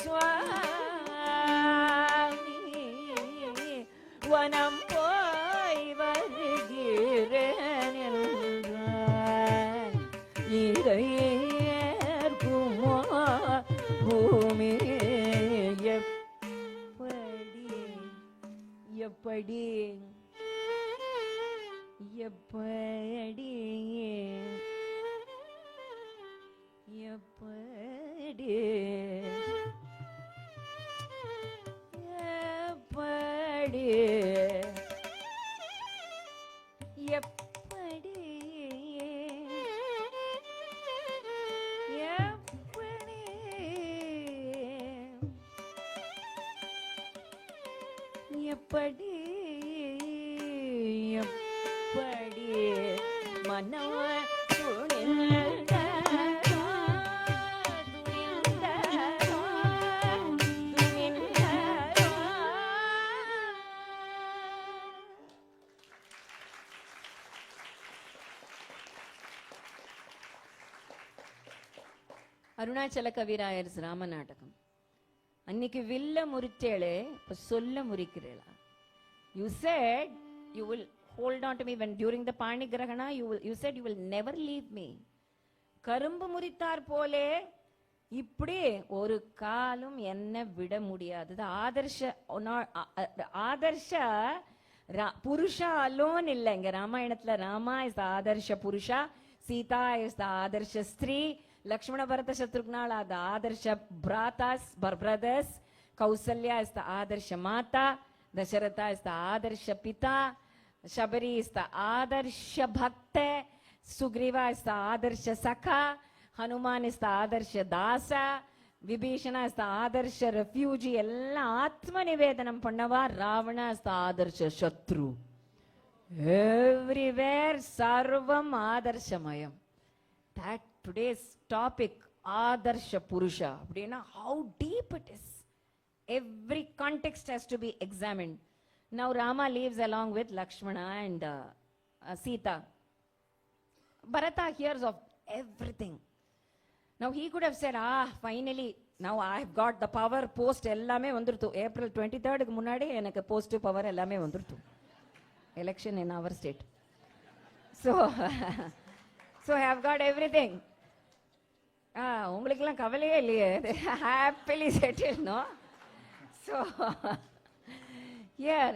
சுவாமி வனம் போய் வருகிறேன் என்றான். இதை ஏற்குமோ பூமி எப்படி எப்படி எப்படி எப்படி எப்படி எப்படி எப்படி மனோ துணிந்த அருணாச்சல கவிராயர்ஸ் ராம நாடகம். அன்னைக்கு வில்ல முறிச்சேளே, இப்ப சொல்ல முறிக்கிறேளா? You said you will hold on to me when during the Pani Grahana you said you will never leave me. கரும்பு முறித்தார் போலே இப்படி ஒரு காலும் என்ன விட முடியாது. ஆதர்ஷ புருஷா அலோன் இல்ல. இங்க ராமாயணத்துல Rama is the ஆதர்ஷ Purusha, Sita is the ஆதர்ஷ ஸ்திரீ, லக்ஷ்மண பரத சத்ருக்னால் are the ஆதர்ஷ brothers, Kausalya is the ஆதர்ஷ Mata, Dasharatha is the Adarsha Pita, Shabari is the Adarsha Bhakta, Sugriva is the Adarsha Sakha, Hanuman is the Adarsha Dasa, Vibhishana is the Adarsha Refugee, Ella Atma Nivedanam Pandava, Ravana is the Adarsha Shatru. Everywhere Sarvam Adarshamayam. That today's topic, Adarsha purusha. Do you know how deep it is? Every context has to be examined. Now Rama lives along with Lakshmana and Sita. Bharata hears of everything. Now he could have said, finally, now I have got the power, post ellame vandrutu. April 23rd ku munnadi enakku post power ellame vandrutu. Election in our state. So I have got everything. Ungalukku kavalaye illiye. Happily settled, no? So here,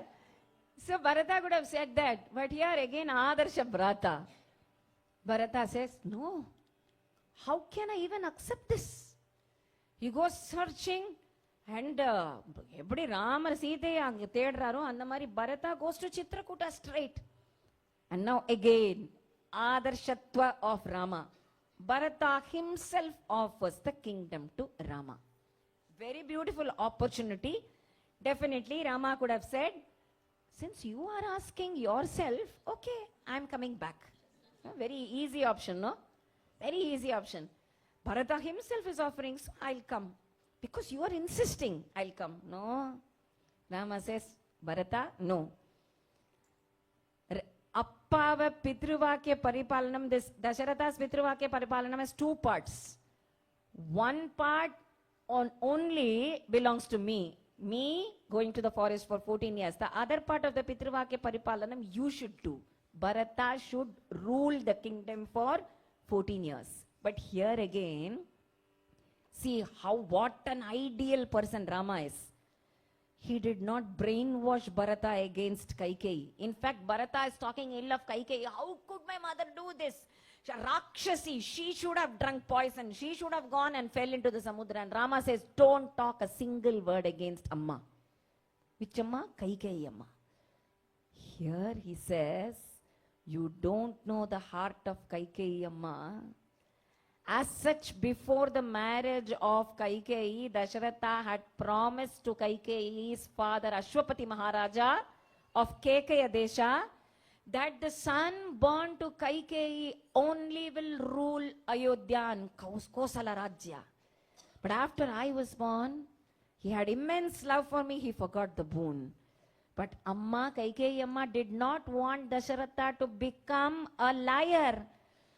so Bharata could have said that, but here again Adarsha Bharata. Bharata says, no, how can I even accept this? He goes searching and eppadi Rama Sita ange thedraro andha mari Bharata goes to Chitrakuta straight. And now again Adarshatva of Rama. Bharata himself offers the kingdom to Rama. Very beautiful opportunity. Definitely Rama could have said, since you are asking yourself, okay, I am coming back. Very easy option, no? Very easy option. Bharata himself is offering, so I'll come. Because you are insisting, I'll come. No. Rama says, Bharata, no. Appava Pitruvakya Paripalanam, this Dasharatha's Pitruvakya Paripalanam has two parts. One part only belongs to me. Me going to the forest for 14 years. The other part of the Pitruvakya Paripalanam you should do. Bharata should rule the kingdom for 14 years. But here again, see what an ideal person Rama is. He did not brainwash Bharata against Kaikeyi. In fact, Bharata is talking ill of Kaikeyi. How could my mother do this? Rakshasi, she should have drunk poison. She should have gone and fell into the Samudra. And Rama says, don't talk a single word against Amma. Which Amma? Kaikeyi Amma. Here he says, you don't know the heart of Kaikeyi Amma. As such, before the marriage of Kaikeyi, Dasharatha had promised to Kaikeyi's father Ashwapati Maharaja of Kekaya Desha that the son born to Kaikeyi only will rule Ayodhya and Kosala Rajya. But after I was born, he had immense love for me, he forgot the boon. But Amma, Kaikeyi Amma did not want Dasharatha to become a liar.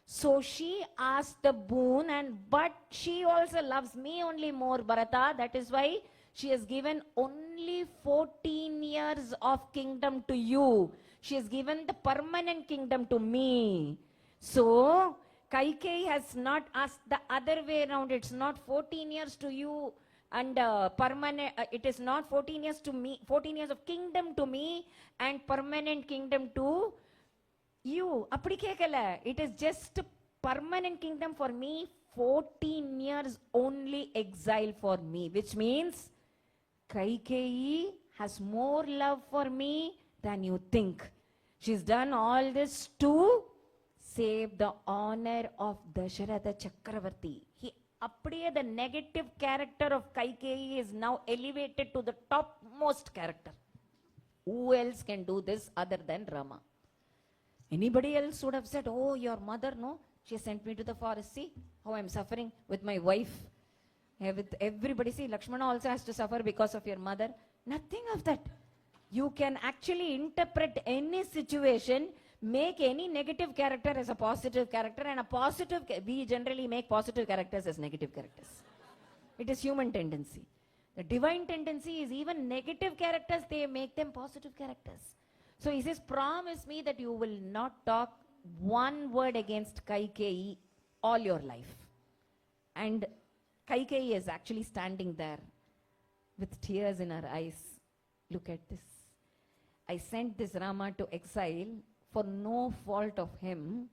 So she asked the boon, but she also loves me only more, Bharata. That is why she has given only 14 years of kingdom to you. She has given the permanent kingdom to me. So Kaikeyi has not asked the other way around. It's not 14 years to you and permanent. It is not 14 years to me. 14 years of kingdom to me and permanent kingdom to you. Appadi kekala. It is just permanent kingdom for me. 14 years only exile for me, which means Kaikeyi has more love for me than you think. She's done all this to save the honor of Dasharatha Chakravarti. Appadiye the negative character of Kaikeyi is now elevated to the topmost character. Who else can do this other than Rama? Anybody else would have said, oh, your mother, no? She sent me to the forest. See how I'm suffering with my wife. With everybody, see, Lakshmana also has to suffer because of your mother. Nothing of that. You can actually interpret any situation, make any negative character as a positive character, and we generally make positive characters as negative characters. It is human tendency. The divine tendency is even negative characters, they make them positive characters. So he says, promise me that you will not talk one word against Kaikeyi all your life. And Kaikeyi is actually standing there with tears in her eyes. Look at this. I sent this Rama to exile for no fault of him,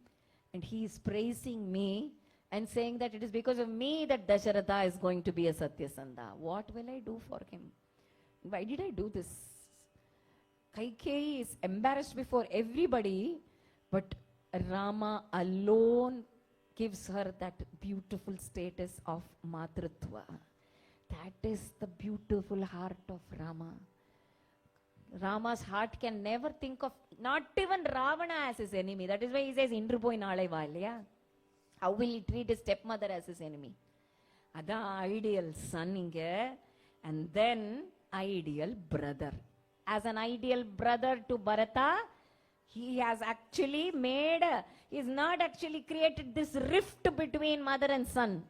and he is praising me and saying that it is because of me that Dasharatha is going to be a Satyasandha. What will I do for him? Why did I do this? Kaikeyi is embarrassed before everybody, but Rama alone gives her that beautiful status of Matritva. That is the beautiful heart of Rama. Rama's heart can never think of, not even Ravana as his enemy. That is why he says, Indru poi naalai va illaya. How will he treat his stepmother as his enemy? Ada ideal son inge, and then ideal brother. As an ideal brother to Bharata, he has actually he's not actually created this rift between mother and son.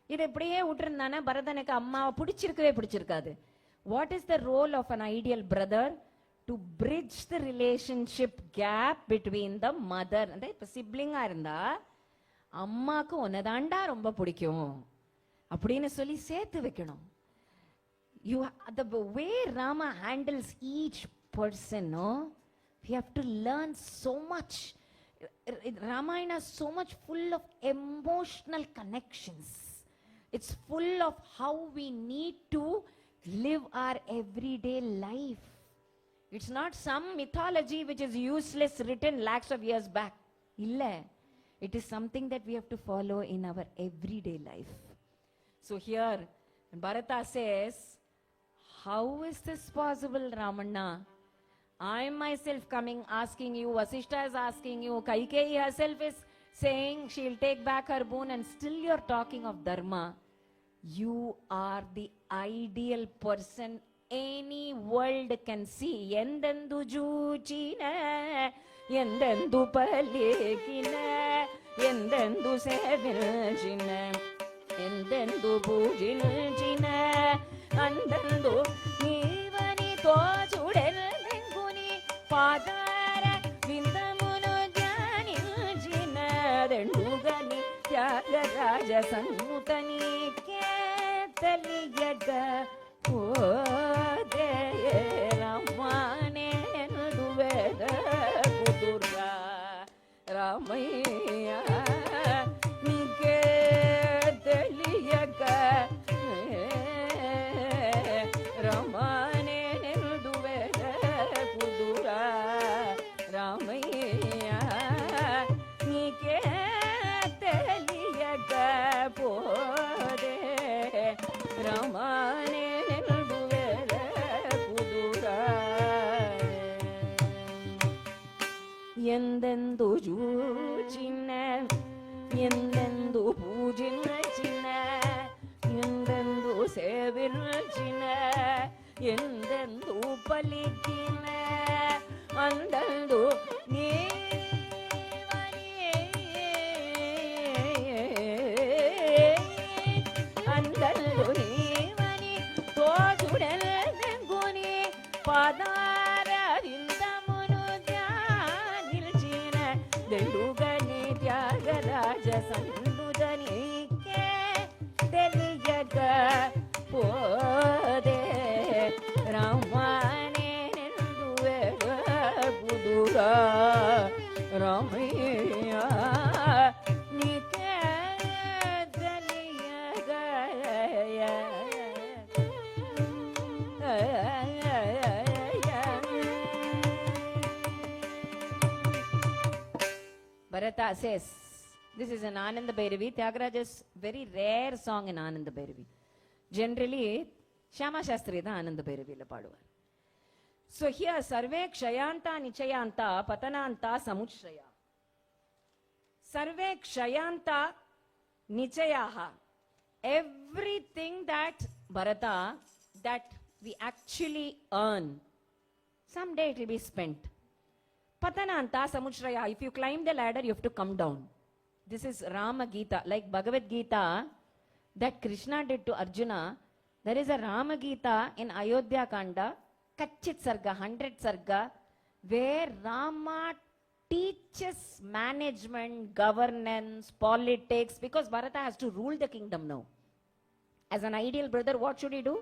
இது எப்படியே விட்டுருந்தானே பரதனுக்கு அம்மாவை பிடிச்சிருக்காது. What is the role of an ideal brother? To bridge the relationship gap between the mother. இப்ப சிப்ளிங்கா இருந்தா அம்மாக்கு உன்னதாண்டா ரொம்ப பிடிக்கும் அப்படின்னு சொல்லி சேர்த்து வைக்கணும். The way Rama handles each person, no? We have to learn so much. Ramayana is so much full of emotional connections. It's full of how we need to live our everyday life. It's not some mythology which is useless, written lakhs of years back. Illa. It is something that we have to follow in our everyday life. So here, Bharata says, how is this possible, Ramanna? I am myself coming asking you, Vasishta is asking you, Kaikeyi herself is saying she'll take back her boon, and still you're talking of dharma. You are the ideal person any world can see. Endendu joochina, endendu palikina, endendu sevilchina, endendu pujilchina, andendu nivani tochudel nenguni padara vindamunu janinchina, dendugani tyagaraja sannutani ketaliyaga ode ramane nuduveda kudurga ramaiya nike teliyaga ramane nuduveda kudura ramaiya nike teliyaga pode ramane ಎಂದು ಪಲಿಕಿನ ಅಂದಲ್ದು ಅಂದಲ್ದು ನೀವನಿ ತೋಜುಡಲ್ ಗುನಿ ಪಾದಾರದಿಂದ ಮುನುಜ ನಿಲ್ಚಿನ ದಂಡುಗನಿ ತ್ಯಾಗರಾಜ ಸಂದುದನಿಕೆ తెలియక పోదే రామానేందు బుదురా రమయ్య నీకే తెలియక Bharata says, this is an Ananda Bhairavi. Tyagaraja's very rare song in Ananda Bhairavi. Generally, Shyama Shastri da Ananda Bhairavi la paduvar. So here, Sarve Kshayanta Nichayanta Patananta Samuchraya. Sarve Kshayanta Nichayaha. Everything that Bharata, that we actually earn, someday it will be spent. Patananta Samuchraya. If you climb the ladder, you have to come down. This is Rama Gita. Like Bhagavad Gita that Krishna did to Arjuna, there is a Rama Gita in Ayodhya Kanda, Kachit Sarga, 100 Sarga, where Rama teaches management, governance, politics, because Bharata has to rule the kingdom now. As an ideal brother, what should he do?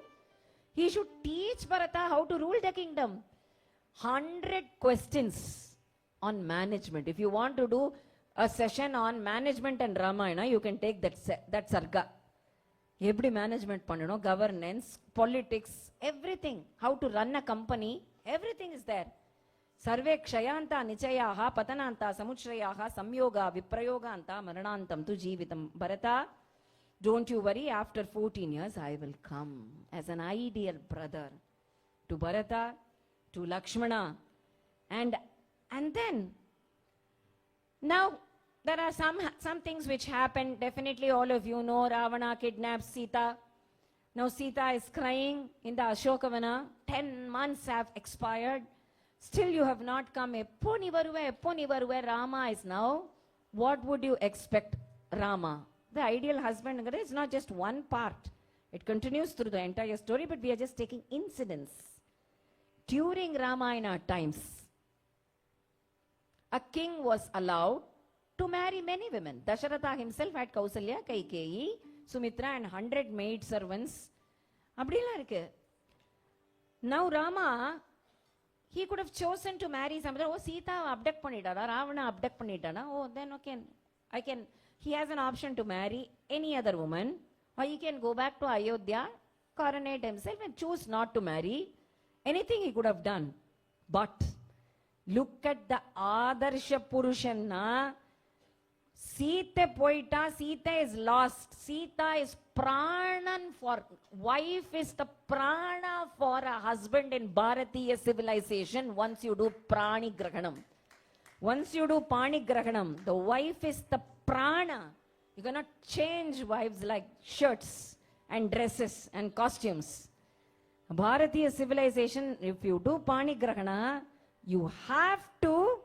He should teach Bharata how to rule the kingdom. 100 questions on management. If you want to do a session on management and Ramayana, you can take that sarga. Every management pannano, governance, politics, everything. How to run a company, everything is there. Sarve kshayanta nichayaha patananta samuchrayaha samyoga viprayoganta maranantam tu jeevitam. Bharata, don't you worry, after 14 years I will come as an ideal brother to Bharata, to Lakshmana, and then now there are some things which happen. Definitely all of you know Ravana kidnaps Sita. Now Sita is crying in the Ashokavana. 10 months have expired. Still you have not come. Epponi varuve Rama is now. What would you expect Rama? The ideal husband is not just one part. It continues through the entire story, but we are just taking incidents. During Ramayana times, a king was allowed to marry many women. Dasharatha himself had Kausalya, Kaikeyi, Sumitra and 100 maid servants. Abdila irukku. Now Rama, he could have chosen to marry somebody. Oh, Sita abduct pannidada, Ravana abduct pannidana. Oh, then okay, he has an option to marry any other woman, or he can go back to Ayodhya, coronate himself and choose not to marry. Anything he could have done. But look at the Adarsha purusha. Sita poita, Sita is lost. Sita is pranan for, wife is the prana for a husband in Bharatiya civilization once you do prani grahanam. Once you do pani grahanam, the wife is the prana. You cannot change wives like shirts and dresses and costumes. Bharatiya civilization, if you do pani grahana, you have to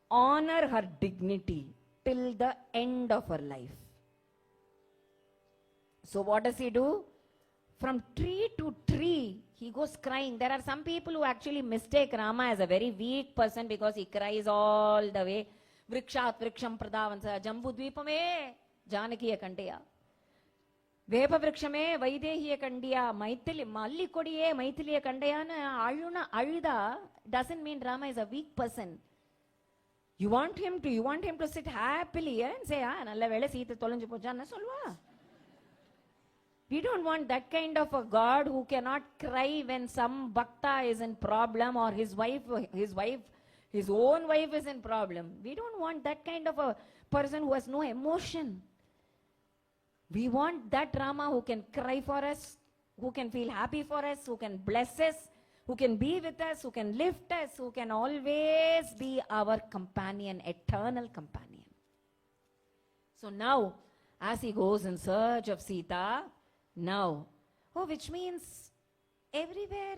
honor her dignity till the end of her life. So what does he do? From tree to tree, he goes crying. There are some people who actually mistake Rama as a very weak person because he cries all the way. Vrikshat vriksham pradavansa jambu dvipame janakiya kandeya. Vepa vrikshame vaidehiya kandiya maithili malli kodiye maithiliya kandayana aluna alida doesn't mean Rama is a weak person. You want him to sit happily and say, nalla vele Sita tolanju pochana solva. We don't want that kind of a God who cannot cry when some bhakta is in problem or his own wife is in problem. We don't want that kind of a person who has no emotion. We want that Rama who can cry for us, who can feel happy for us, who can bless us, who can be with us, who can lift us, who can always be our companion, eternal companion. So now, as he goes in search of Sita, now, which means everywhere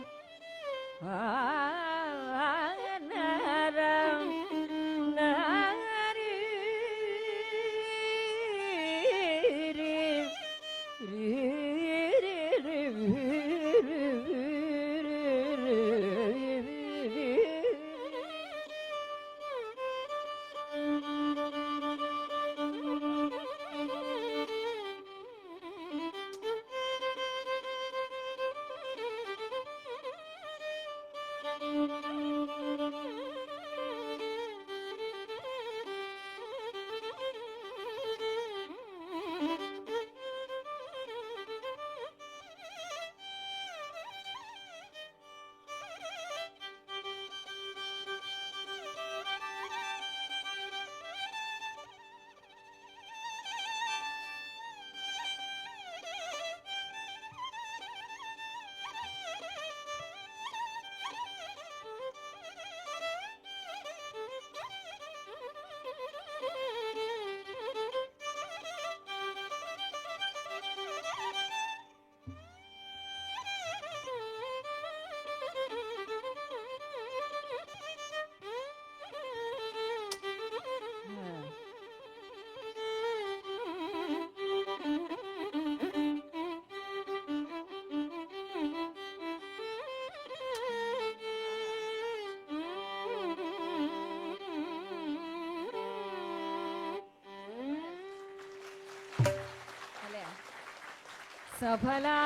Sabhala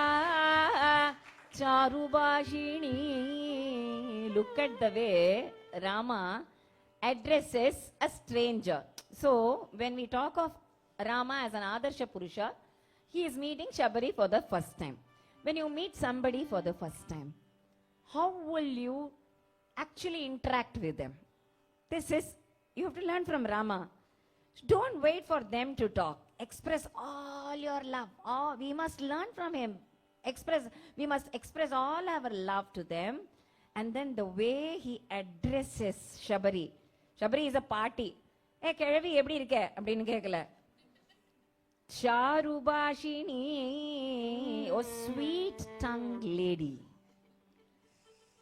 Charubashini. Look at the way Rama addresses a stranger. So, when we talk of Rama as an Adarsha purusha, he is meeting Shabari for the first time. When you meet somebody for the first time, how will you actually interact with them? This is, you have to learn from Rama. Don't wait for them to talk. Express all your love. Oh, we must learn from him. We must express all our love to them. And then the way he addresses Shabari. Shabari is a party. Hey, Kerevi, eppadi irukke? Appdinu kekkala. Charubashini, oh sweet tongued lady.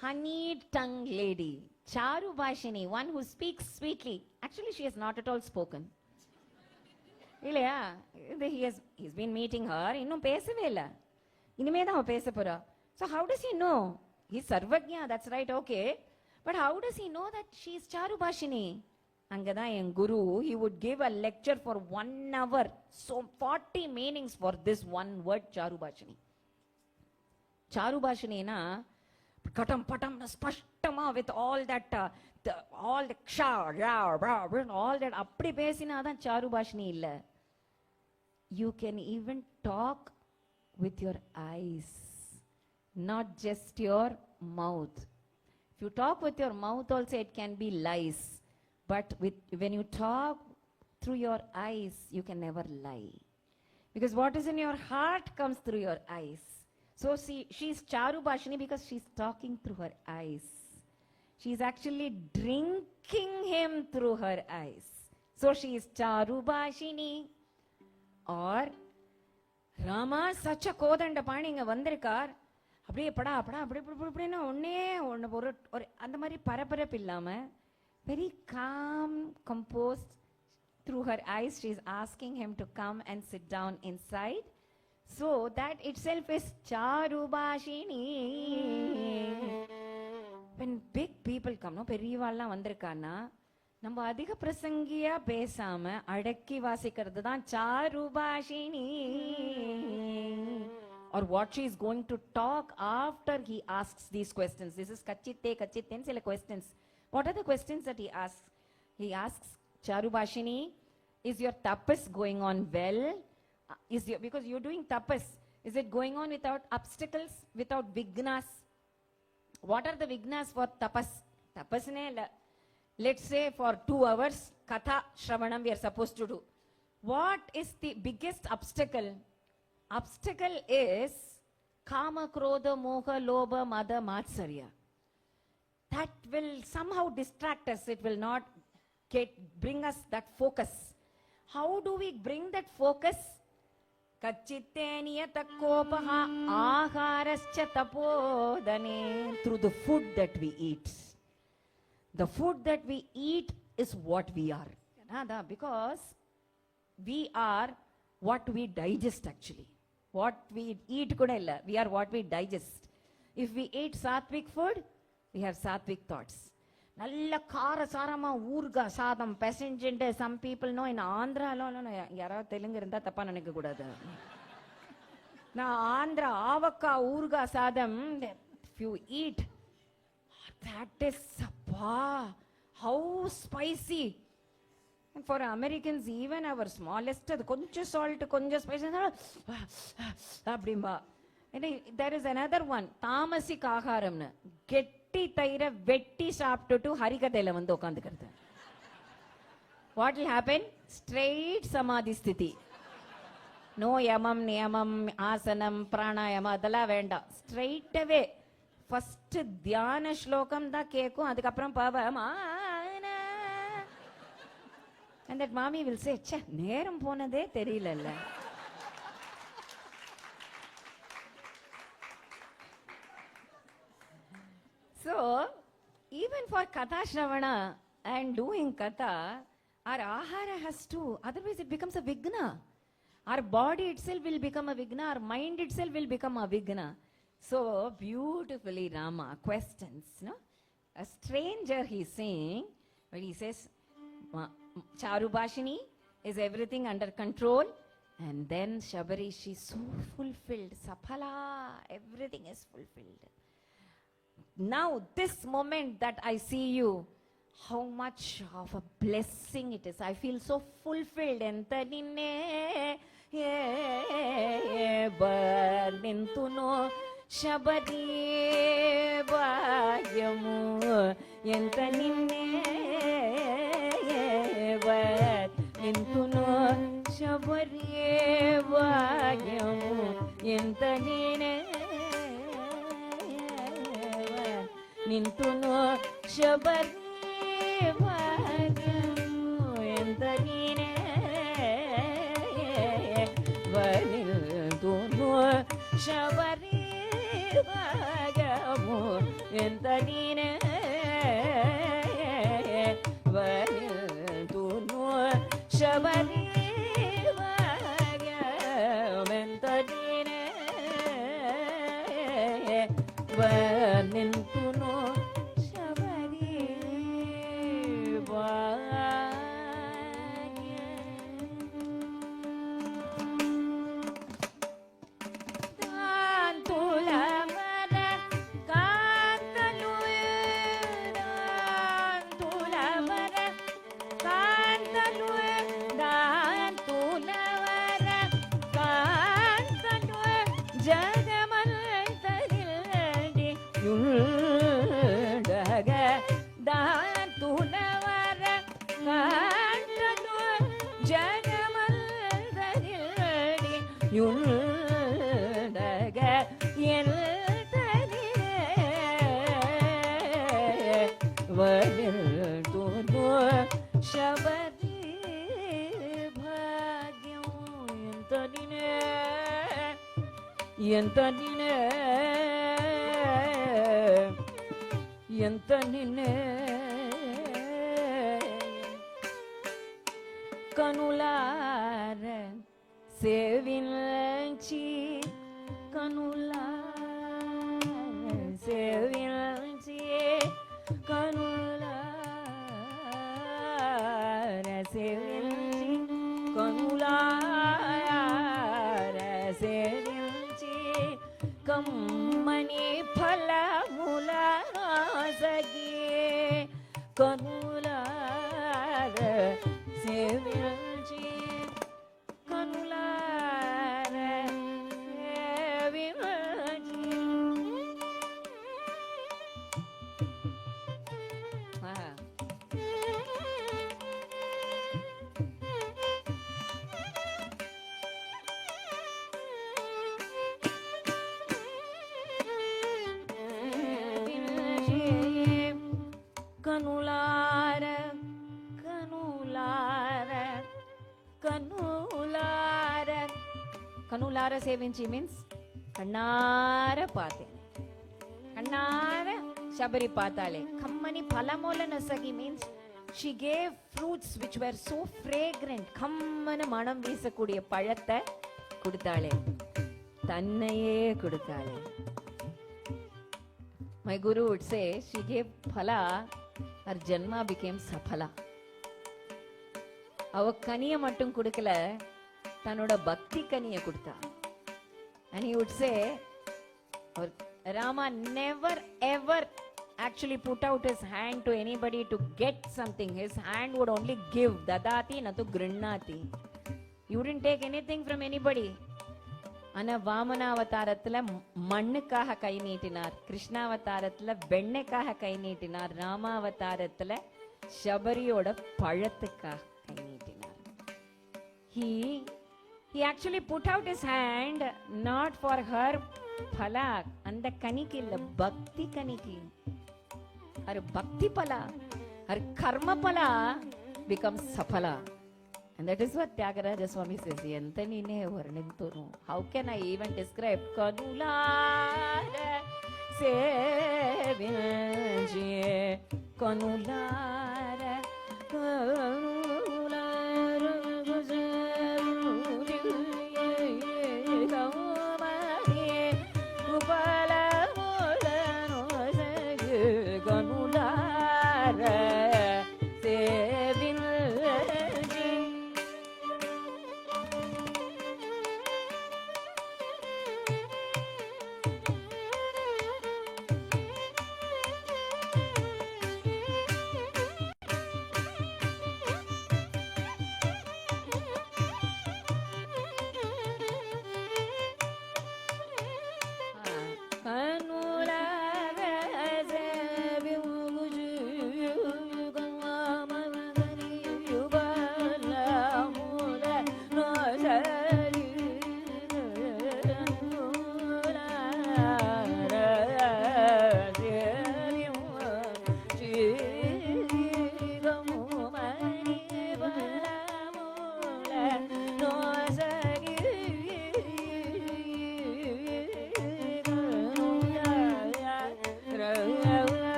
Honeyed tongued lady. Charubashini, one who speaks sweetly. Actually, she has not at all spoken. He's been meeting her. Innum pesave illa. Inime da pesa pora. So how does he know? He's Sarvagya, that's right, okay. But how does he know that she is Charubashini? Angada and Guru, he would give a lecture for 1 hour. So 40 meanings for this one word Charubashini. Charubashini na katam patam spashtama with all that all the ksha, ra, ra, all that appadi pesina da Charubashini illa. You can even talk with your eyes, not just your mouth. If you talk with your mouth also, it can be lies. But when you talk through your eyes, you can never lie. Because what is in your heart comes through your eyes. So she's Charubashini because she's talking through her eyes. She's actually drinking him through her eyes. So she is Charubashini. Or Rama such a kodanda paninga vandirkar. அப்படியே படா படா அப்படி இப்படின்னு ஒன்று ஒரு அந்த மாதிரி பரபரப்பு இல்லாமல் very calm, composed. Through her eyes, she is asking him to come and sit down inside. So that itself is Charubashini. When big people come, no, பெரியவாள்லாம் வந்திருக்கான்னா நம்ம அதிக பிரசங்கியா பேசாம அடக்கி வாசிக்கிறது தான் Charubashini. Or what she is going to talk after he asks these questions. This is Kachitte sila questions. What are the questions that he asks? He asks, Charubashini, is your tapas going on well? Because you're doing tapas, is it going on without obstacles, without vignas? What are the vignas for tapas? Tapas let's say for 2 hours, katha shravanam we are supposed to do. What is the biggest obstacle? Obstacle is kama, krodha, moha, lobha, mada, matsarya. That will somehow distract us. It will not bring us that focus. How do we bring that focus? Kachitte niyatakopaha aharascha tapodane. Through the food that we eat. The food that we eat is what we are. Because we are what we digest actually. What we eat kuda illa. We are what we digest. If we eat sattvic food, we have sattvic thoughts. Nalla kara sarama urga sadam passenger. Some people know in Andhra yara Telugu irundha thappa nenikka kudadu. Na Andhra avakka urga sadam, if you eat that is how spicy. And for Americans, even our smallest, konja salt, konja spicy, அப்படிம்பா. There is another one, தாமசிக் ஆகாரம்னு, கெட்டி தயிரை வெட்டி சாப்பிட்டுட்டு ஹரிகதையில வந்து உட்காந்துக்கிறது. What will happen? Straight samadhi sthiti. No yamam, niyamam, asanam, pranayama, அதெல்லாம் வேண்டாம். Straight away. First தியான ஸ்லோகம் தான் கேட்கும், அதுக்கப்புறம் பாவமா. And that mommy will say, ச்சே நேரம் போனதே தெரியல. So, even for Katha Shravana and doing Katha, our ahara has to, otherwise it becomes a vigna. Our body itself will become a vigna, our mind itself will become a vigna. So, beautifully Rama questions, no? A stranger he's saying, when he says, Charubhashini, is everything under control? And then Shabari, she's so fulfilled. Saphala, everything is fulfilled. Now, this moment that I see you, how much of a blessing it is. I feel so fulfilled. Enta ninne nintuno Shabari bhagyamu. Enta ninne nintuno Shabari bhagyamu. Enta ninne nintuno Shabari bhagyamu. Enta ninne nintuno Shabari bhagyamu. Enta ninne nintuno Shabari bhagyamu. Enta ninne nintuno Shabari ఎంత నిన్నే కనులార సేవించి కనులార సేవించి కనులార సేవించి కనులార సేవించి కమ్మని ఫలముల సగి కనులార సేవించి కనులార సేవించి. కనులార కనులార కనులార కనులార సేవించి మీన్స్ కన్నార పాతే కన్నార శబరి పాతాలే. కమ్మని ఫలముల నసగి means she gave fruits which were so fragrant. கம்மன மனம் வீசக்கூடிய பழத்தை கொடுத்தாளே, தன்னையே கொடுத்தாளே. My guru would say she gave phala, her janma became saphala. அவ கனிய மட்டும் கொடுக்கல, தன்னோட பக்தி கனிய கொடுத்தா. And he would say, Rama never ever actually put out his hand to anybody to get something. His hand would only give. Dadati natu grinnati. You wouldn't take anything from anybody. ஆனா வாமனாவதாரத்துல மண்ணுக்காக கை நீட்டினார், கிருஷ்ணாவதாரத்துல வெண்ணைக்காக கை நீட்டினார், ராமாவதாரத்துல சபரியோட பழத்துக்காக கை நீட்டினார். He actually put out his hand not for her phala, அந்த கனிக்கு இல்ல, பக்தி கனிக்கு. Her bhakti phala, her karma phala becomes saphala. And that is what Tyagaraja Swami says. Entanine varnintunu. How can I even describe? Kanulara sevinje, kanulara, kanulara kamari, upala mulano sege, kanulara sevinje.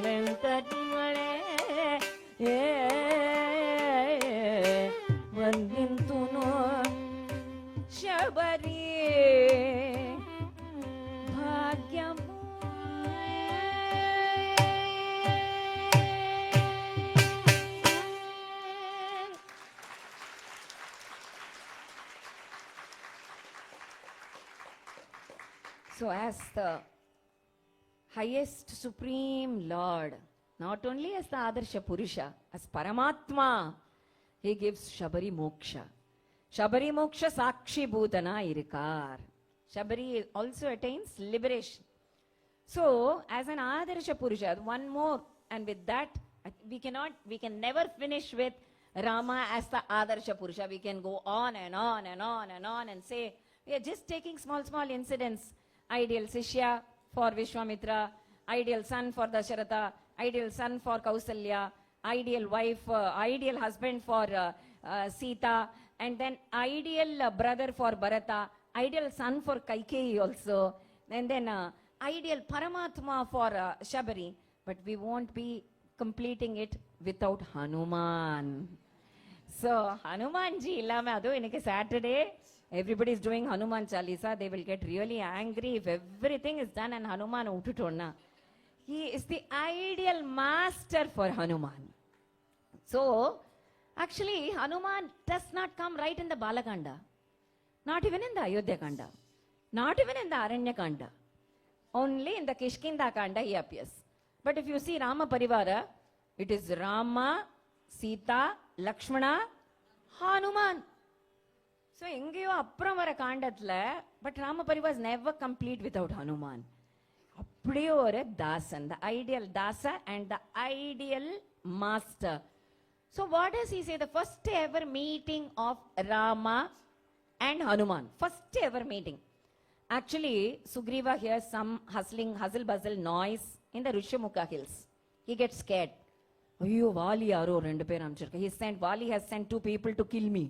ವೆಂಕಟಮಣೆ ವಂದಿಂತುನು Shabari ಭಾಗ್ಯಮು. So as the highest supreme Lord, not only as the Adarsha purusha, as Paramatma, he gives Shabari moksha. Shabari moksha sakshi bhutana irikar. Shabari also attains liberation. So as an Adarsha purusha, one more, and with that we can never finish with Rama as the Adarsha purusha. We can go on and on and on and on and say we are just taking small incidents. Ideal Sishya for Vishwamitra, ideal son for Dasharatha, ideal son for Kausalya, ideal wife, ideal husband for Sita, and then ideal brother for Bharata, ideal son for Kaikeyi also, and then ideal Paramatma for Shabari. But we won't be completing it without Hanuman. So Hanuman ji illama adu inike Saturday everybody is doing Hanuman Chalisa. They will get really angry if everything is done and Hanuman ututonna. He is the ideal master for Hanuman. So actually Hanuman does not come right in the Balakanda, not even in the Ayodhya Kanda, not even in the Aranya Kanda. Only in the Kishkinda Kanda he appears. But if you see Rama Parivara, it is Rama, Sita, Lakshmana, Hanuman. So எங்கேயோ அப்புறம் வர காண்டத்துல but ராமபரி was never complete without Hanuman. அப்படியே ஒரு தாசன், the ideal dasa and the ideal master. So what does he say? The first ever meeting of Rama and Hanuman, first ever meeting. Actually Sugriva hears some hustle bustle noise in the Rishyamukha hills. He gets scared. ஐயோ வாலி யாரோ ரெண்டு பேர் அனுப்பிச்சிருக்க. He sent, Vali has sent 2 people to kill me.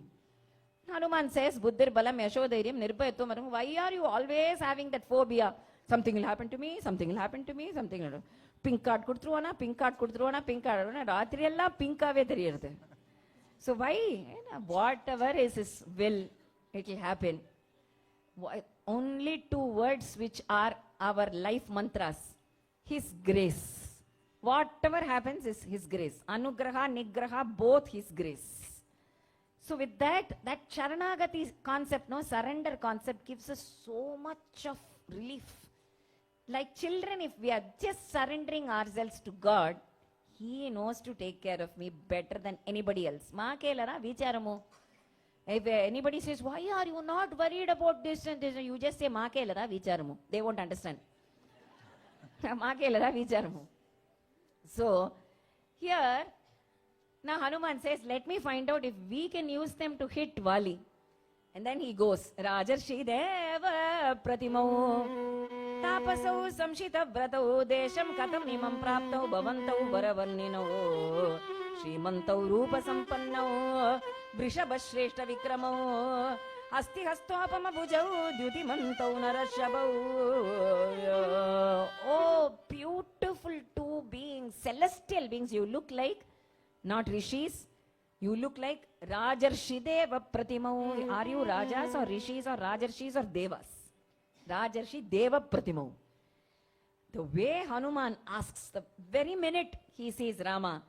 Hanuman says, Buddhir Balam Yashodhairyam Nirbhayatvam Maram. Why are you always having that phobia? Something will happen to me, something will happen to me, something will happen. Pink card kudutruwana, pink card kudutruwana, pink card. Rathri ella pink ave theriyirudhu. So why? Whatever is his will, it will happen. Only 2 words which are our life mantras. His grace. Whatever happens is his grace. Anugraha, Nigraha, both his grace. So with that Sharanagati concept, no, surrender concept gives us so much of relief. Like children, if we are just surrendering ourselves to God, He knows to take care of me better than anybody else. Ma kelara vicharamu. If anybody says, why are you not worried about this and this, you just say ma kelara vicharamu. They won't understand. Ma kelara vicharamu. So here now Hanuman says, let me find out if we can use them to hit Vali. And then he goes, Rajarshi Deva Pratimau Tapasau Samshita Vratau Desham Katam Nimam Praptau Bhavantau Varavarninau Shrimantau Rupa Sampannau Vrishabha Shreshta Vikramau Asti Hastopama Bhujau Dyutimantau Narashabau. Oh, beautiful 2 beings, celestial beings. You look like not rishis, you look like Rajarshi Deva Pratimau. Are you Rajas or Rishis or Rajarshis or Devas? Rajarshi Deva Pratimau. The way Hanuman asks, the very minute he sees Rama.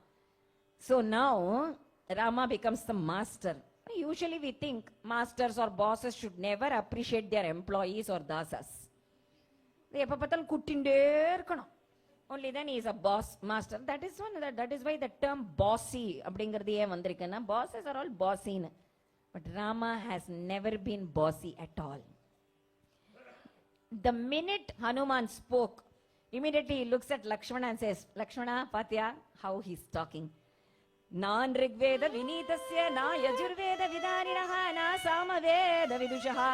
So now Rama becomes the master. Usually we think masters or bosses should never appreciate their employees or dasas. They எப்ப பார்த்தாலும் குட்டிண்டே இருக்கணும். Only then he is a boss, master. That is why the term bossy அப்படிங்கிறது ஏன் வந்திருக்குன்னா, bosses are all bossy. But Rama has never been bossy at all. The minute Hanuman spoke, immediately he looks at Lakshmana and says, Lakshmana, Patya, how he's talking. Nan Rigveda Vinitasya na Yajurveda Vidaninaha na Samaveda Vidushaha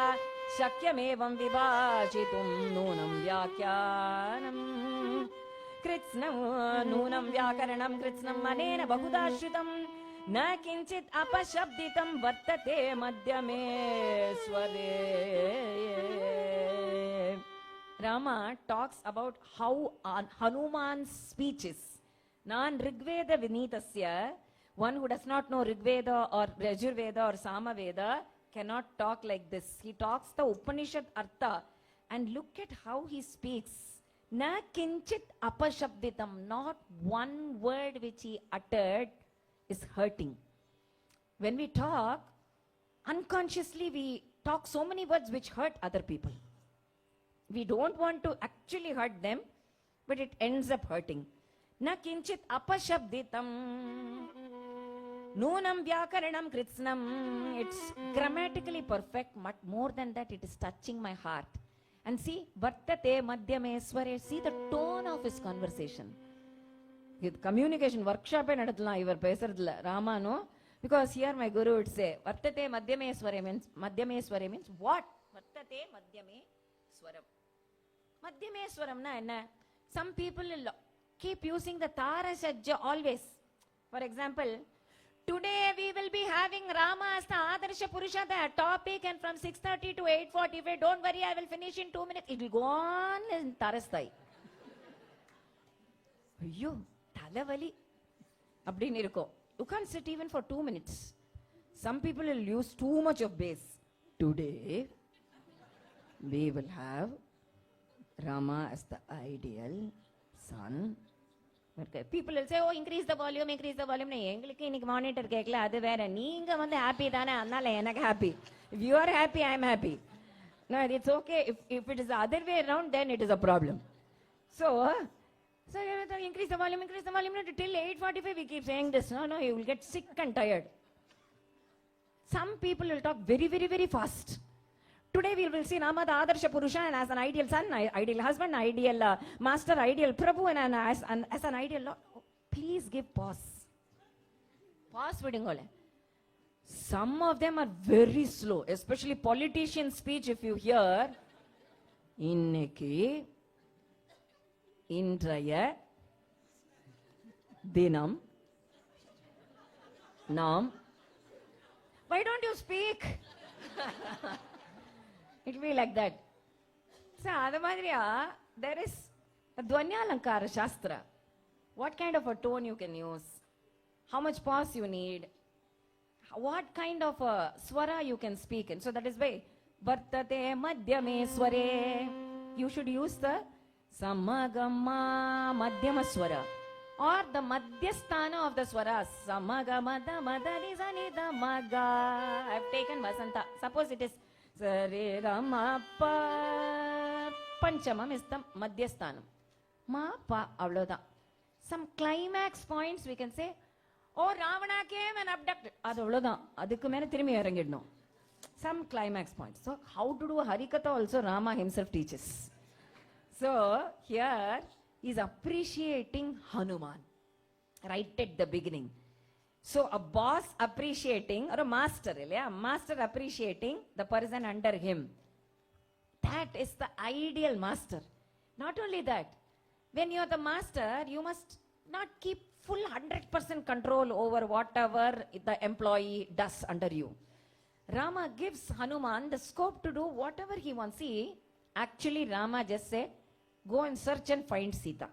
Shakyamevam Vibhachitum Nunam Vyakyanam Kritsnam Nunam Vyakaranam Kritsnam Manena Bahudashritam Na Kinchit Apashabditam Vartate Madhyame Sware. Rama talks about how Hanuman's speech is. Nan Rigveda Vinitasya, one who does not know Rigveda or Yajurveda or Samaveda cannot talk like this. He talks the Upanishad Artha, and look at how he speaks. Na kinchit apashabditam, not one word which he uttered is hurting. When we talk, unconsciously we talk so many words which hurt other people. We don't want to actually hurt them, but it ends up hurting. Na kinchit apashabditam, nunam vyakaranam kritsnam. It's grammatically perfect, but more than that, it is touching my heart. And see, vartate madhyame sware, see the tone of his conversation. With communication workshop naduthalam ivar pesuradilla Rama no, because here my guru would say vartate madhyame sware means what? Vartate madhyame swaram. Madhyame swaram na enna? Some people keep using the tara shajja always. For example, today we will be having Rama as the Adarsha purusha, the topic, and from 6:30 to 8:45, don't worry, I will finish in 2 minutes. It will go on in Tarasthai. Ayyo, talavali. Abdin irko. You can't sit even for 2 minutes. Some people will use too much of bass. Today, we will have Rama as the ideal son. People will say, oh, increase the volume. எங்களுக்கு இன்னைக்கு monitor கேட்கல, அது வேற. நீங்க வந்து happy தானே, அதனால எனக்கு happy. If you are happy, I am happy. No, it's okay. If it is the other way around, then it is a problem. So increase the volume till 8:45 we keep saying this. No, you will get sick and tired. Some people will talk very, very, very fast. Today we will see Rama the Adarsha purusha, and as an ideal son, ideal husband, ideal master, ideal Prabhu, and as an ideal Lord. Oh, please give pause. Pause vidingole. Some of them are very slow, especially politician speech. If you hear, Inneki, Indraya, Dinam, Nam. Why don't you speak? It will be like that. So, there is a Dvanyalankara Shastra. What kind of a tone you can use? How much pause you need? What kind of a swara you can speak in? So that is why Vartate Madhyame Sware. You should use the Samagama Madhyama Swara, or the Madhyasthana of the swaras. Samagama Madani Zanida Maga. I have taken Vasanta. Suppose it is Sare Rama Pa. Panchamam is the Madhyasthanam. Ma Pa avloda. Some climax points we can say, oh, Ravana came and abducted. Adu avloda. Adukku mele thirumi erangidno. Some climax points. So how to do a Harikatha also Rama himself teaches. So here he is appreciating Hanuman right at the beginning. So a boss appreciating, or a master appreciating the person under him. That is the ideal master. Not only that, when you are the master, you must not keep full 100% control over whatever the employee does under you. Rama gives Hanuman the scope to do whatever he wants. See, actually Rama just said, go and search and find Sita.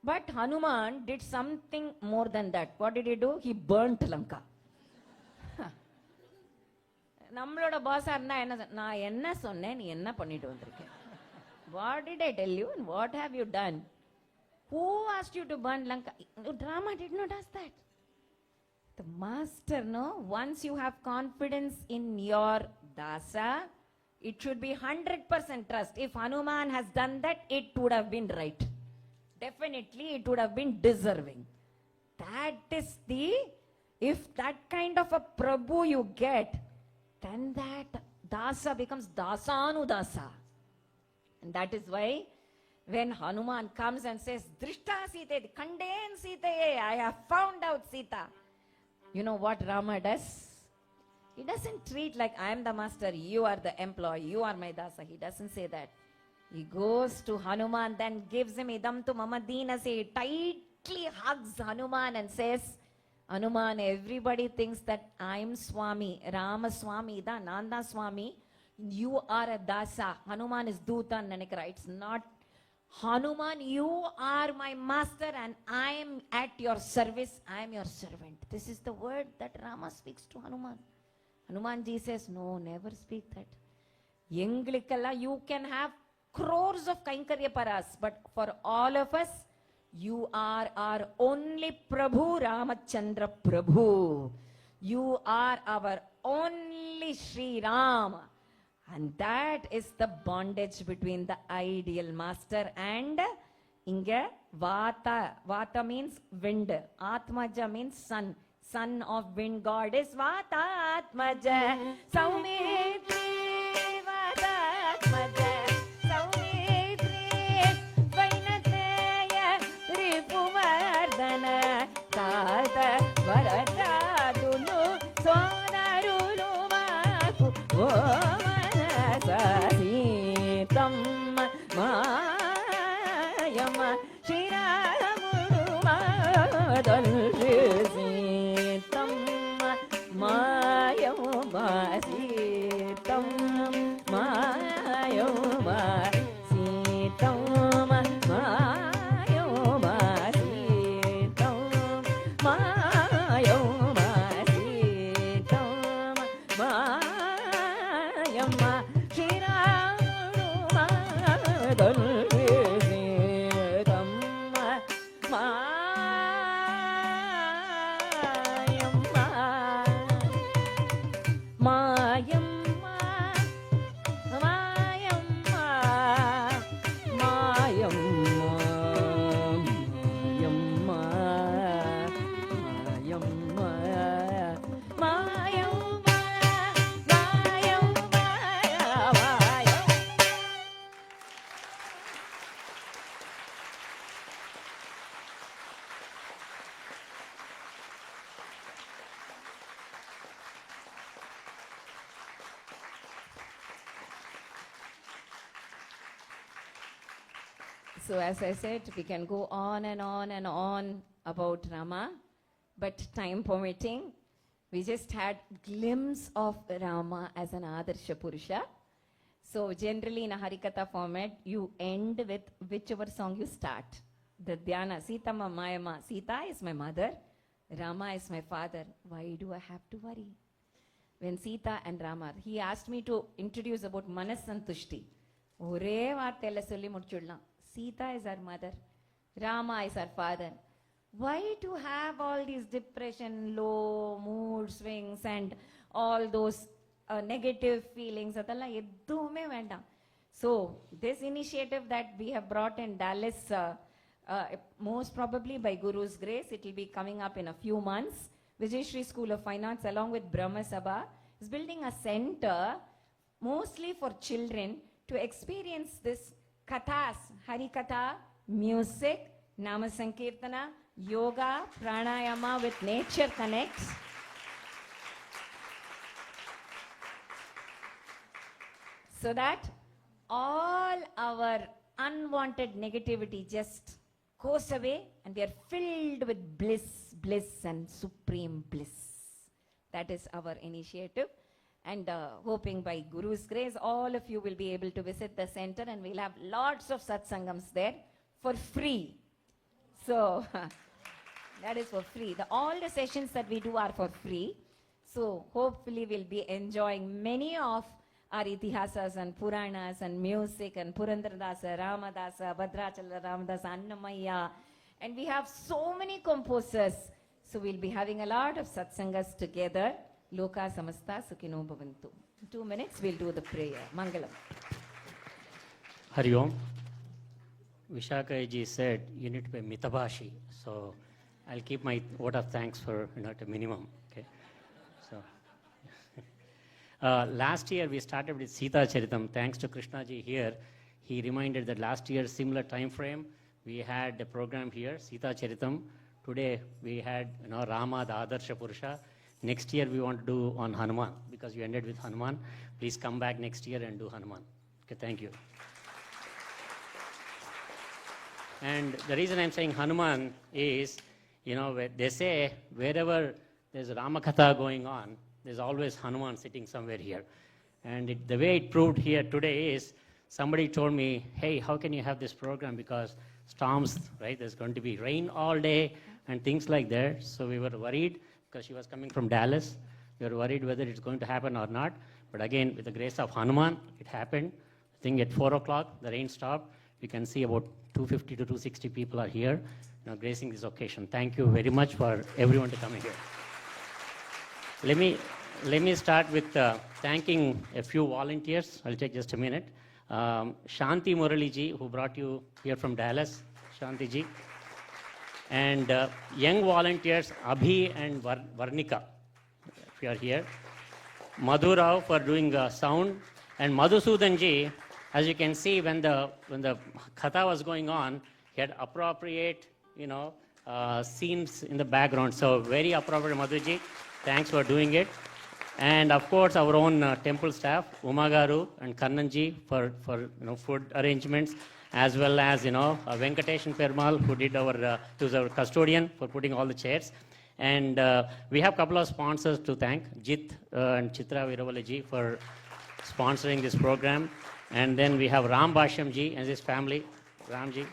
But Hanuman did something more than that. What did he do? He burnt Lanka. நம்மளோட பாஸா இருந்தா என்ன, நான் என்ன சொன்னேன், நீ என்ன பண்ணிட்டு வந்திருக்க? What did I tell you and what have you done? Who asked you to burn Lanka? Rama did not ask that. The master, no, once you have confidence in your dasa, it should be 100% trust. If Hanuman has done that, it would have been right. Definitely it would have been deserving. That is the, if that kind of a Prabhu you get, then that dasa becomes dasanudasa. And that is why when Hanuman comes and says, Drishta Sita, Kanden Sita, I have found out Sita. You know what Rama does? He doesn't treat like I am the master, you are the employee, you are my dasa. He doesn't say that. He goes to Hanuman, then gives him idam tu mama deenase, tightly hugs Hanuman and says, Hanuman, everybody thinks that I am Swami, Rama Swami, da Nanda Swami. You are a dasa. Hanuman is duta nanikara. It's not Hanuman, you are my master and I am at your service. I am your servant. This is the word that Rama speaks to Hanuman. Hanumanji says, no, never speak that. Yengalikalla, you can have crores of Kainkarya paras, but for all of us, you are our only Prabhu, Ramachandra Prabhu. You are our only Sri Rama. And that is the bondage between the ideal master and inga Vata. Vata means wind. Atmaja means sun. Son of wind god is Vata Atmaja. Saumitri Vata Atmaja. Saumitri Vainateya Ripuvardhana. Tata Varadadunu Sonarulu Maku. Sītam Mayama Shri Ramudu Madalri Sītam Mayama Sītam Mayama Sītam Mayama Sītam Mayama Sītam Mayama So as I said, we can go on and on and on about Rama, but time permitting, we just had glimpse of Rama as an Adarsha purusha. So generally in a Harikatha format, you end with whichever song you start. The Dhyana, Sita Mayama, Sita is my mother, Rama is my father. Why do I have to worry? When Sita and Rama, he asked me to introduce about Manas Santushti. Ore vaartella solli mudichidlam. Sita is our mother, Rama is our father. Why to have all these depression, low mood swings and all those negative feelings? So this initiative that we have brought in Dallas, most probably by Guru's grace, it will be coming up in a few months. Vijayashree School of Fine Arts along with Brahma Sabha is building a center mostly for children to experience this kathas, Harikatha, music, Nama Sankirtana, yoga, pranayama with nature connects. So that all our unwanted negativity just goes away and we are filled with bliss, bliss and supreme bliss. That is our initiative. And hoping by Guru's grace, all of you will be able to visit the center and we'll have lots of satsangams there for free. So that is for free. All the sessions that we do are for free. So hopefully we'll be enjoying many of our itihasas and puranas and music and Purandaradasa, Ramadasa, Bhadrachala Ramadasa, Annamaya. And we have so many composers. So we'll be having a lot of satsangas together. Loka samasta sukhino bhavantu. In 2 minutes, we'll do the prayer. Mangalam. Hari Om. Vishakha ji said you need to be mitabhashi. So I'll keep my vote of thanks for at a minimum. Okay. So last year we started with Sita Charitam. Thanks to Krishna ji here. He reminded that last year, similar time frame, we had a program here, Sita Charitam. Today we had Rama, the Adarsha purusha. Next year we want to do on Hanuman because you ended with Hanuman. Please come back next year and do Hanuman. Okay, thank you. And the reason I'm saying Hanuman is, they say wherever there's Ramakatha going on, there's always Hanuman sitting somewhere here. And the way it proved here today is somebody told me, hey, how can you have this program? Because storms, right? There's going to be rain all day and things like that. So we were worried because she was coming from Dallas. We were worried whether it's going to happen or not. But again, with the grace of Hanuman, it happened. I think at 4 o'clock, the rain stopped. You can see about 250 to 260 people are here, gracing this occasion. Thank you very much for everyone to come here. Let me start with thanking a few volunteers. I'll take just a minute. Shanti Murali ji, who brought you here from Dallas, Shanti ji. And young volunteers, Abhi and Varnika, if you are here. Madhu Rao for doing sound. And Madhusudan ji, as you can see, when the katha was going on, he had appropriate, scenes in the background. So very appropriate, Madhuji. Thanks for doing it. And of course, our own temple staff, Umagaru and Kannanji for food arrangements, as well as Venkatesh and Perumal, who did who's our custodian for putting all the chairs. And we have a couple of sponsors to thank, Jit and Chitra Viravalaji for sponsoring this program. And then we have Ram Bhashyamji and his family, Ramji,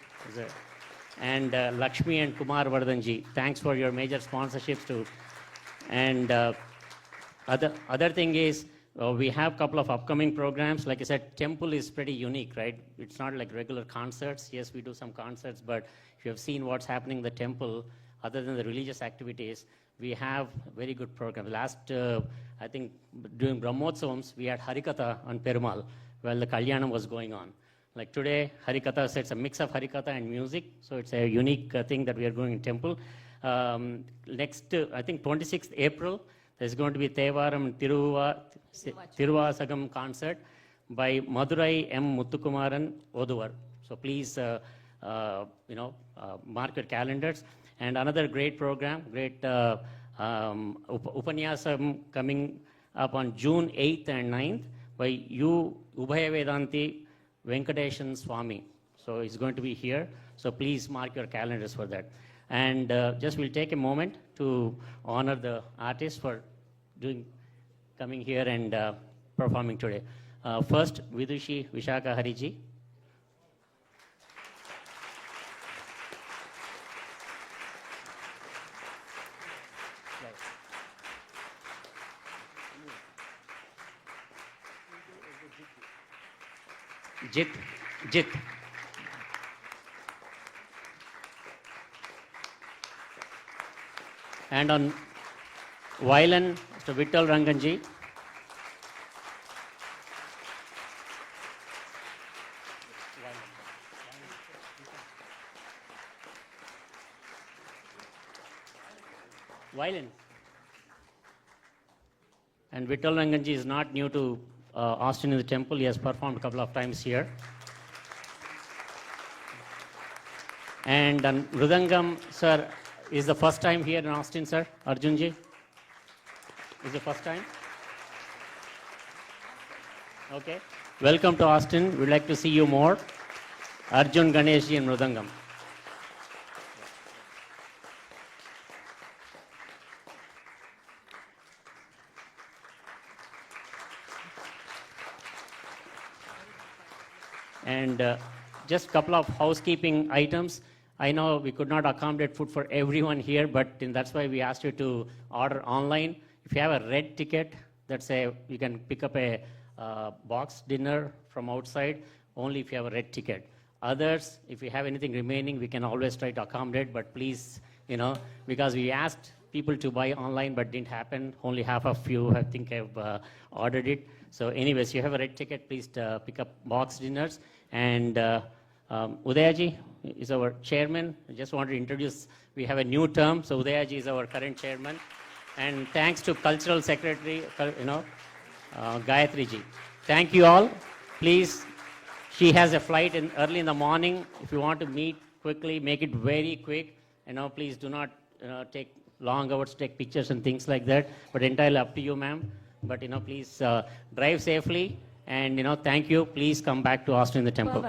and Lakshmi and Kumar Vardhanji. Thanks for your major sponsorships too. And other thing is, we have a couple of upcoming programs. Like I said, temple is pretty unique, right? It's not like regular concerts. Yes, we do some concerts, but if you have seen what's happening in the temple, other than the religious activities, we have very good programs. Last, I think, during Brahmotsavams, we had Harikatha on Perumal, while the Kalyanam was going on. Like today, Harikatha, so it's a mix of Harikatha and music, so it's a unique thing that we are going in temple. Next, I think 26th April, there's going to be Tevaram Tiruvasagam concert by Madurai M. Muthukumaran Oduvar. So please, mark your calendars. And another great program, great Upanyasam coming up on June 8th and 9th by U. Ubhaya Vedanti Venkateshan Swami. So it's going to be here. So please mark your calendars for that. And just we'll take a moment to honor the artists for coming here and performing today. First, Vidushi Vishakha Hariji. Jit. And on violin, Mr. Vittal Ranganji. Violin. And Vittal Ranganji is not new to Austin in the temple. He has performed a couple of times here. And Mridangam, sir, is the first time here in Austin, sir? Arjunji? Is the first time? Okay. Welcome to Austin. We'd like to see you more. Arjun, Ganeshji, and Mridangam. And just a couple of housekeeping items. I know we could not accommodate food for everyone here, but that's why we asked you to order online. If you have a red ticket, you can pick up a box dinner from outside, only if you have a red ticket. Others, if you have anything remaining, we can always try to accommodate, but please, because we asked people to buy online, but didn't happen. Only half of you, I think, have ordered it. So anyways, you have a red ticket, please pick up box dinners. And Udayaji is our chairman. I just want to introduce, we have a new term, so Udayaji is our current chairman. And thanks to Cultural Secretary, Gayatri ji. Thank you all. Please, she has a flight early in the morning. If you want to meet quickly, make it very quick. Please do not take long hours to take pictures and things like that. But entirely up to you, ma'am. But please drive safely. And thank you. Please come back to Austin in the temple.